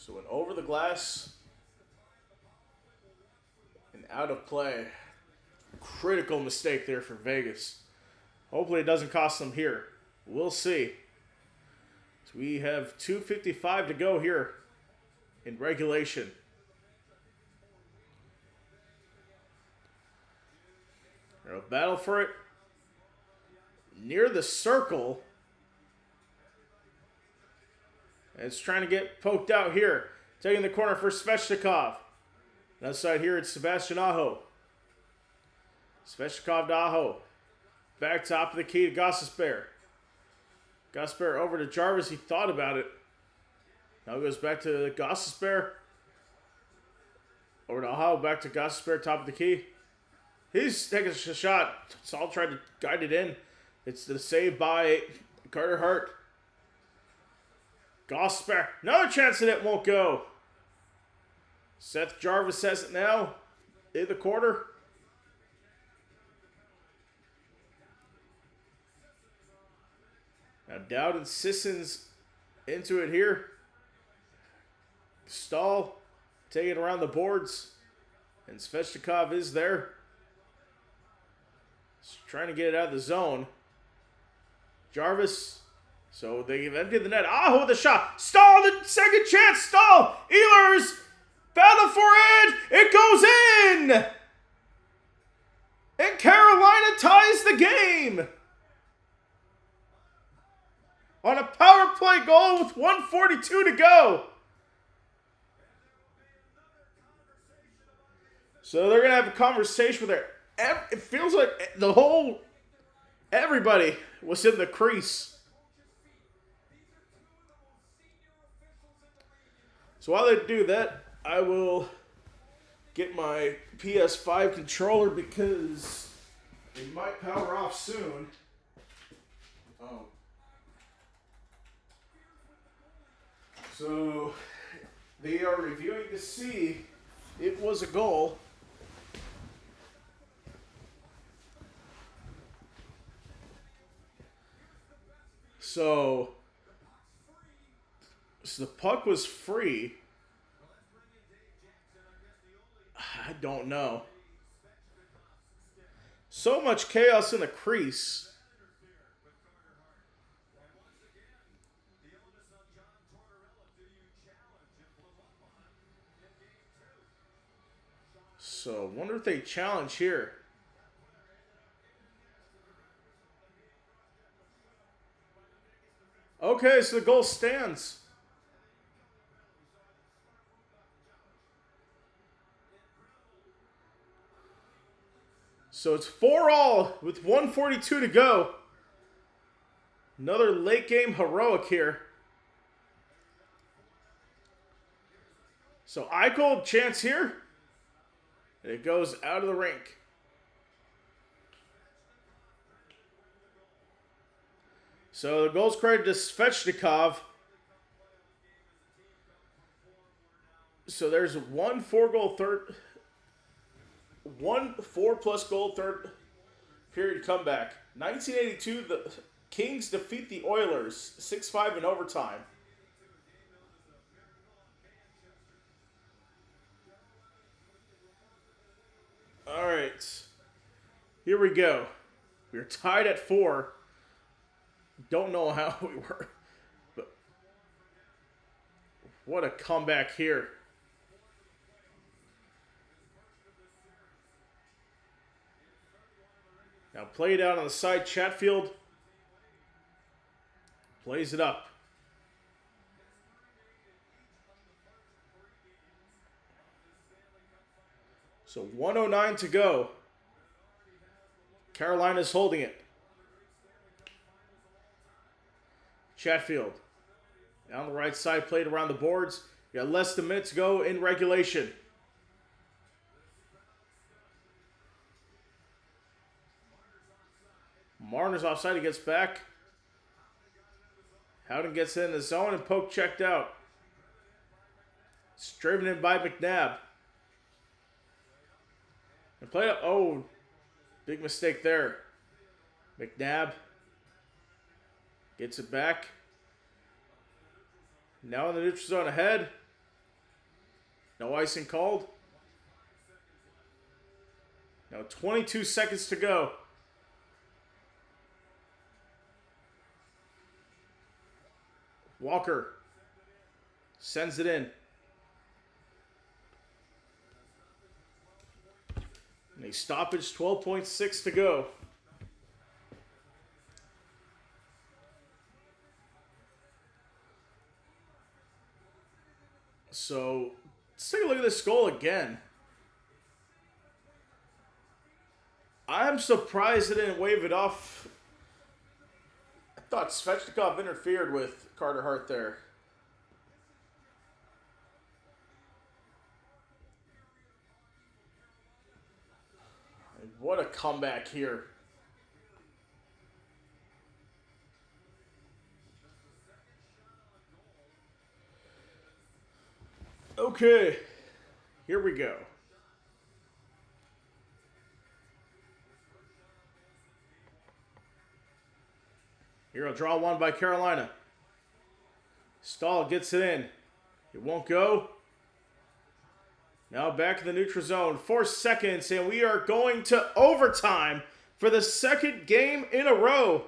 So an over the glass and out of play. Critical mistake there for Vegas. Hopefully it doesn't cost them here. We'll see. So we have 2:55 to go here in regulation. They'll battle for it near the circle. And it's trying to get poked out here. Taking the corner for Svechnikov. On the side here, it's Sebastian Aho. Svechnikov to Aho. Back top of the key to Gostisbehere. Gostisbehere over to Jarvis. He thought about it. Now it goes back to Gostisbehere. Over to Aho. Back to Gostisbehere, top of the key. He's taking a shot. Saul tried to guide it in. It's the save by Carter Hart. Gostisbehere. Another chance that it won't go. Seth Jarvis has it now. In the quarter. Now Dowd and Sissons into it here. Stahl taking it around the boards. And Svechnikov is there. He's trying to get it out of the zone. Jarvis. So they've emptied the net. Aho with the shot. Stahl, the second chance. Stahl. Ehlers. Battle for it. It goes in. And Carolina ties the game. On a power play goal with 1:42 to go. So they're going to have a conversation with her. It feels like everybody was in the crease. So while they do that, I will get my PS5 controller because it might power off soon. Oh. So they are reviewing to see it was a goal. So the puck was free. I don't know. So much chaos in the crease. So, wonder if they challenge here. Okay, so the goal stands. So it's 4-4 with 1:42 to go. Another late game heroic here. So Eichel, chance here. And it goes out of the rink. So the goal's credited to Svechnikov. So there's one 4+ goal third period comeback. 1982, the Kings defeat the Oilers 6-5 in overtime. All right, here we go. We're tied at 4. Don't know how we were, but what a comeback here. Now played out on the side, Chatfield plays it up. So 1:09 to go. Carolina's holding it. Chatfield. Down the right side, played around the boards. You got less than a minute to go in regulation. Marner's offside, he gets back. Howden gets in the zone and poke checked out. It's driven in by McNabb. And played up. Oh, big mistake there. McNabb gets it back. Now in the neutral zone ahead. No icing called. Now 22 seconds to go. Walker sends it in. And a stoppage, 12.6 to go. So, let's take a look at this goal again. I'm surprised it didn't wave it off. I thought Svechnikov interfered with Carter Hart there. And what a comeback here. Okay, here we go. Here, a draw one by Carolina. Stahl gets it in. It won't go. Now back in the neutral zone. 4 seconds, and we are going to overtime for the second game in a row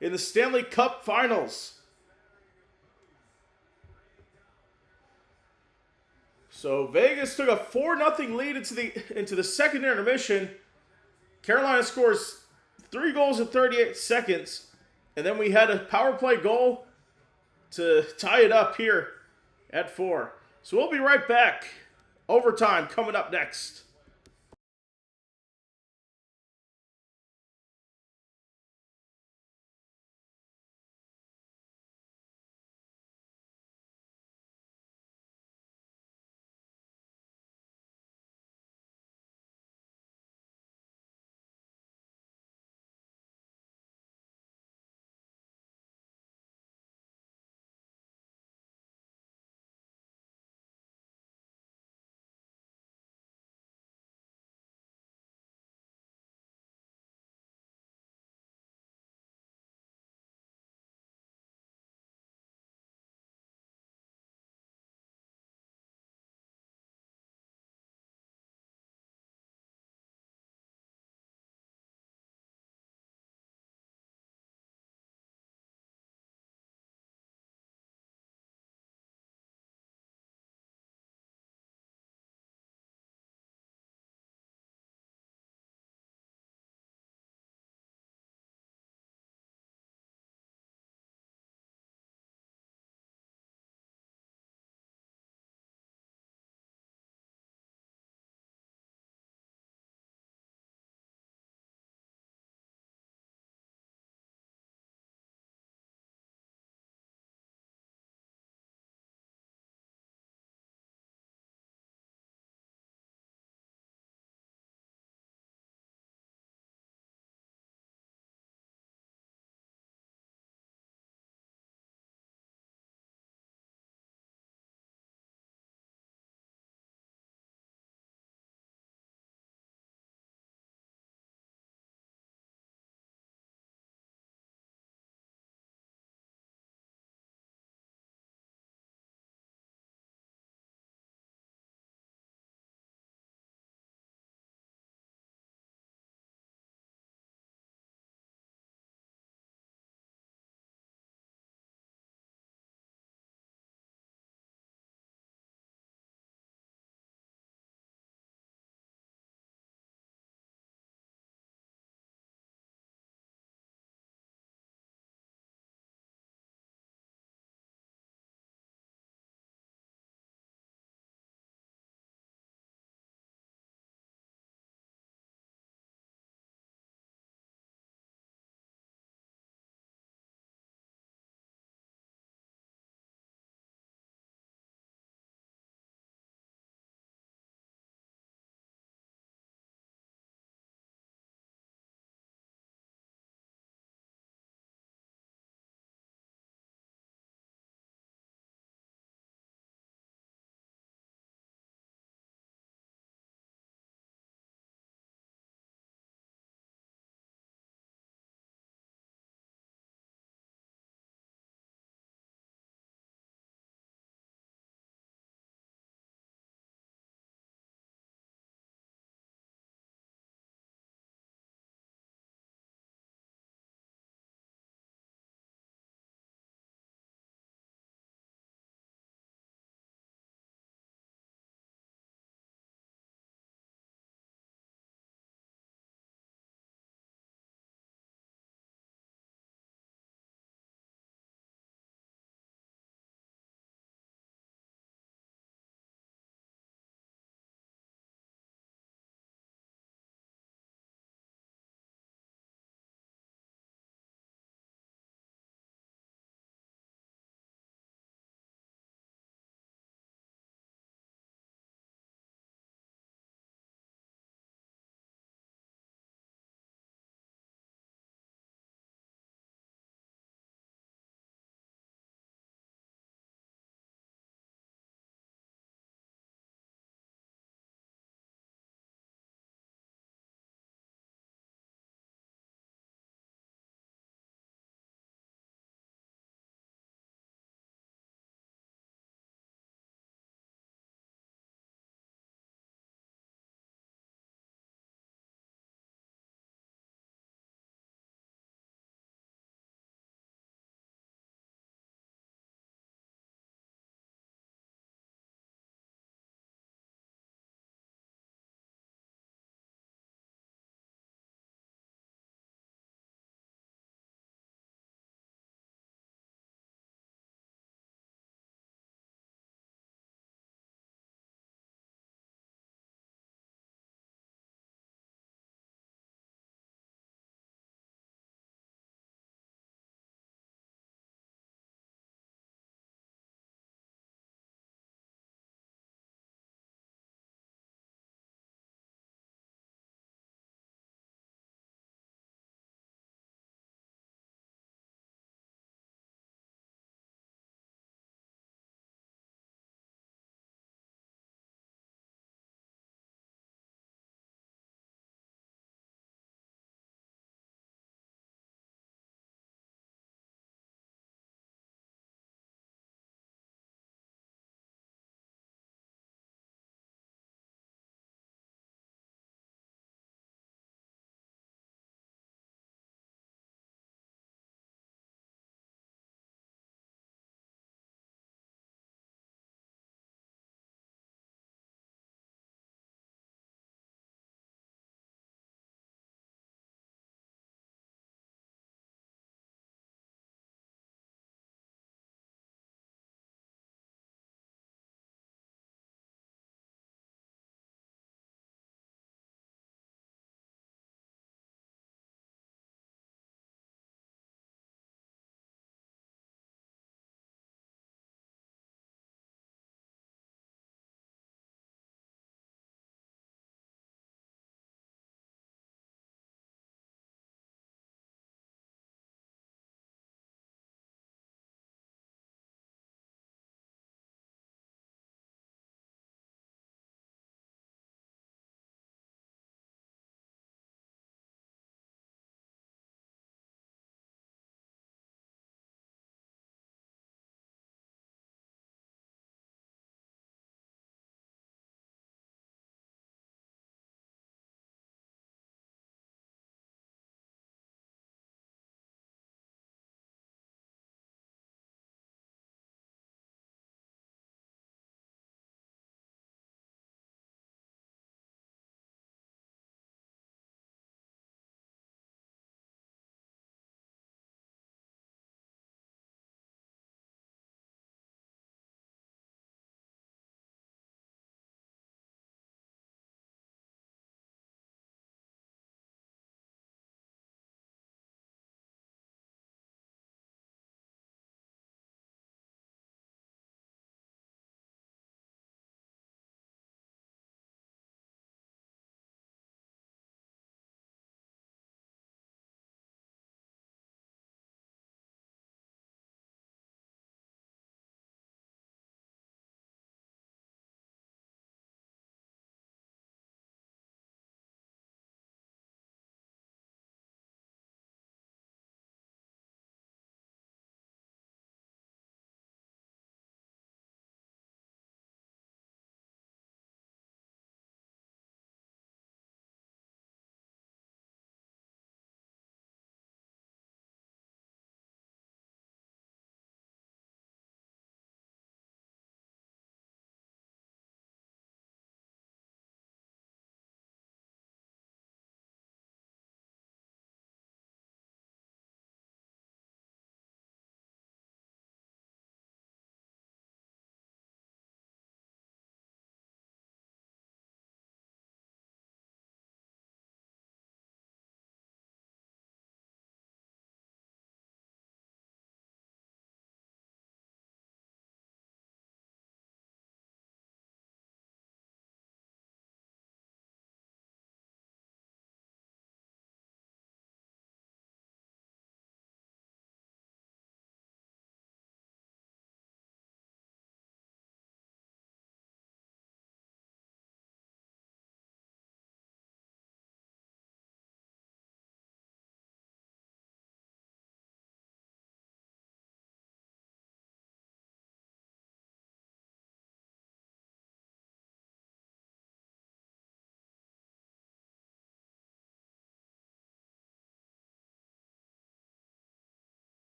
in the Stanley Cup Finals. So Vegas took a 4-0 lead into the second intermission. Carolina scores 3 goals in 38 seconds. And then we had a power play goal to tie it up here at 4. So we'll be right back. Overtime coming up next.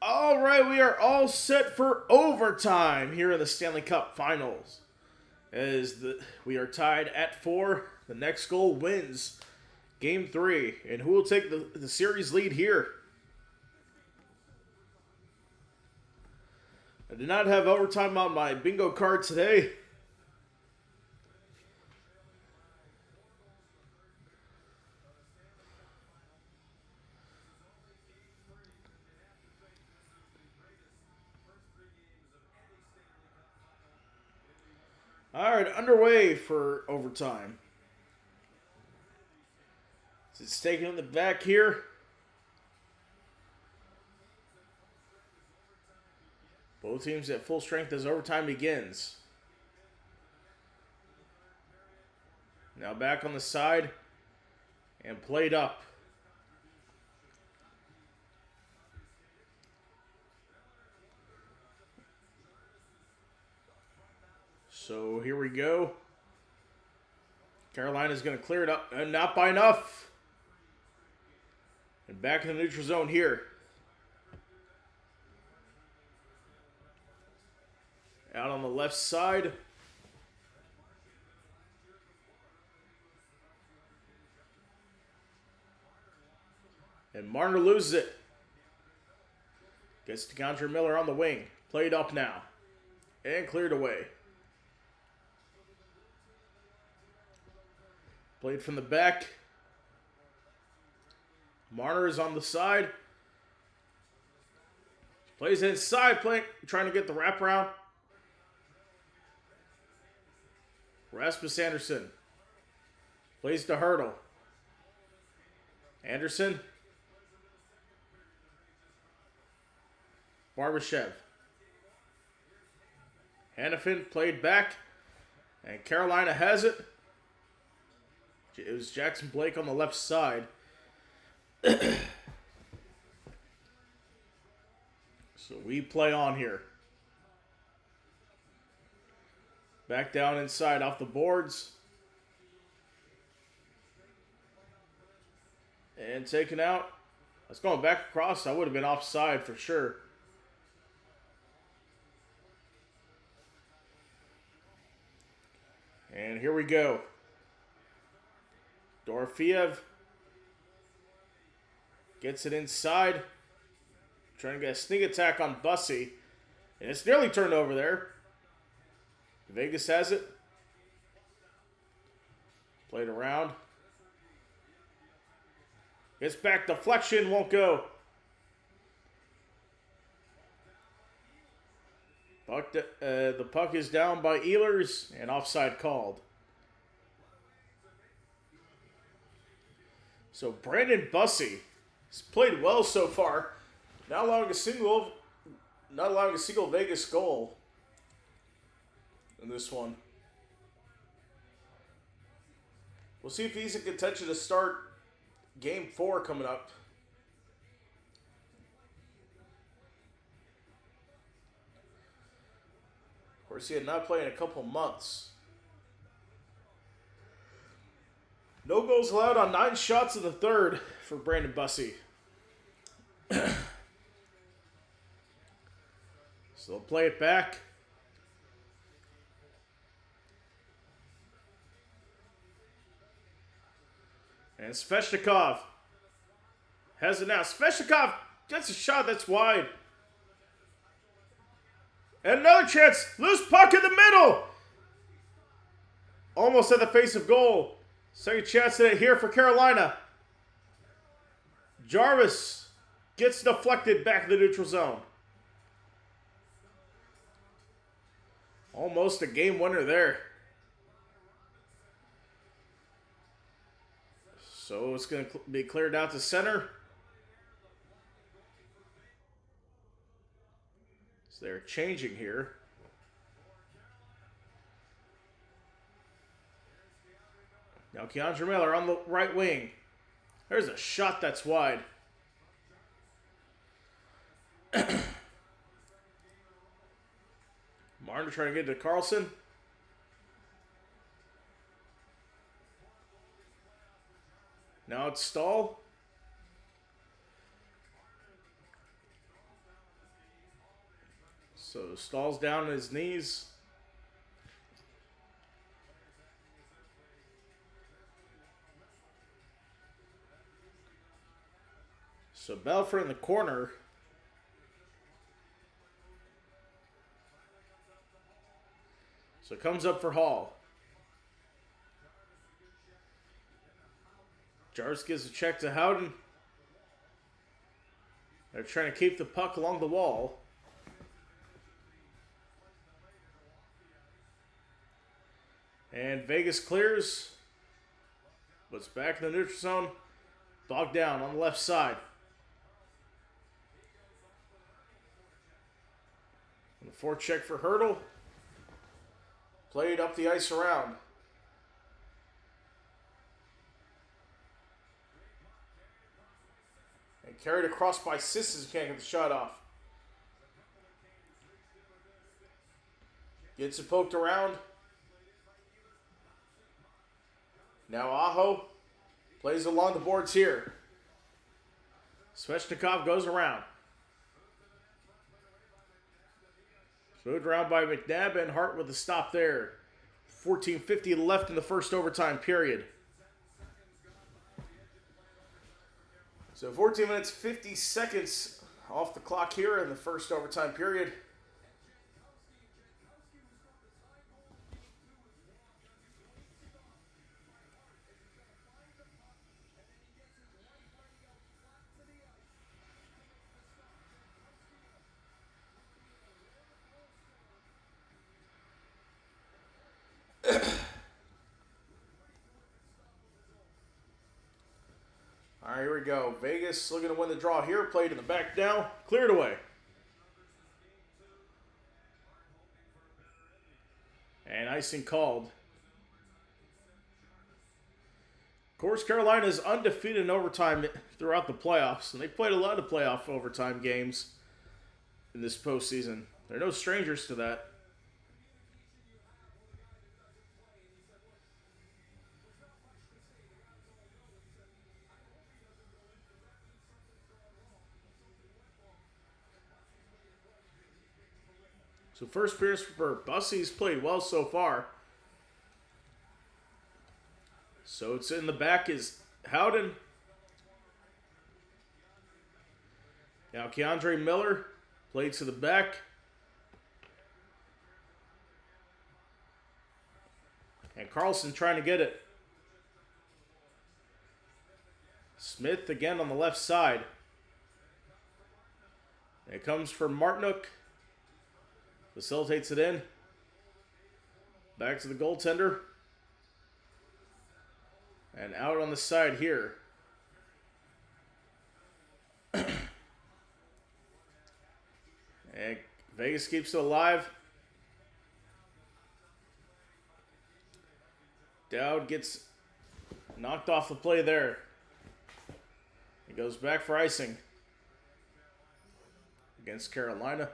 All right, we are all set for overtime here in the Stanley Cup Finals. We are tied at 4. The next goal wins Game 3. And who will take the series lead here? I did not have overtime on my bingo card today. All right, underway for overtime. It's taken in the back here. Both teams at full strength as overtime begins. Now back on the side and played up. So here we go. Carolina's going to clear it up, and not by enough. And back in the neutral zone here. Out on the left side. And Marner loses it. Gets to Condra Miller on the wing. Played up now. And cleared away. Played from the back. Marner is on the side. Plays inside, trying to get the wraparound. Rasmus Anderson. Plays to Hurdle. Anderson. Barbashev. Hannafin played back. And Carolina has it. It was Jackson Blake on the left side. So we play on here. Back down inside off the boards. And taken out. That's going back across. I would have been offside for sure. And here we go. Dorofeev gets it inside. Trying to get a sneak attack on Bussy. And it's nearly turned over there. Vegas has it. Played around. Gets back. Deflection won't go. The puck is down by Ehlers and offside called. So Brandon Bussy has played well so far. Not allowing a single Vegas goal in this one. We'll see if he's in contention to start Game 4 coming up. Of course, he had not played in a couple months. No goals allowed on 9 shots in the third for Brandon Bussy. So they'll play it back. And Sveshnikov has it now. Sveshnikov gets a shot that's wide. And another chance. Loose puck in the middle. Almost at the face of goal. Second chance at it here for Carolina. Jarvis gets deflected back in the neutral zone. Almost a game winner there. So it's going to be cleared out to center. So they're changing here. Now Keandre Miller on the right wing. There's a shot that's wide. Martin trying to get to Carlson. Now it's Stahl. So Stahl's down on his knees. So Belfort in the corner. So it comes up for Hall. Jarvis gives a check to Howden. They're trying to keep the puck along the wall. And Vegas clears. But it's back in the neutral zone. Bogged down on the left side. And the forecheck for Hurdle. Played up the ice around. And carried across by Sisses. Can't get the shot off. Gets it poked around. Now Aho plays along the boards here. Svechnikov goes around. Moved around by McNabb and Hart with a stop there. 14:50 left in the first overtime period. So 14 minutes, 50 seconds off the clock here in the first overtime period. All right, here we go. Vegas looking to win the draw here. Played in the back now. Cleared away. And icing called. Of course, Carolina is undefeated in overtime throughout the playoffs. And they played a lot of playoff overtime games in this postseason. They're no strangers to that. So first appearance for Bussy's played well so far. So it's in the back is Howden. Now Keandre Miller played to the back. And Carlson trying to get it. Smith again on the left side. It comes from Martinook. Facilitates it in. Back to the goaltender. And out on the side here. And Vegas keeps it alive. Dowd gets knocked off the play there. He goes back for icing against Carolina.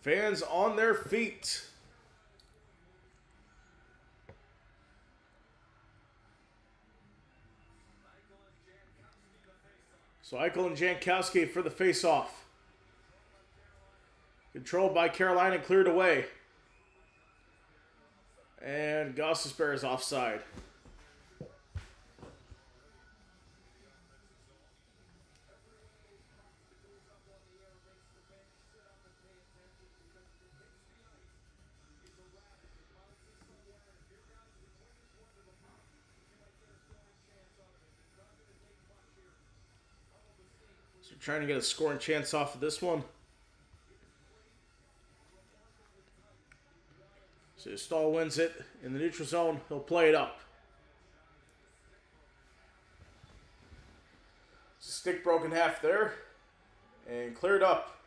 Fans on their feet. So Eichel and Jankowski for the face-off. Controlled by Carolina, cleared away. And Gostisbehere is offside. So trying to get a scoring chance off of this one. So Stahl wins it in the neutral zone. He'll play it up. Stick broken half there. And cleared up.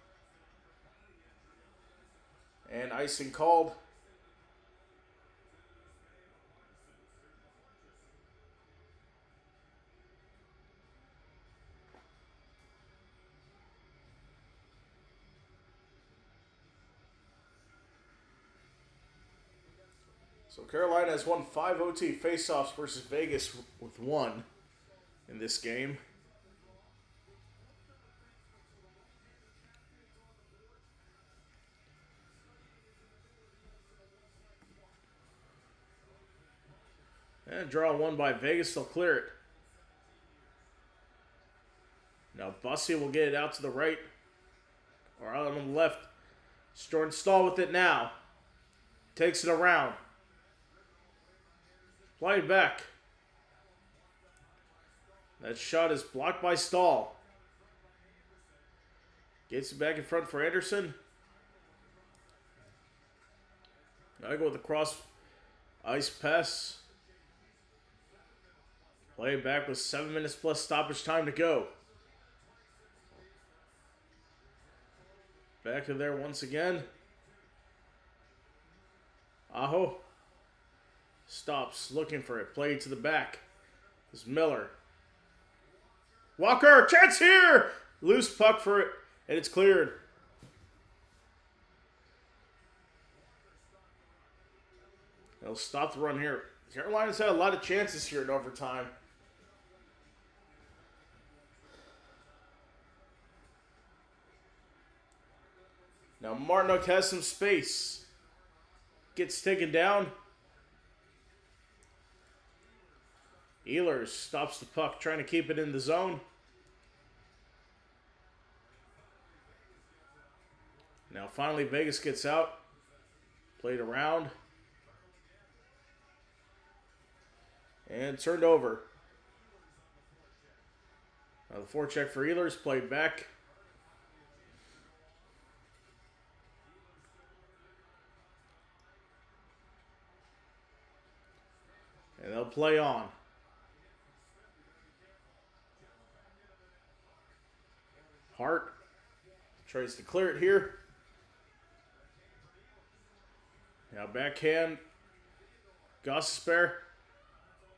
And icing called. So Carolina has won 5 OT faceoffs versus Vegas with 1 in this game. And draw 1 by Vegas, they'll clear it. Now Bussy will get it out to the right, or out on the left. Jordan Stahl with it now. Takes it around. Played back. That shot is blocked by Stahl. Gets it back in front for Anderson. Now I go with the cross ice pass. Play it back with 7 minutes plus stoppage time to go. Back in there once again. Aho. Stops, looking for it. Play to the back. It's Miller. Walker, chance here! Loose puck for it, and it's cleared. They'll stop the run here. Carolina's had a lot of chances here in overtime. Now Martinook has some space. Gets taken down. Ehlers stops the puck, trying to keep it in the zone. Now finally Vegas gets out. Played around. And turned over. Now the forecheck for Ehlers, played back. And they'll play on. Hart tries to clear it here. Now backhand. Gosper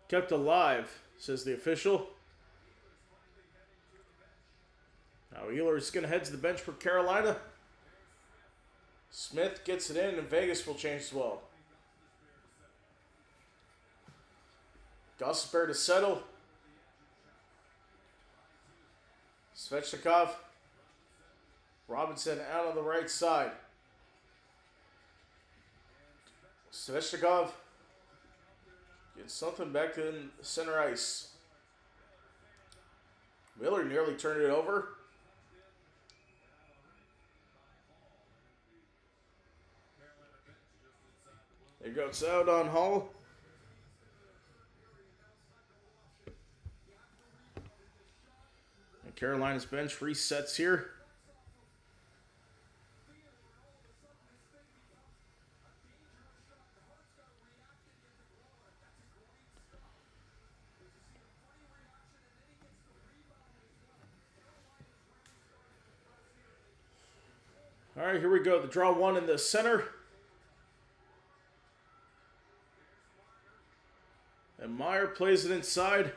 kept alive, says the official. Now Ehlers is going to head to the bench for Carolina. Smith gets it in, and Vegas will change as well. Gosper to settle. Svechnikov. Robinson out on the right side. Svechnikov gets something back in center ice. Miller nearly turned it over. There goes out on Hall. And Carolina's bench resets here. All right, here we go. The draw 1 in the center. And Meyer plays it inside.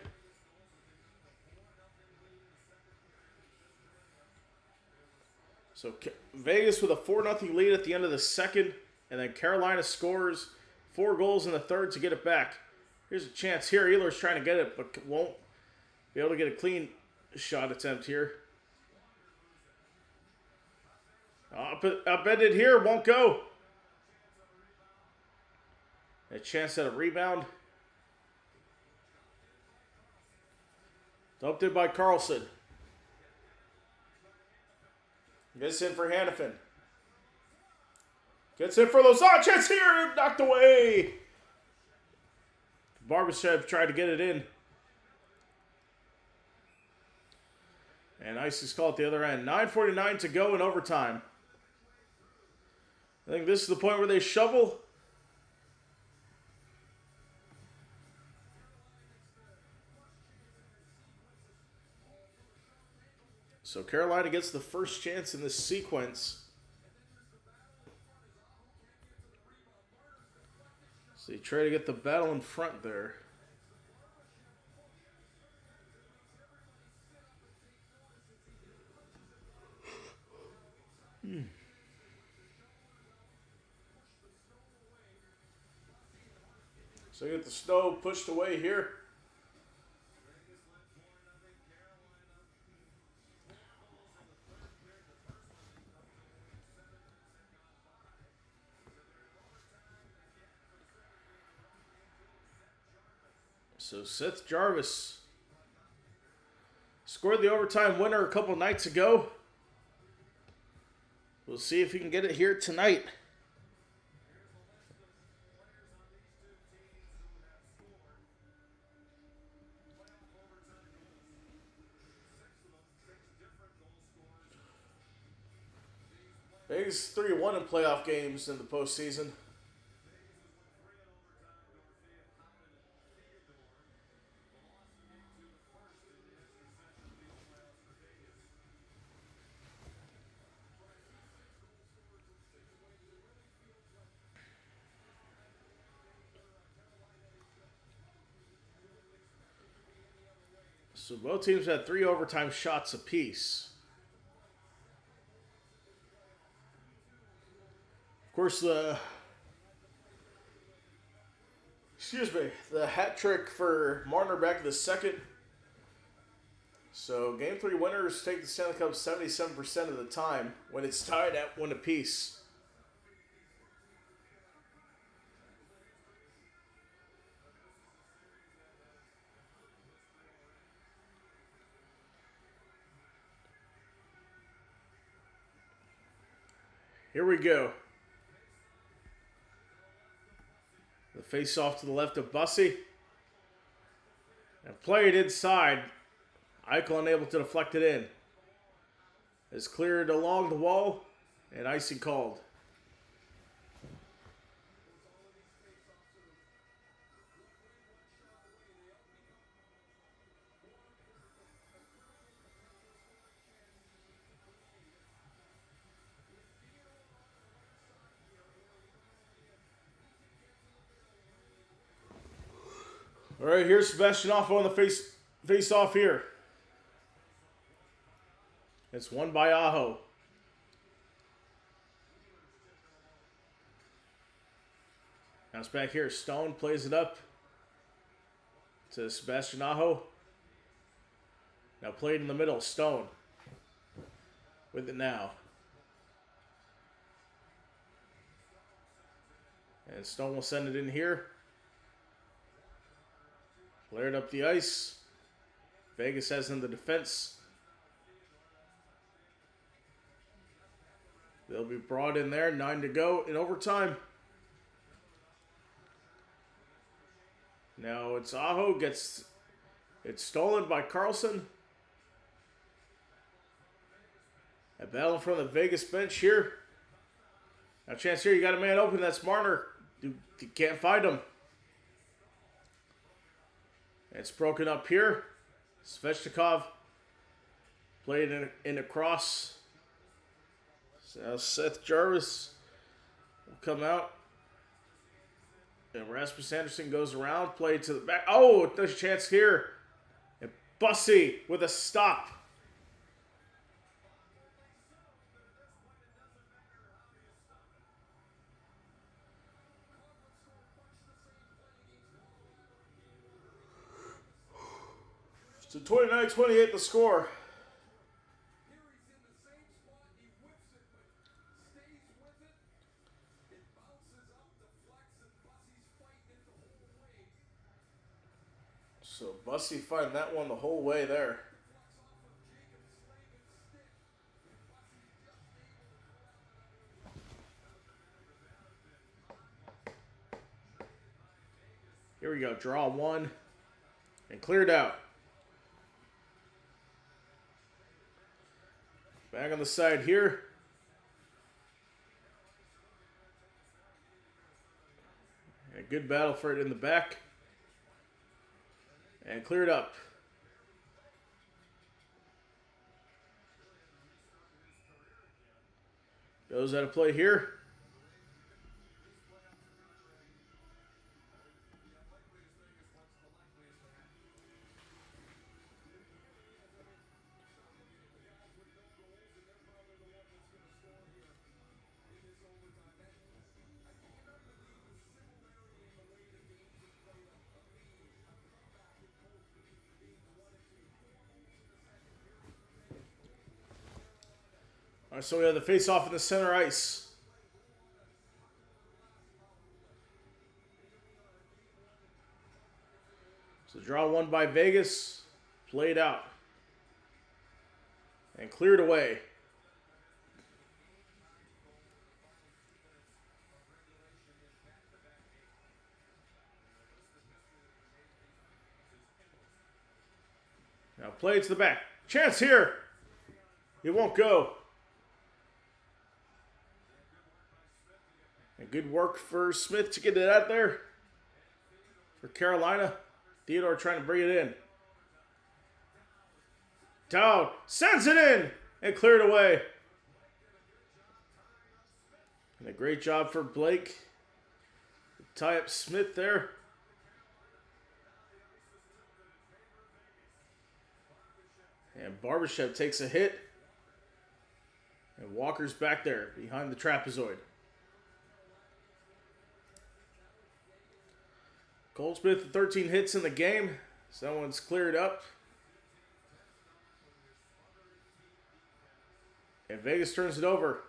So Vegas with a 4-0 lead at the end of the second. And then Carolina scores 4 goals in the third to get it back. Here's a chance here. Ehlers trying to get it, but won't be able to get a clean shot attempt here. Upended here, won't go. A chance at a rebound. Dumped in by Carlson. Gets in for Hannafin. Gets in for Lozon. Chance here, knocked away. Barbashev tried to get it in. And ice is called at the other end. 9:49 to go in overtime. I think this is the point where they shovel. So Carolina gets the first chance in this sequence. So you try to get the battle in front there. So you get the snow pushed away here. So Seth Jarvis scored the overtime winner a couple nights ago. We'll see if he can get it here tonight. Vegas 3-1 in playoff games in the postseason. So both teams had 3 overtime shots apiece. Of course, the hat trick for Marner back in the second. So Game 3 winners take the Stanley Cup 77% of the time when it's tied at 1 apiece. Here we go. The face-off to the left of Bussey. And played inside. Eichel unable to deflect it in. It's cleared along the wall and icing called. All right, here's Sebastian off on the face off here. It's won by Aho. Now it's back here. Stone plays it up to Sebastian Aho. Now played in the middle. Stone with it now. And Stone will send it in here. Cleared up the ice. Vegas has in the defense. They'll be brought in there. 9 to go in overtime. Now it's Aho gets it stolen by Carlson. A battle in front of the Vegas bench here. Now chance here, you got a man open. That's Marner. You can't find him. It's broken up here. Svechnikov played in a cross. So Seth Jarvis will come out. And Rasmus Anderson goes around, played to the back. Oh, there's a chance here. And Bussey with a stop. So 29-28 the score. So Bussey fighting that one the whole way there. Here we go. Draw one. And cleared out. Back on the side here. A good battle for it in the back. And cleared up. Goes out of play here. So we have the face-off in the center ice. So draw one by Vegas. Played out. And cleared away. Now play to the back. Chance here. It won't go. And good work for Smith to get it out there. For Carolina. Theodore trying to bring it in. Dowd sends it in and cleared away. And a great job for Blake. Tie up Smith there. And Barbashev takes a hit. And Walker's back there behind the trapezoid. Goldsmith with 13 hits in the game. So that one's cleared up. And Vegas turns it over.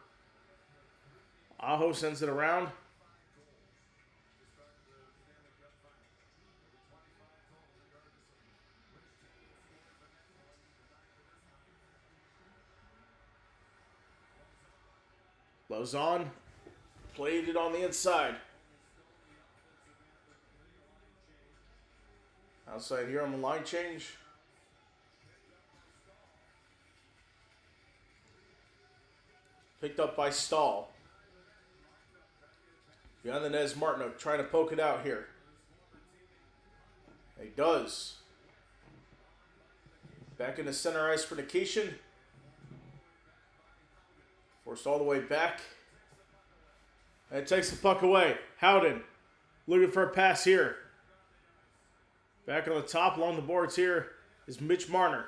Aho sends it around. Lozon played it on the inside. Outside here on the line change. Picked up by Stahl. Behind the net is Martinook trying to poke it out here. He does. Back into center ice for Nikishin. Forced all the way back. And it takes the puck away. Howden looking for a pass here. Back on the top along the boards here is Mitch Marner.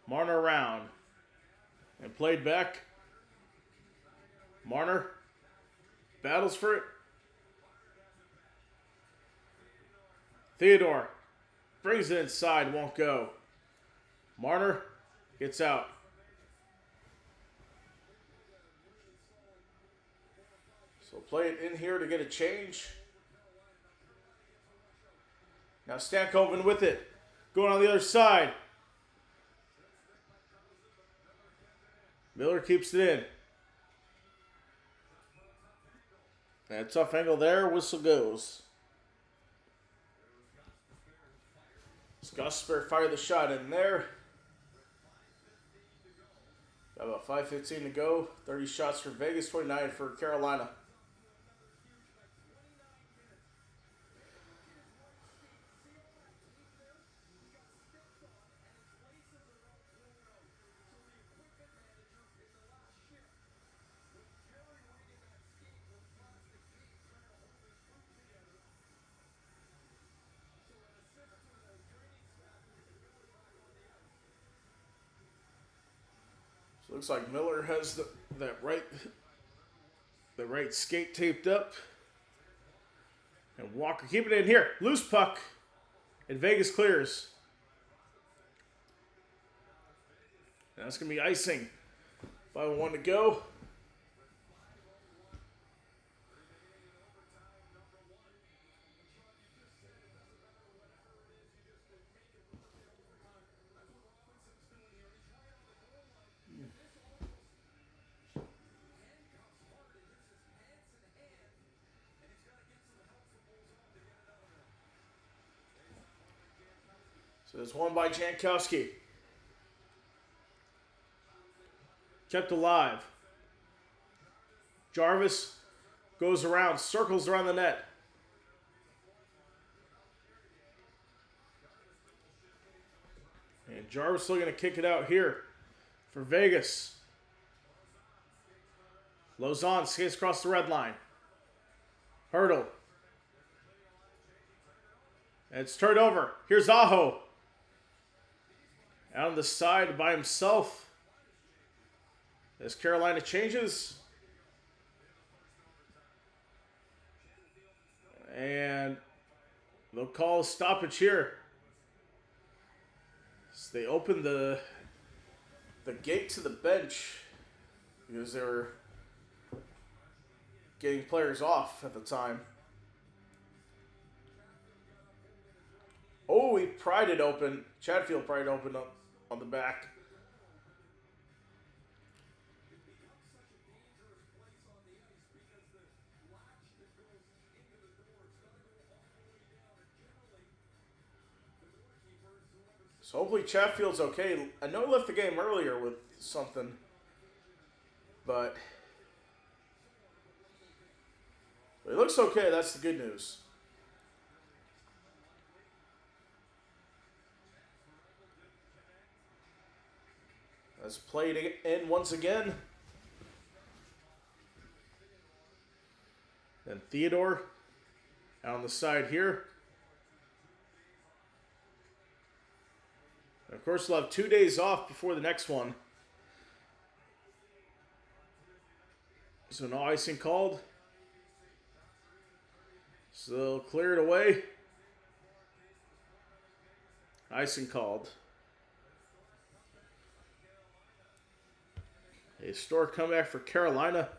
Marner around. And played back. Marner battles for it. Theodore brings it inside, won't go. Marner gets out. So play it in here to get a change. Now Stankoven with it. Going on the other side. Miller keeps it in. And a tough angle there. Whistle goes. Gusper fired the shot in there. Got about 5:15 to go. 30 shots for Vegas, 29 for Carolina. Looks like Miller has the right skate taped up. And Walker keeping it in here. Loose puck. And Vegas clears. And that's going to be icing. 5-1 to go. So there's one by Jankowski. Kept alive. Jarvis goes around, circles around the net. And Jarvis looking to kick it out here for Vegas. Lozon skates across the red line. Hurdle. And it's turned over. Here's Aho. Out on the side by himself. As Carolina changes. And they'll call a stoppage here. So they open the the gate to the bench because they were getting players off at the time. Oh, he pried it open. Chatfield pried it open up on the back. So hopefully Chatfield's okay. I know he left the game earlier with something, but it looks okay. That's the good news. Let's play it in once again. And Theodore out on the side here. And of course, we'll have 2 days off before the next one. So no icing called. So they'll clear it away. Icing called. A historic comeback for Carolina.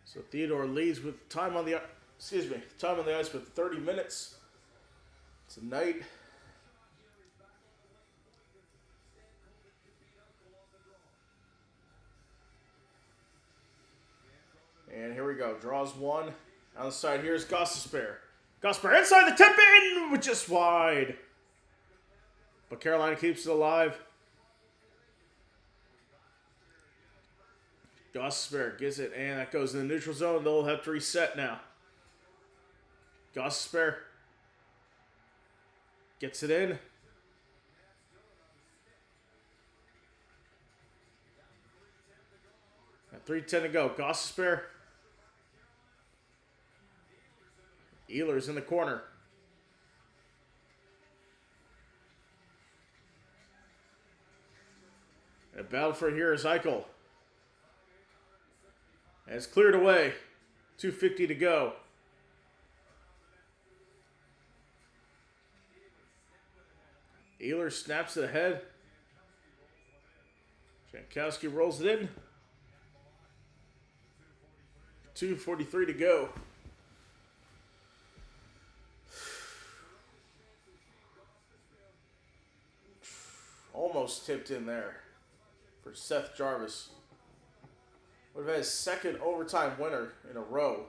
So Theodore leads with time on the ice with 30 minutes tonight. And here we go. Draws one. On the side here is Gostisbehere. Gostisbehere inside the tip in, just wide. But Carolina keeps it alive. Gostisbehere gets it, and that goes in the neutral zone. They'll have to reset now. Gostisbehere gets it in. At 3:10 to go. Gostisbehere. Ehlers in the corner. And a battle for here is Eichel. And it's cleared away. 2:50 to go. Ehlers snaps it ahead. Jankowski rolls it in. 2:43 to go. Almost tipped in there for Seth Jarvis. Would have had his second overtime winner in a row.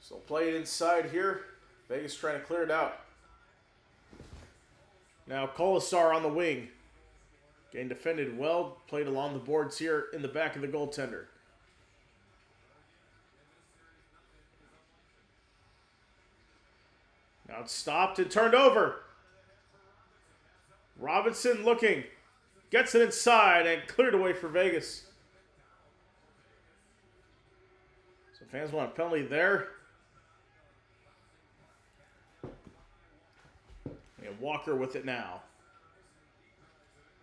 So play it inside here. Vegas trying to clear it out. Now Colasar on the wing. Getting defended well. Played along the boards here in the back of the goaltender. Now it's stopped and turned over. Robinson looking. Gets it inside and cleared away for Vegas. So fans want a penalty there. And Walker with it now.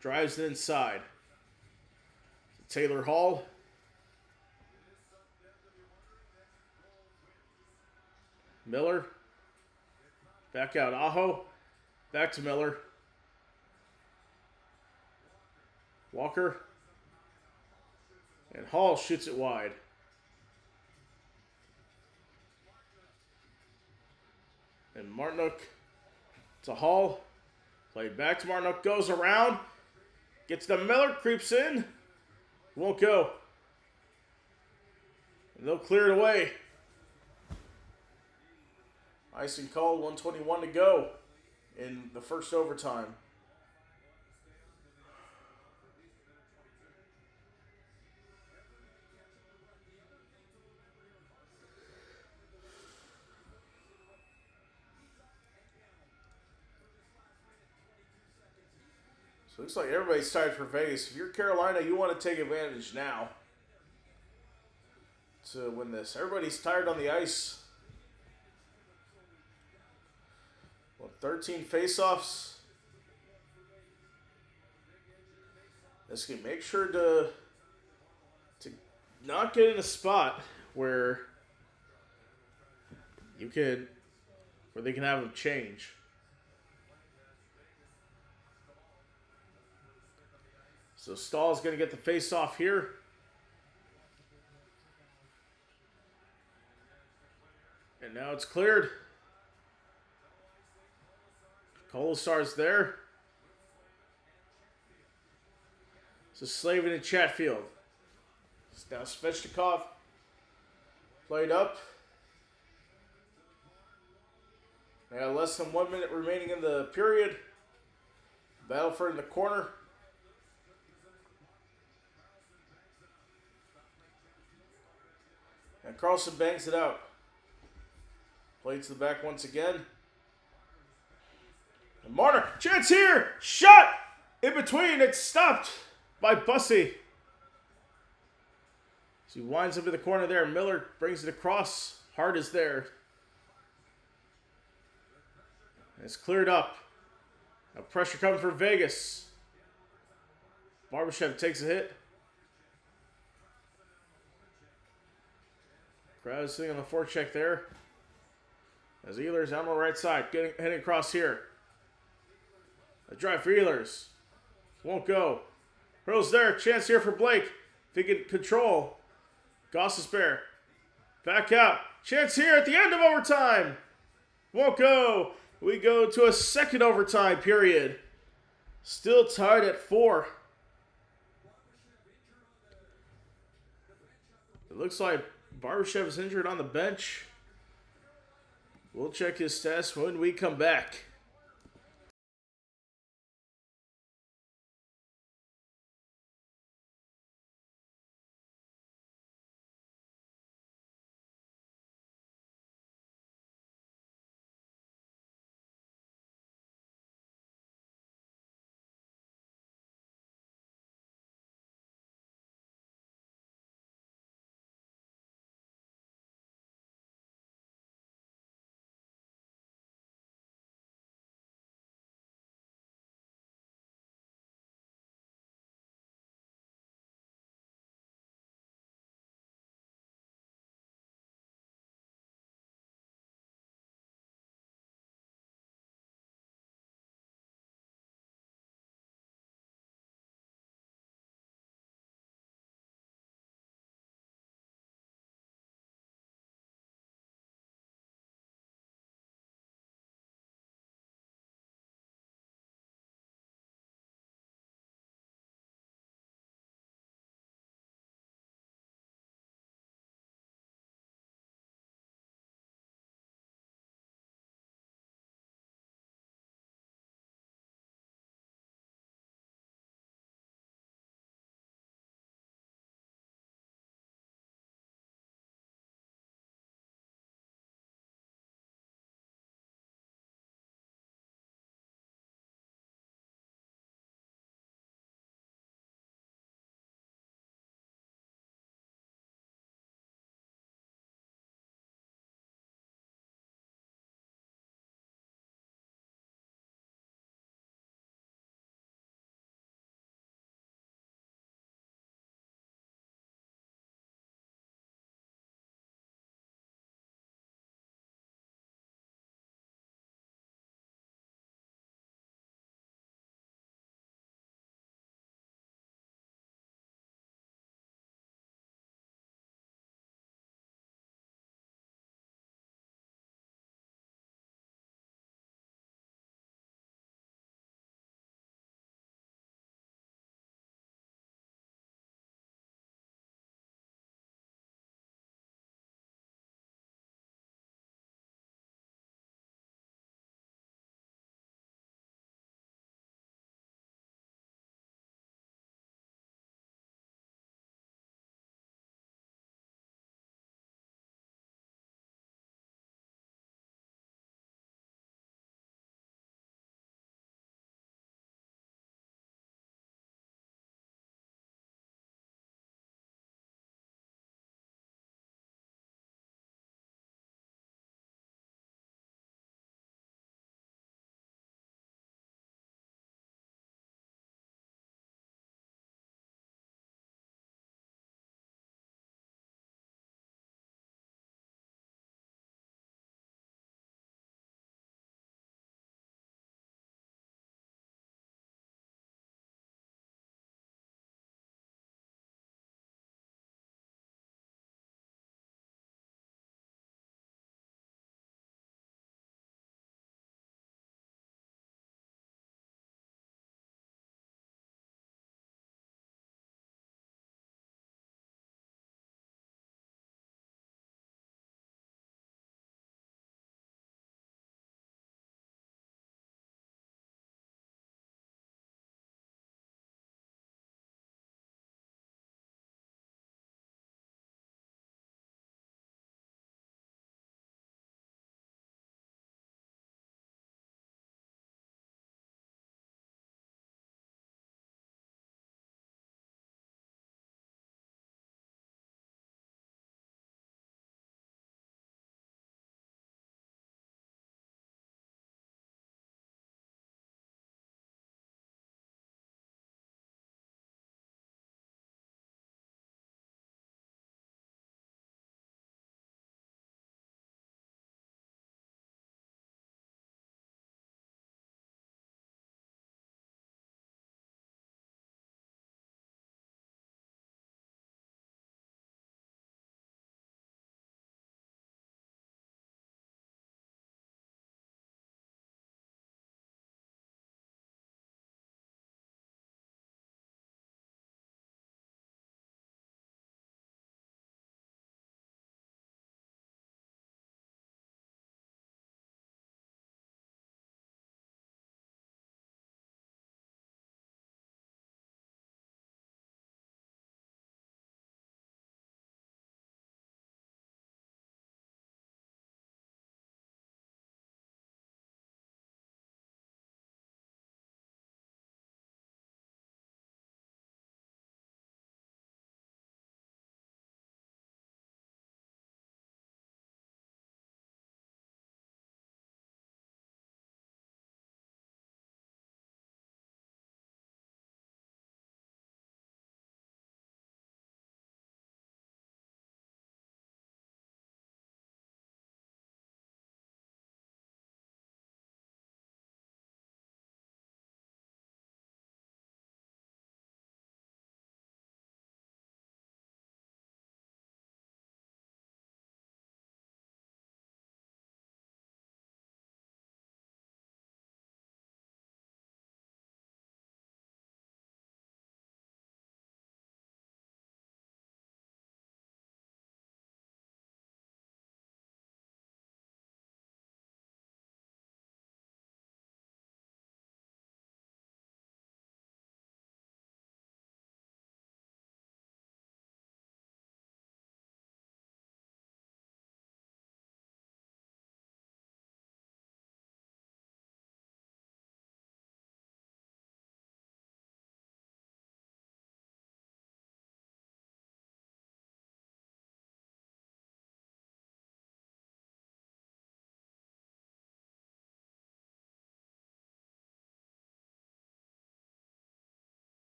Drives it inside. Taylor Hall. Miller. Back out Aho. Back to Miller. Walker. And Hall shoots it wide. And Martinook to Hall. Played back to Martinook. Goes around. Gets to Miller. Creeps in. Won't go. And they'll clear it away. Icing called. 1:21 to go in the first overtime. Looks like everybody's tired for Vegas. If you're Carolina, you want to take advantage now to win this. Everybody's tired on the ice. Well, 13 faceoffs. This can make sure to not get in a spot where they can have them change. So Stahl's going to get the face-off here. And now it's cleared. Kolasar's there. So Slavin and Chatfield. Now Svechnikov played up. Now less than 1 minute remaining in the period. Battleford in the corner. And Carlson bangs it out. Play to the back once again. And Marner, chance here! Shot! In between, it's stopped by Bussey. So he winds up in the corner there. Miller brings it across. Hart is there. And it's cleared up. Now pressure coming for Vegas. Barbashev takes a hit. Krause sitting on the forecheck there. As Ehlers on the right side, heading across here. A drive for Ehlers. Won't go. Hurls there. Chance here for Blake. If he can control. Gossesbear. Back out. Chance here at the end of overtime. Won't go. We go to a second overtime period. Still tied at 4. It looks like Barbashev is injured on the bench. We'll check his stats when we come back.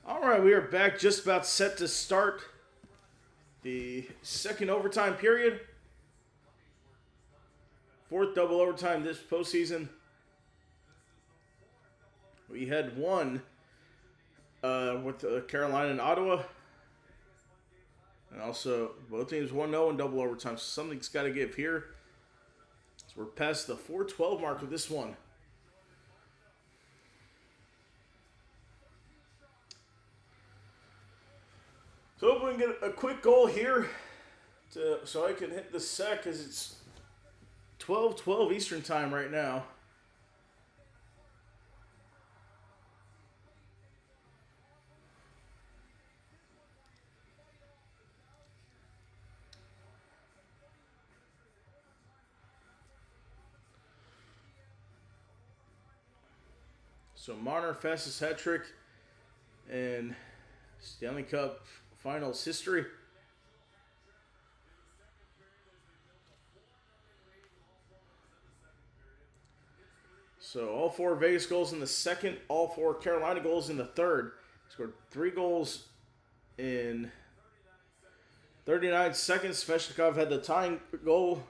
All right, we are back, just about set to start the second overtime period. Fourth double overtime this postseason. We had one with Carolina and Ottawa. And also, both teams 1-0 in double overtime. So something's got to give here. So we're past the 4:12 mark with this one. So hoping we can get a quick goal here so I can hit the set, because it's 12:12 Eastern time right now. So Marner, fastest hat trick in Stanley Cup Finals history. So all 4 Vegas goals in the second, all 4 Carolina goals in the third. Scored 3 goals in 39 seconds. Sveshnikov had the tying goal.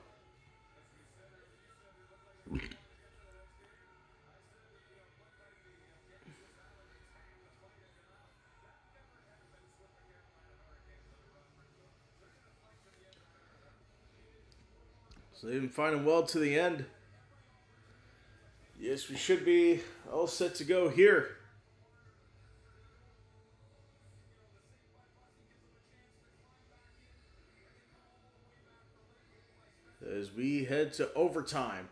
So they've been fighting well to the end. Yes, we should be all set to go here. As we head to overtime.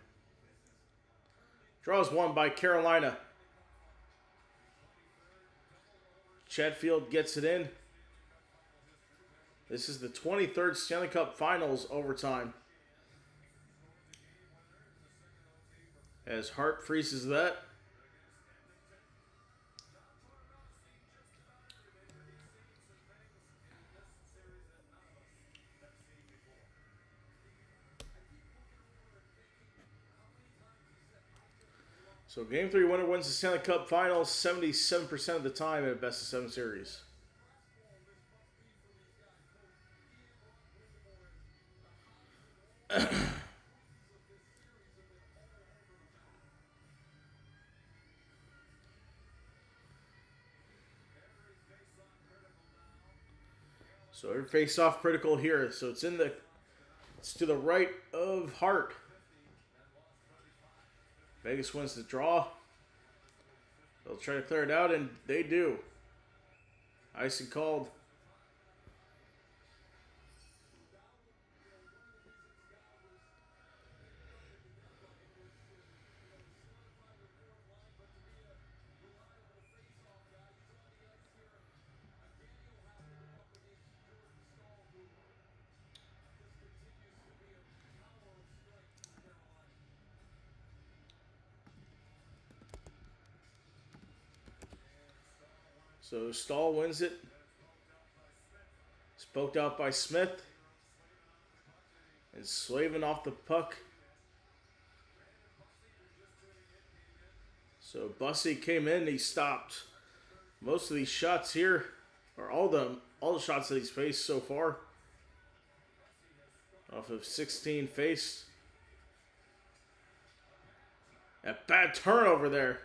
Draws won by Carolina. Chatfield gets it in. This is the 23rd Stanley Cup Finals overtime. As Hart freezes that. So Game 3 winner wins the Stanley Cup Finals 77% of the time in a best-of-7 series. So every face-off critical here. So it's to the right of Hart. Vegas wins the draw. They'll try to clear it out, and they do. Icing called. So Stahl wins it. Spoked out by Smith. And Slavin off the puck. So Bussey came in, he stopped most of these shots here, or all the shots that he's faced so far. Off of 16 faced. A bad turnover there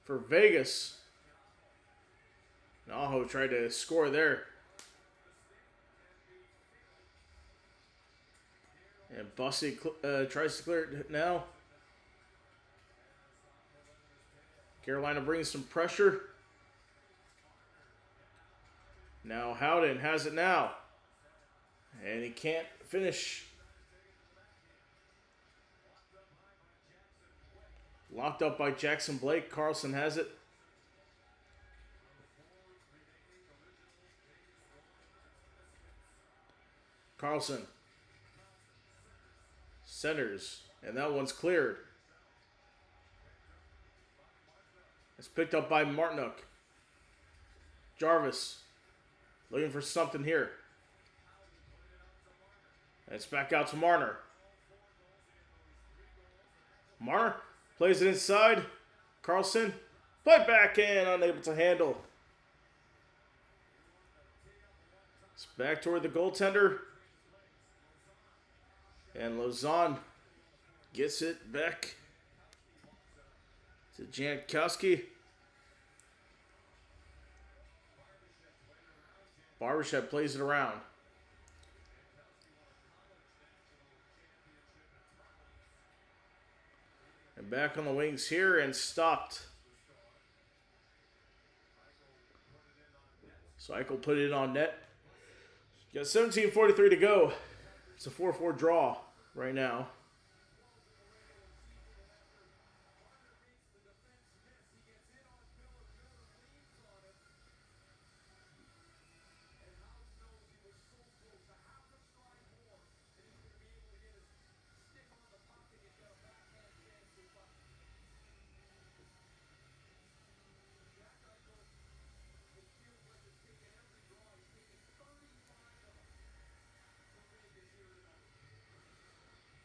for Vegas. Aho tried to score there. And Bussey tries to clear it now. Carolina brings some pressure. Now Howden has it now. And he can't finish. Locked up by Jackson Blake. Carlson has it. Carlson centers, and that one's cleared. It's picked up by Martinuk. Jarvis looking for something here. And it's back out to Marner. Marner plays it inside. Carlson put back in, unable to handle. It's back toward the goaltender. And Lauzon gets it back to Jankowski. Barbashev plays it around. And back on the wings here and stopped. So Eichel put it on net. Got 17:43 to go. It's a 4-4 draw right now.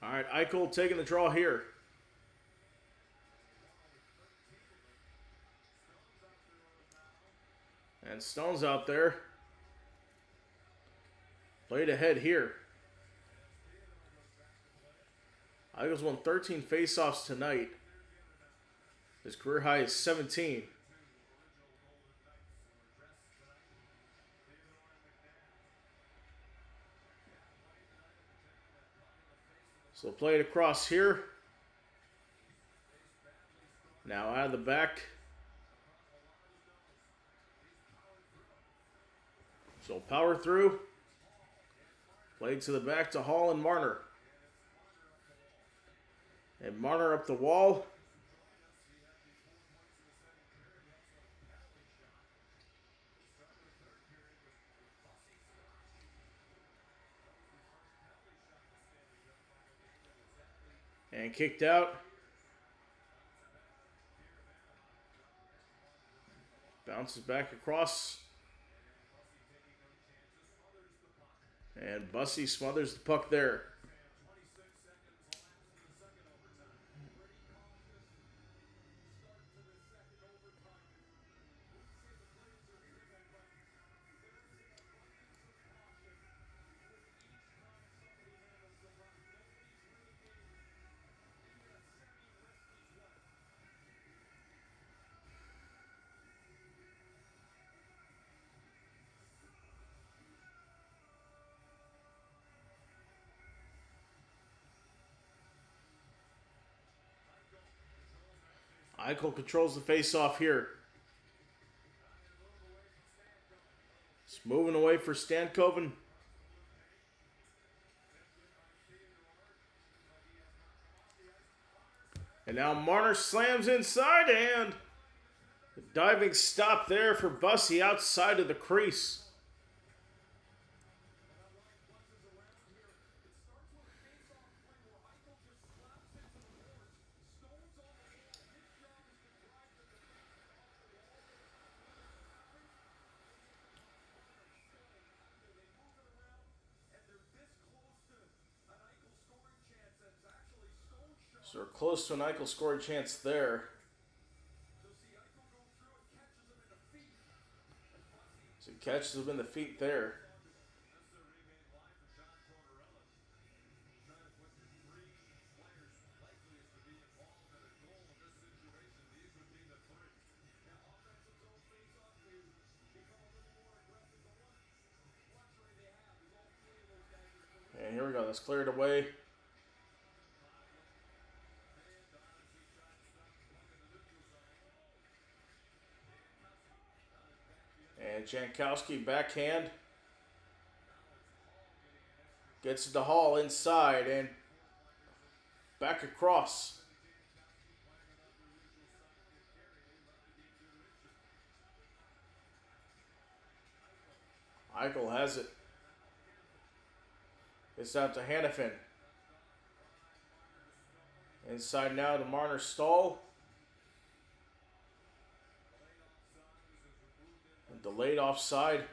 All right, Eichel taking the draw here. And Stone's out there. Played ahead here. Eichel's won 13 faceoffs tonight. His career high is 17. So play it across here. Now out of the back. So power through. Played to the back to Hall and Marner. And Marner up the wall. And kicked out. Bounces back across. And Bussy smothers the puck there. Eichel controls the face-off here. It's moving away for Stankoven. And now Marner slams inside, and the diving stop there for Bussy outside of the crease. So we're close to an Eichel scoring chance there. So he catches him in the feet there. And here we go. That's cleared away. And Jankowski backhand. Gets it to Hall inside and back across. Eichel has it. It's out to Hannafin. Inside now to Marner Stahl. Delayed offside.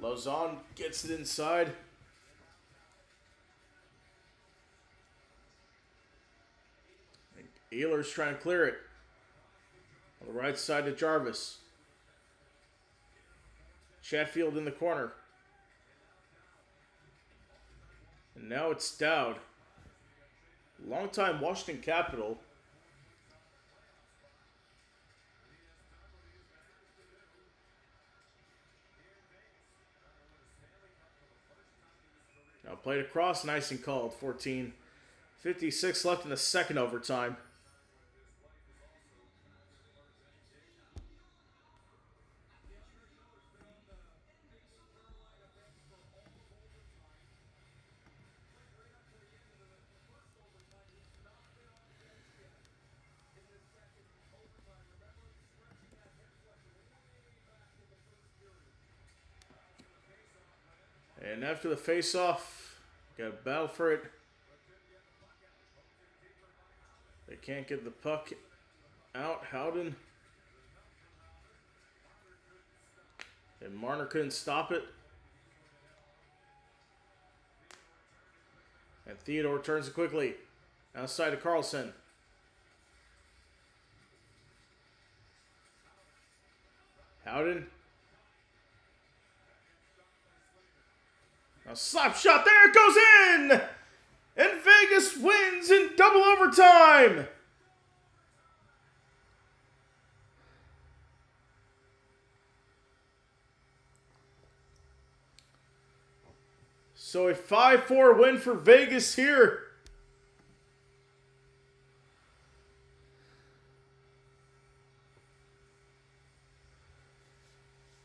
Lauzon gets it inside. Ehlers trying to clear it. On the right side to Jarvis. Chatfield in the corner. And now it's Dowd. Longtime Washington Capital. Now played across, nice and called. 14:56 left in the second overtime. And after the face-off, got a battle for it. They can't get the puck out. Howden. And Marner couldn't stop it. And Theodore turns it quickly. Outside to Carlson. Howden. A slap shot, there it goes in! And Vegas wins in double overtime! So a 5-4 win for Vegas here.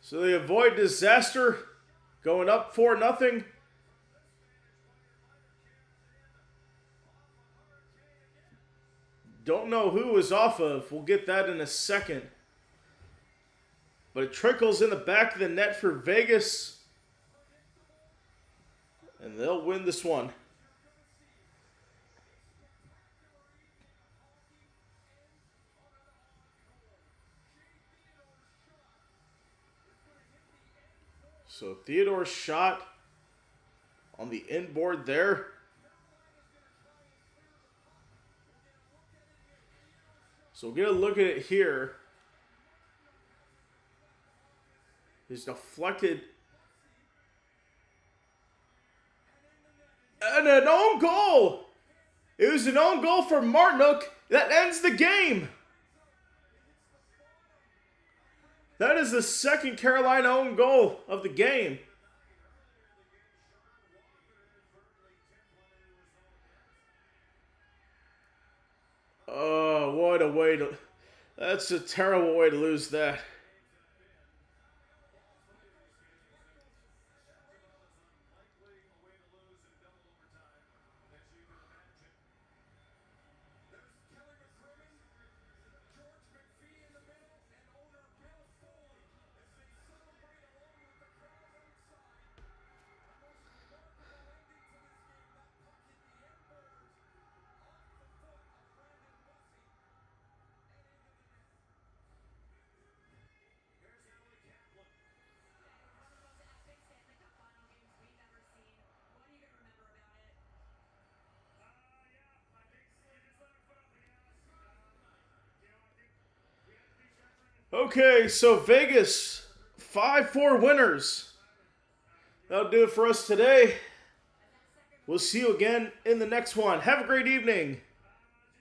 So they avoid disaster, going up 4-0. Don't know who it was off of. We'll get that in a second. But it trickles in the back of the net for Vegas. And they'll win this one. So Theodore's shot on the inboard there. So we'll get a look at it here. He's deflected. And an own goal! It was an own goal for Martinook that ends the game. That is the second Carolina own goal of the game. Oh, what a way to... That's a terrible way to lose that. Okay, so Vegas, 5-4 winners. That'll do it for us today. We'll see you again in the next one. Have a great evening.